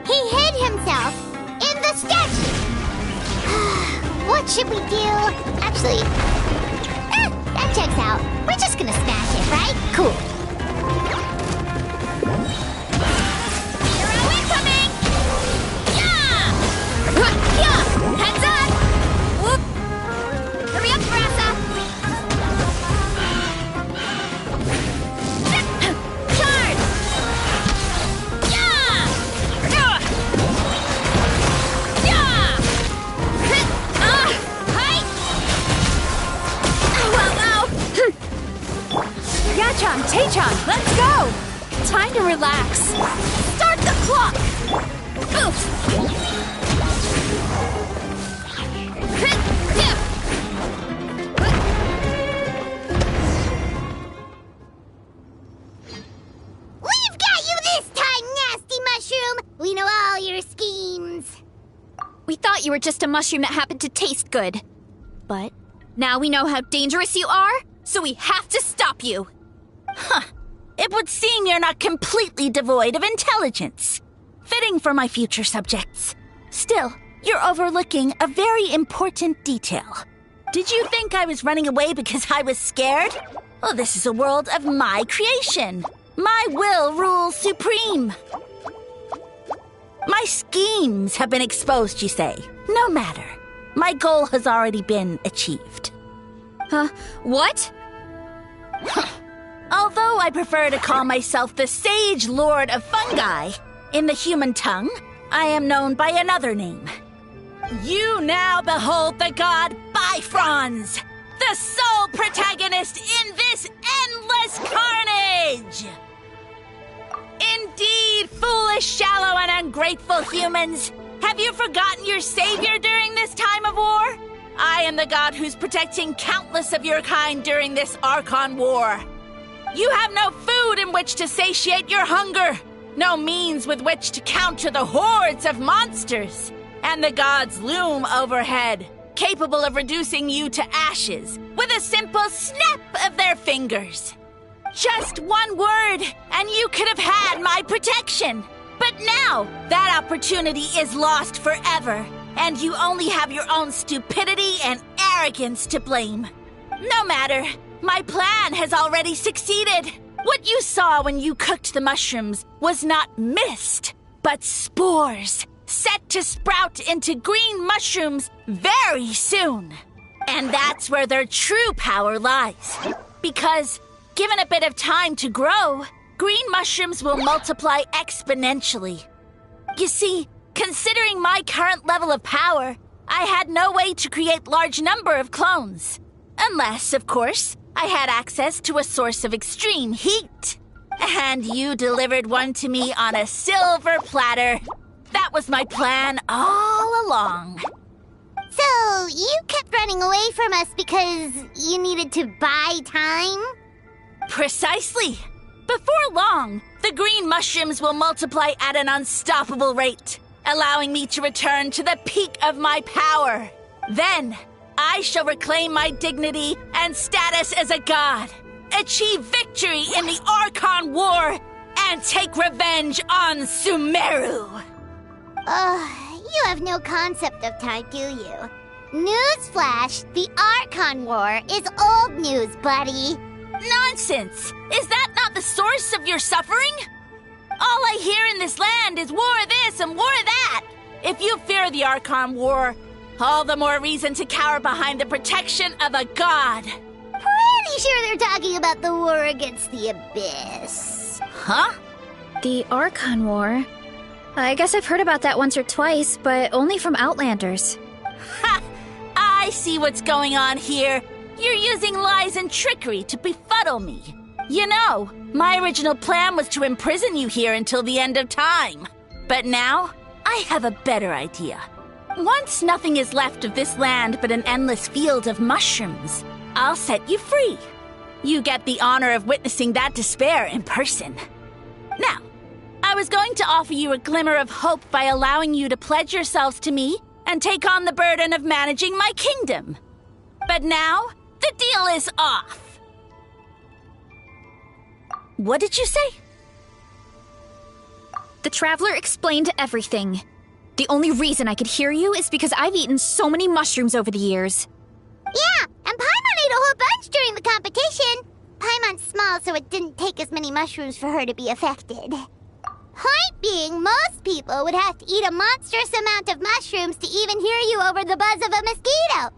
Speaker 6: He hid himself in the statue. What should we do? Actually, that checks out. We're just gonna smash it, right?
Speaker 10: Cool.
Speaker 6: Hero incoming! Yeah! Yeah! Heads up! Whoop! Hurry up, Varessa!
Speaker 1: Yachan, Taechan, let's go! Time to relax. Start the clock!
Speaker 6: We've got you this time, nasty mushroom! We know all your schemes.
Speaker 1: We thought you were just a mushroom that happened to taste good. But now we know how dangerous you are, so we have to stop you.
Speaker 10: Huh. It would seem you're not completely devoid of intelligence. Fitting for my future subjects. Still, you're overlooking a very important detail. Did you think I was running away because I was scared? Well, this is a world of my creation. My will rules supreme. My schemes have been exposed, you say. No matter. My goal has already been achieved.
Speaker 1: What?
Speaker 10: Although I prefer to call myself the Sage Lord of Fungi, in the human tongue, I am known by another name. You now behold the god Bifrons, the sole protagonist in this endless carnage! Indeed, foolish, shallow, and ungrateful humans! Have you forgotten your savior during this time of war? I am the god who's protecting countless of your kind during this Archon war. You have no food in which to satiate your hunger, no means with which to counter the hordes of monsters, and the gods loom overhead, capable of reducing you to ashes with a simple snap of their fingers. Just one word, and you could have had my protection. But now, that opportunity is lost forever, and you only have your own stupidity and arrogance to blame. No matter. My plan has already succeeded. What you saw when you cooked the mushrooms was not mist, but spores, set to sprout into green mushrooms very soon. And that's where their true power lies. Because, given a bit of time to grow, green mushrooms will multiply exponentially. You see, considering my current level of power, I had no way to create large number of clones. Unless, of course, I had access to a source of extreme heat. And you delivered one to me on a silver platter. That was my plan all along.
Speaker 6: So, you kept running away from us because you needed to buy time?
Speaker 10: Precisely. Before long, the green mushrooms will multiply at an unstoppable rate, allowing me to return to the peak of my power. Then, I shall reclaim my dignity and status as a god, achieve victory in the Archon War, and take revenge on Sumeru.
Speaker 6: You have no concept of time, do you? Newsflash, the Archon War is old news, buddy.
Speaker 10: Nonsense! Is that not the source of your suffering? All I hear in this land is war this and war that. If you fear the Archon War, all the more reason to cower behind the protection of a god.
Speaker 6: Pretty sure they're talking about the war against the Abyss.
Speaker 10: Huh?
Speaker 1: The Archon War? I guess I've heard about that once or twice, but only from Outlanders.
Speaker 10: Ha! I see what's going on here. You're using lies and trickery to befuddle me. You know, my original plan was to imprison you here until the end of time. But now, I have a better idea. Once nothing is left of this land but an endless field of mushrooms, I'll set you free. You get the honor of witnessing that despair in person. Now, I was going to offer you a glimmer of hope by allowing you to pledge yourselves to me and take on the burden of managing my kingdom. But now, the deal is off. What did you say?
Speaker 1: The Traveler explained everything. The only reason I could hear you is because I've eaten so many mushrooms over the years.
Speaker 6: Yeah, and Paimon ate a whole bunch during the competition. Paimon's small, so it didn't take as many mushrooms for her to be affected. Point being, most people would have to eat a monstrous amount of mushrooms to even hear you over the buzz of a mosquito.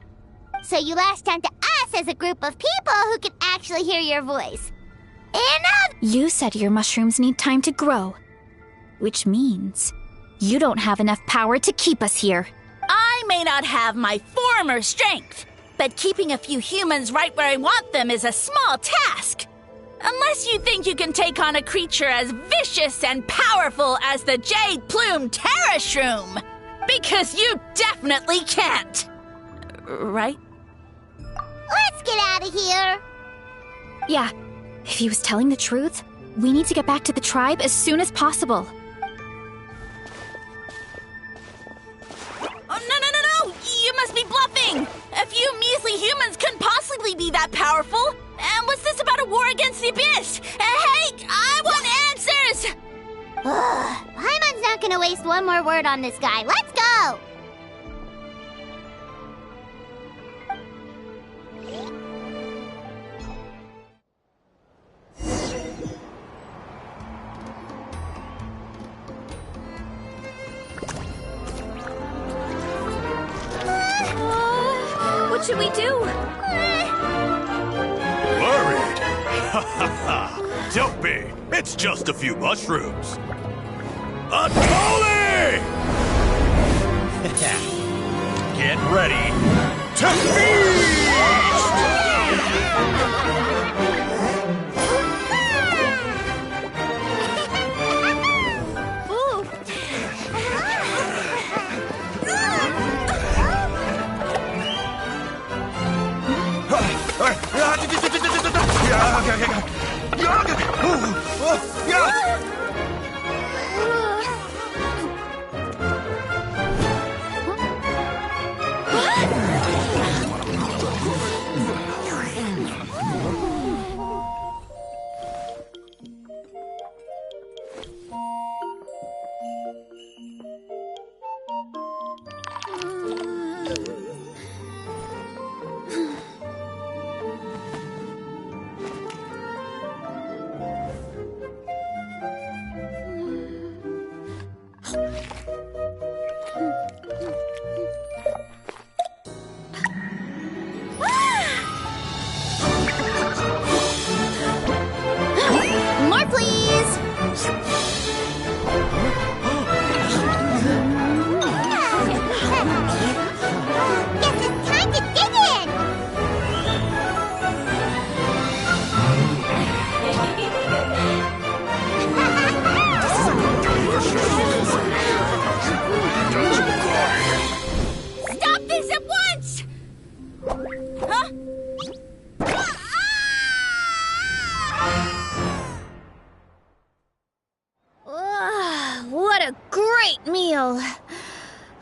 Speaker 6: So you latched onto us as a group of people who can actually hear your voice. Enough!
Speaker 1: You said your mushrooms need time to grow, which means you don't have enough power to keep us here.
Speaker 10: I may not have my former strength, but keeping a few humans right where I want them is a small task. Unless you think you can take on a creature as vicious and powerful as the Jade-Plume Terrashroom. Because you definitely can't. Right?
Speaker 6: Let's get out of here.
Speaker 1: Yeah, if he was telling the truth, we need to get back to the tribe as soon as possible.
Speaker 10: Oh, no! You must be bluffing! A few measly humans couldn't possibly be that powerful! And what's this about a war against the Abyss? Hey, I want answers!
Speaker 6: Paimon's not gonna waste one more word on this guy. Let's go!
Speaker 1: What should we do?
Speaker 7: Worried? Ha ha ha! Don't be! It's just a few mushrooms. Unholy!
Speaker 8: Get ready to feast!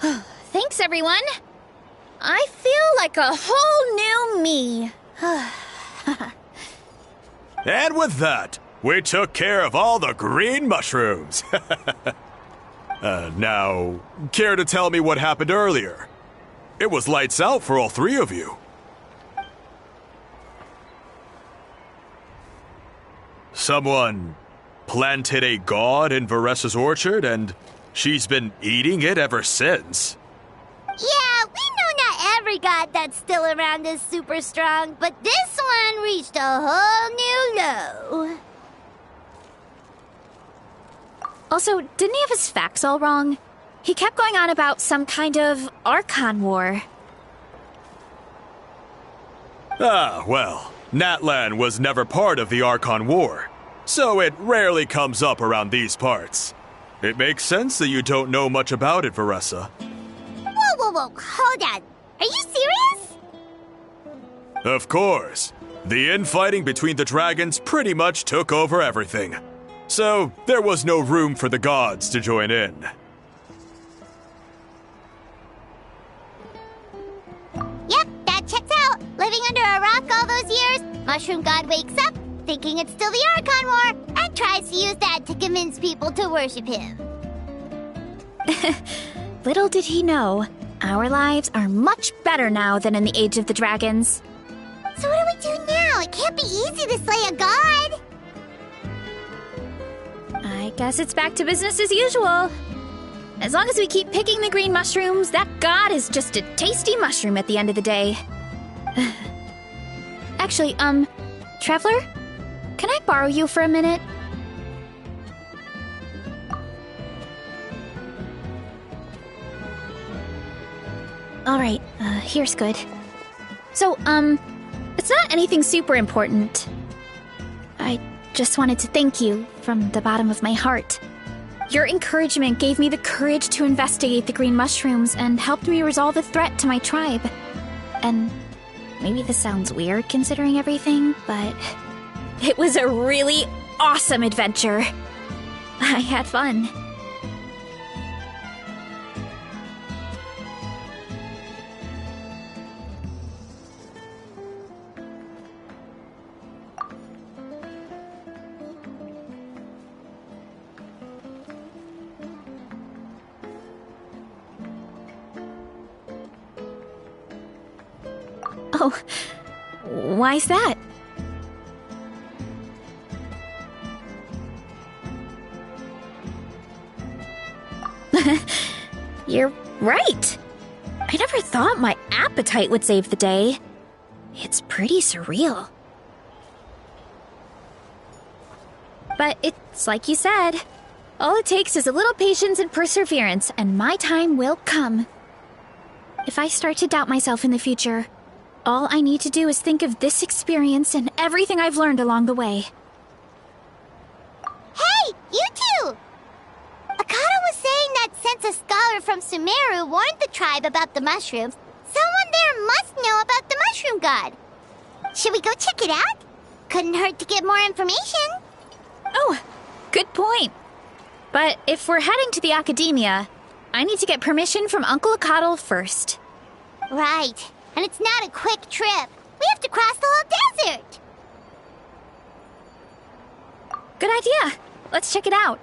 Speaker 1: Oh. Thanks, everyone. I feel like a whole new me.
Speaker 7: And with that, we took care of all the green mushrooms. Now, care to tell me what happened earlier? It was lights out for all three of you. Someone planted a god in Varessa's orchard, and she's been eating it ever since.
Speaker 6: Yeah, we know not every god that's still around is super strong, but this one reached a whole new low.
Speaker 1: Also, didn't he have his facts all wrong? He kept going on about some kind of Archon War.
Speaker 7: Ah, well, Natlan was never part of the Archon War, so it rarely comes up around these parts. It makes sense that you don't know much about it, Varessa.
Speaker 6: Whoa, hold on. Are you serious?
Speaker 7: Of course. The infighting between the dragons pretty much took over everything. So, there was no room for the gods to join in.
Speaker 6: Yep, that checks out. Living under a rock all those years, Mushroom God wakes up, thinking it's still the Archon War, and tries to use that to convince people to worship him.
Speaker 1: Little did he know, our lives are much better now than in the Age of the Dragons.
Speaker 6: So what do we do now? It can't be easy to slay a god.
Speaker 1: I guess it's back to business as usual. As long as we keep picking the green mushrooms, that god is just a tasty mushroom at the end of the day. Actually, Traveler? Can I borrow you for a minute? Alright, here's good. So, it's not anything super important. I just wanted to thank you from the bottom of my heart. Your encouragement gave me the courage to investigate the green mushrooms and helped me resolve a threat to my tribe. And maybe this sounds weird considering everything, but it was a really awesome adventure. I had fun. Oh, why's that? You're right. I never thought my appetite would save the day. It's pretty surreal. But it's like you said. All it takes is a little patience and perseverance, and my time will come. If I start to doubt myself in the future, all I need to do is think of this experience and everything I've learned along the way.
Speaker 6: Hey, you two! Akata was saying that since a scholar from Sumeru warned the tribe about the mushrooms, someone there must know about the mushroom god. Should we go check it out? Couldn't hurt to get more information.
Speaker 1: Oh, good point. But if we're heading to the academia, I need to get permission from Uncle Akatl first.
Speaker 6: Right. And it's not a quick trip. We have to cross the whole desert.
Speaker 1: Good idea. Let's check it out.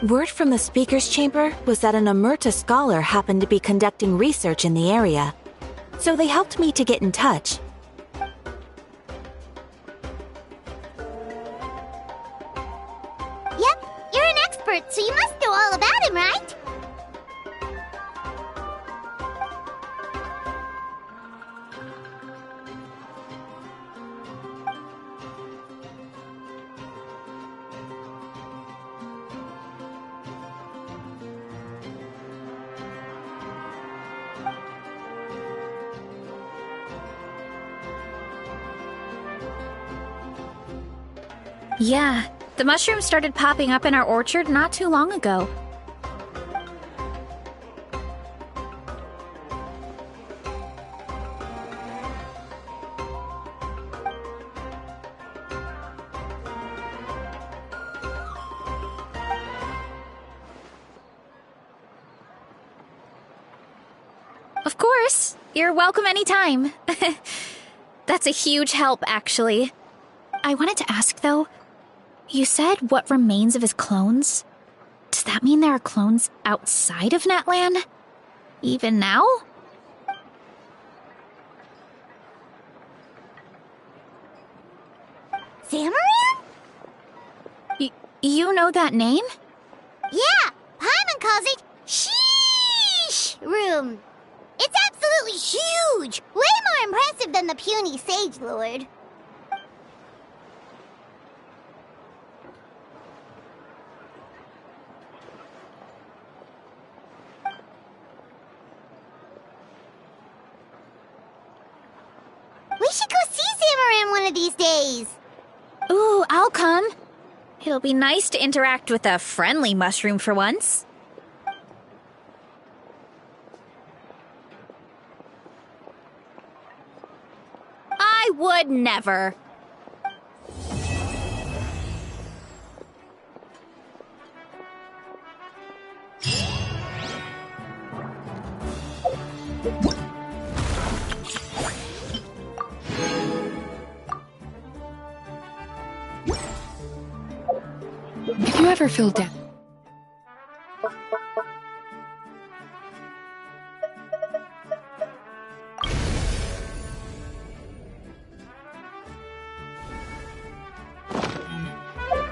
Speaker 14: Word from the speaker's chamber was that an Emerta scholar happened to be conducting research in the area, so they helped me to get in touch.
Speaker 6: Yep, you're an expert, so you must know all about him, right?
Speaker 1: Yeah, the mushrooms started popping up in our orchard not too long ago. Of course, you're welcome anytime. That's a huge help, actually. I wanted to ask, though, you said what remains of his clones? Does that mean there are clones outside of Natlan? Even now?
Speaker 6: Zamaran?
Speaker 1: You know that name?
Speaker 6: Yeah, Paimon calls it Sheesh Room. It's absolutely huge! Way more impressive than the puny Sage Lord. We should go see Zamaran one of these days.
Speaker 1: Ooh, I'll come. It'll be nice to interact with a friendly mushroom for once. I would never.
Speaker 13: If you ever feel down...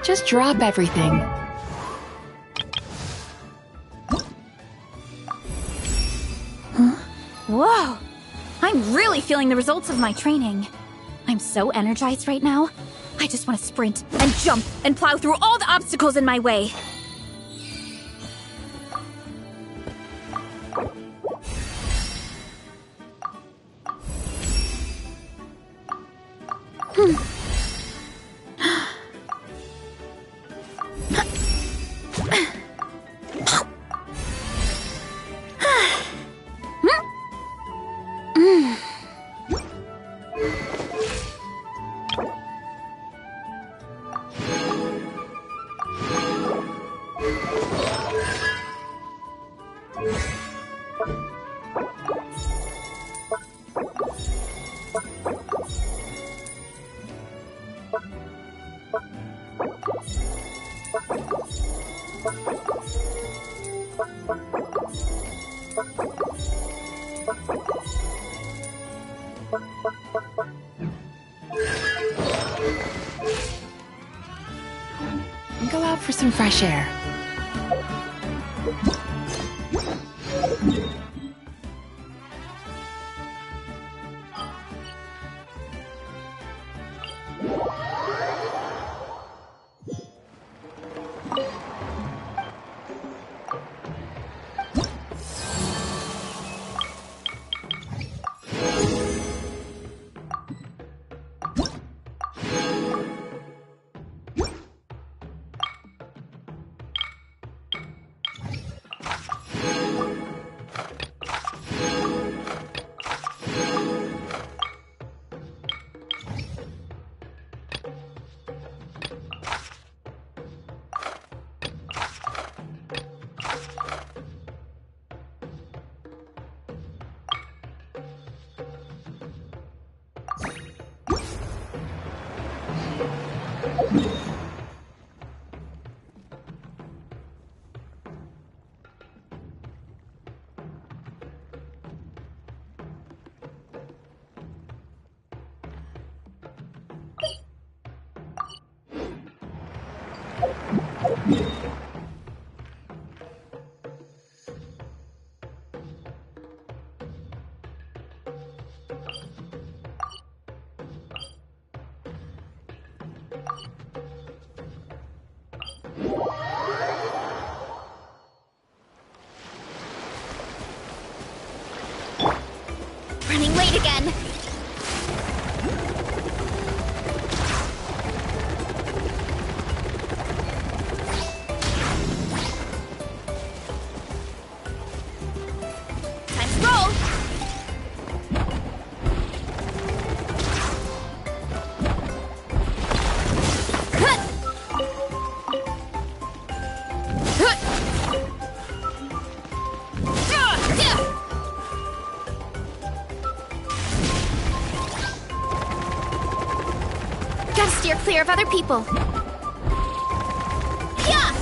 Speaker 13: just drop everything.
Speaker 1: Huh? Whoa! I'm really feeling the results of my training. I'm so energized right now. I just want to sprint and jump and plow through all the obstacles in my way.
Speaker 13: Go out for some fresh air.
Speaker 1: Running late again.
Speaker 6: Hey,
Speaker 1: Gotta steer clear of other people. Yeah!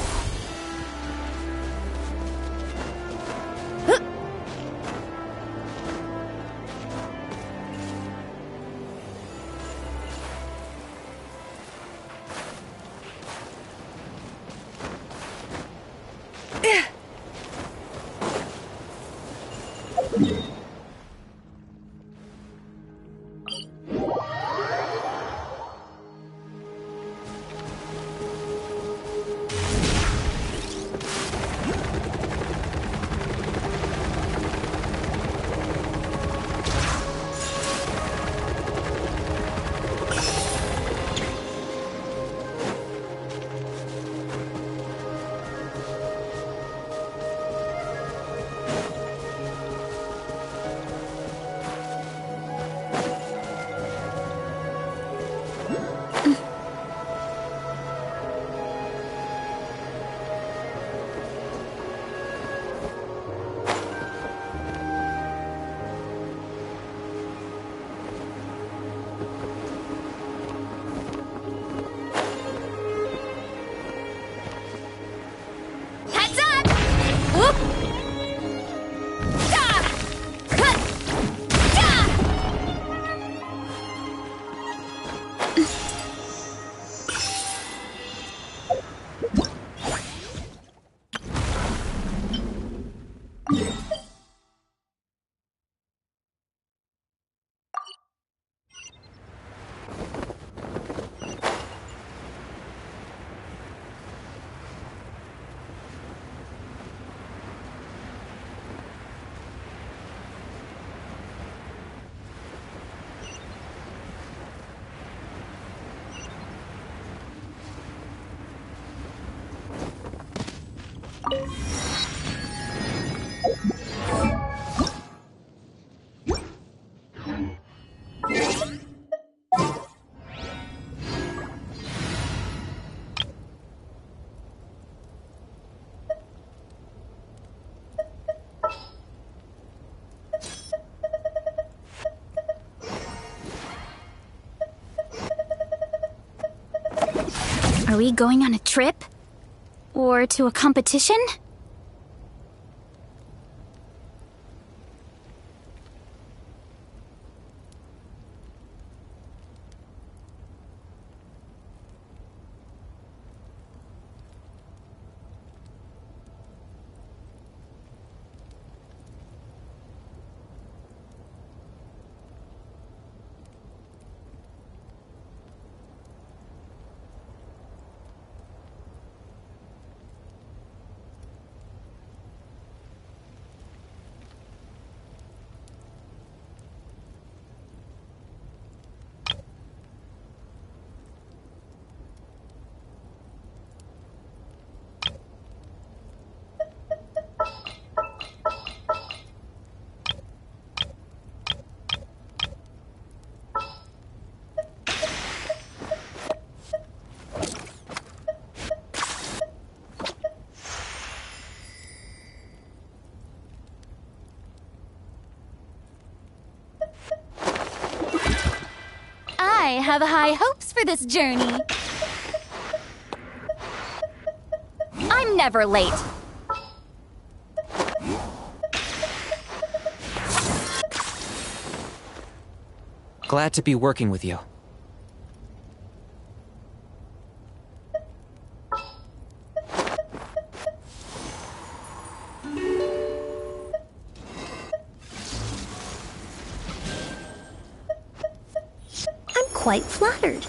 Speaker 1: Are we going on a trip? Or to a competition? I have high hopes for this journey. I'm never late.
Speaker 15: Glad to be working with you.
Speaker 2: Quite flattered.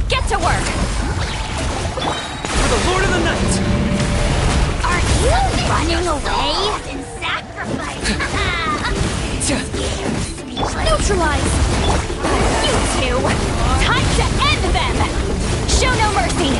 Speaker 1: Get to work!
Speaker 5: For the Lord of the Night!
Speaker 1: Are you running away?
Speaker 6: And sacrifice!
Speaker 1: Neutralize! You two! Time to end them! Show no mercy!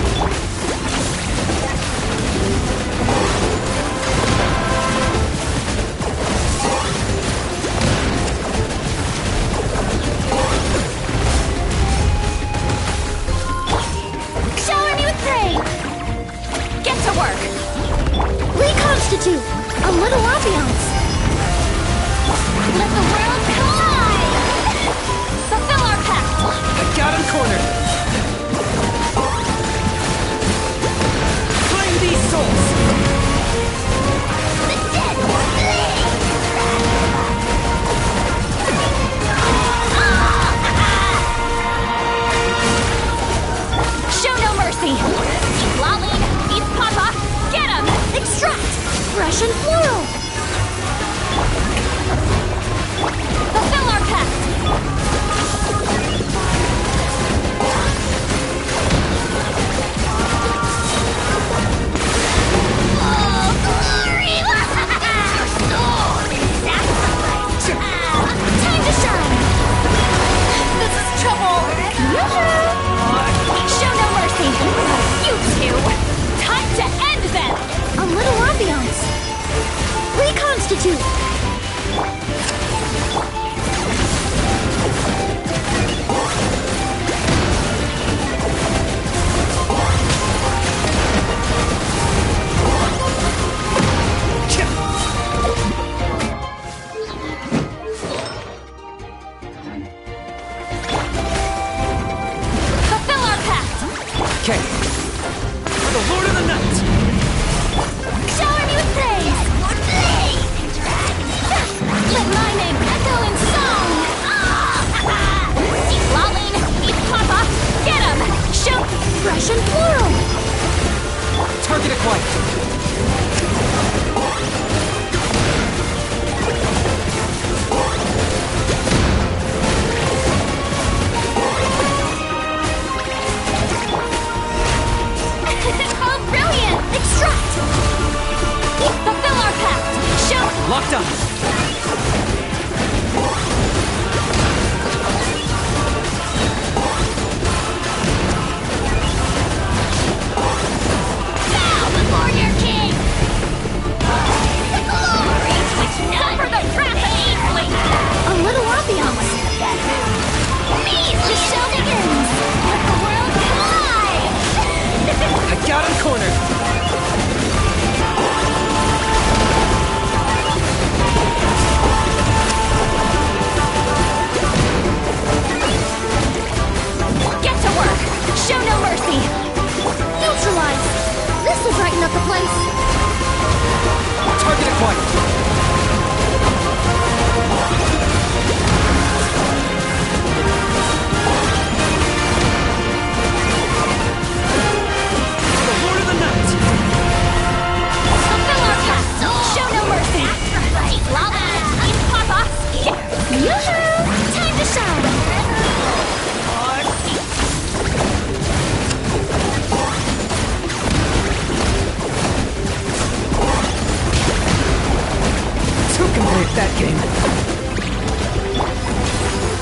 Speaker 6: reconstitute. A little ambiance. Let the world collide!
Speaker 5: Fulfill our pact! I got him cornered! Claim these souls!
Speaker 6: The dead will bleed!
Speaker 1: Show no mercy! Lolene, eat Papa! Get him!
Speaker 6: Extract! Fresh and floral!
Speaker 1: Fulfill our pact!
Speaker 6: Oh, glory! Your soul is sacrificed!
Speaker 1: Time to shine!
Speaker 4: This is trouble!
Speaker 1: Show no mercy! You two! Time to end them!
Speaker 6: A little ambiance. Reconstitute.
Speaker 1: Fulfill our pact!
Speaker 15: Okay.
Speaker 5: For the Lord of the Night!
Speaker 1: Shower me with praise! Let my name echo in song! Eat Lolene, eat Papa! Get him! Show
Speaker 6: Fresh and floral.
Speaker 15: Target acquired.
Speaker 1: Oh, brilliant! Extract! Fulfill our pact! Show
Speaker 15: Locked up.
Speaker 6: Bow before your king. The glory which none
Speaker 1: for the wrath of Eastling!
Speaker 6: A little ambiance.
Speaker 1: The show begins! Let the world collide!
Speaker 5: I got him cornered!
Speaker 1: Get to work! Show no mercy!
Speaker 6: Neutralize. This will brighten up the place.
Speaker 15: Target acquired.
Speaker 5: The Lord of the Night!
Speaker 1: Fulfill our pact! Show no mercy! Eat Lolene, eat Papa! Yoo-hoo! Time to shine!
Speaker 5: Who can play that game?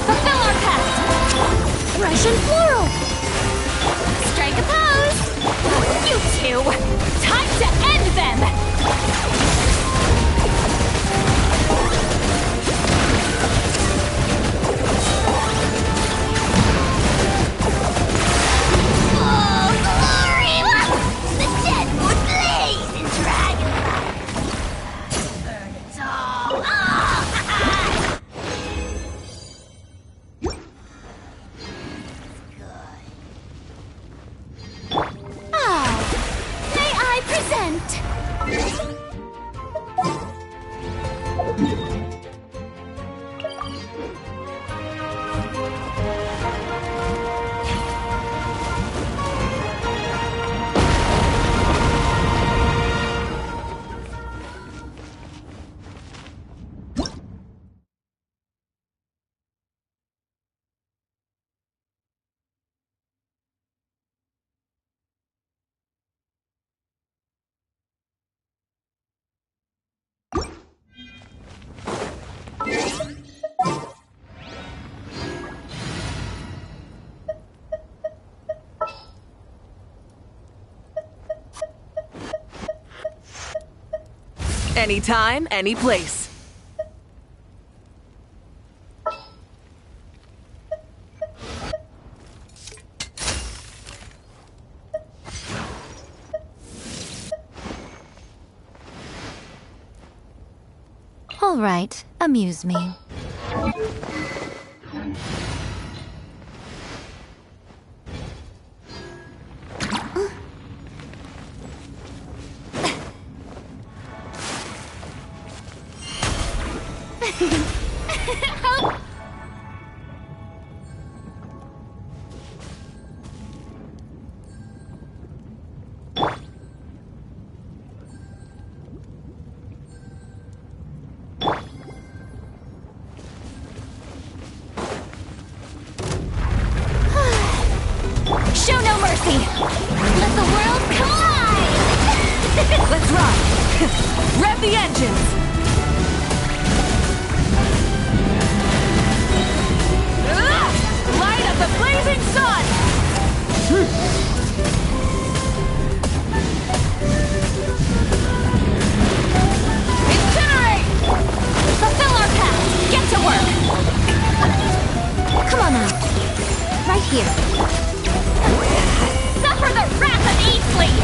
Speaker 1: Fulfill our pact!
Speaker 6: Fresh and floral.
Speaker 1: Strike a pose! You two! Time to end them!
Speaker 6: Oh, glory! The dead would blaze in dragonfire. Burn it all.
Speaker 1: May I present?
Speaker 16: Anytime, any place.
Speaker 4: All right, amuse me.
Speaker 1: Show no mercy! Let the world collide!
Speaker 16: Let's ride! Rev the engines! Light up the blazing sun! Incinerate!
Speaker 1: Fulfill our path! Get to work!
Speaker 2: Come on out. Right here.
Speaker 1: Suffer the wrath of Eastleigh!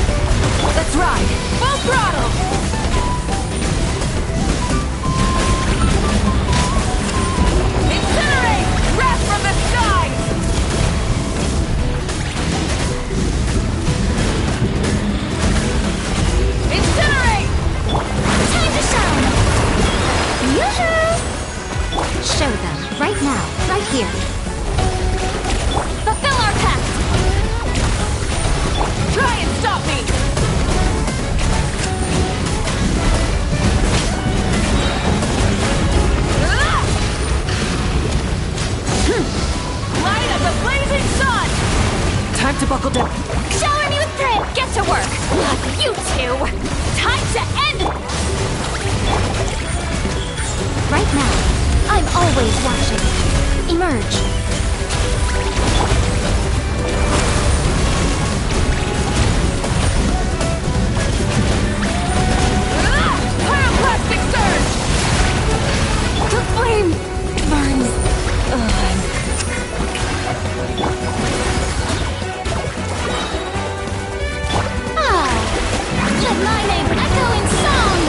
Speaker 16: Let's ride! Full throttle! Incinerate! Wrath from the skies! Incinerate!
Speaker 2: Time to shine! Yoo-hoo! Show them. Right now. Right here.
Speaker 1: Fulfill our pact!
Speaker 16: Try and stop me! Light up the blazing sun!
Speaker 15: Time to buckle down.
Speaker 1: Shower me with prayer! Get to work! Not you two! Time to end!
Speaker 2: Right now. I'm always watching. Emerge.
Speaker 16: Pyroclastic surge!
Speaker 2: The flame burns.
Speaker 1: Let my name echo in song!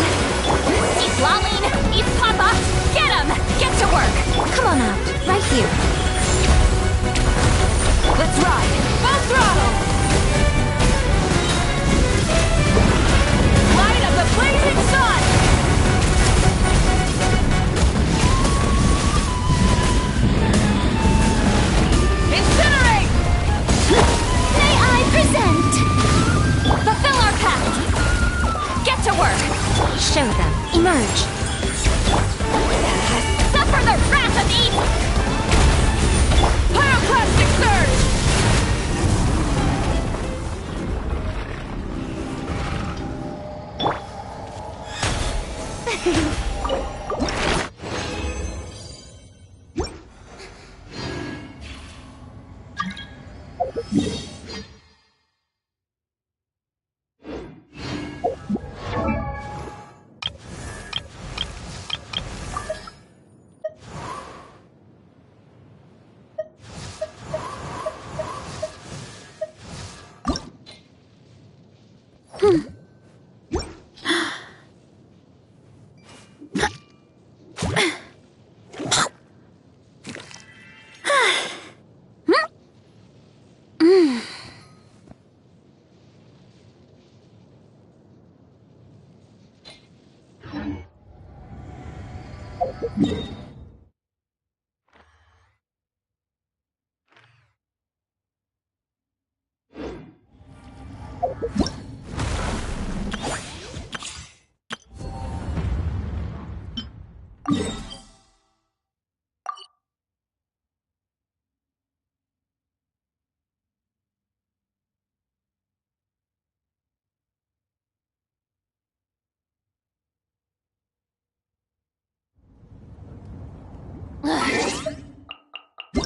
Speaker 1: Eat Lolline! Eat Papa! Get 'em! Get to work!
Speaker 2: Come on out. Right here.
Speaker 16: Let's ride! Full throttle! Light up the blazing sun! Incinerate!
Speaker 1: May I present? Fulfill our pact! Get to work!
Speaker 2: Show them. Emerge.
Speaker 1: Suffer the wrath of East!
Speaker 16: Pyroclastic surge!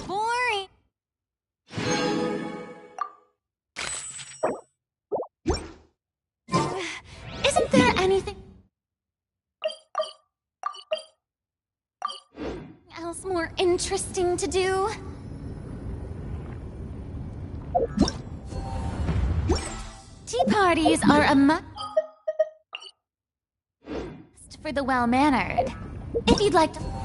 Speaker 4: Boring. Isn't there anything else more interesting to do? Tea parties are a must for the well-mannered.
Speaker 10: If you'd like to...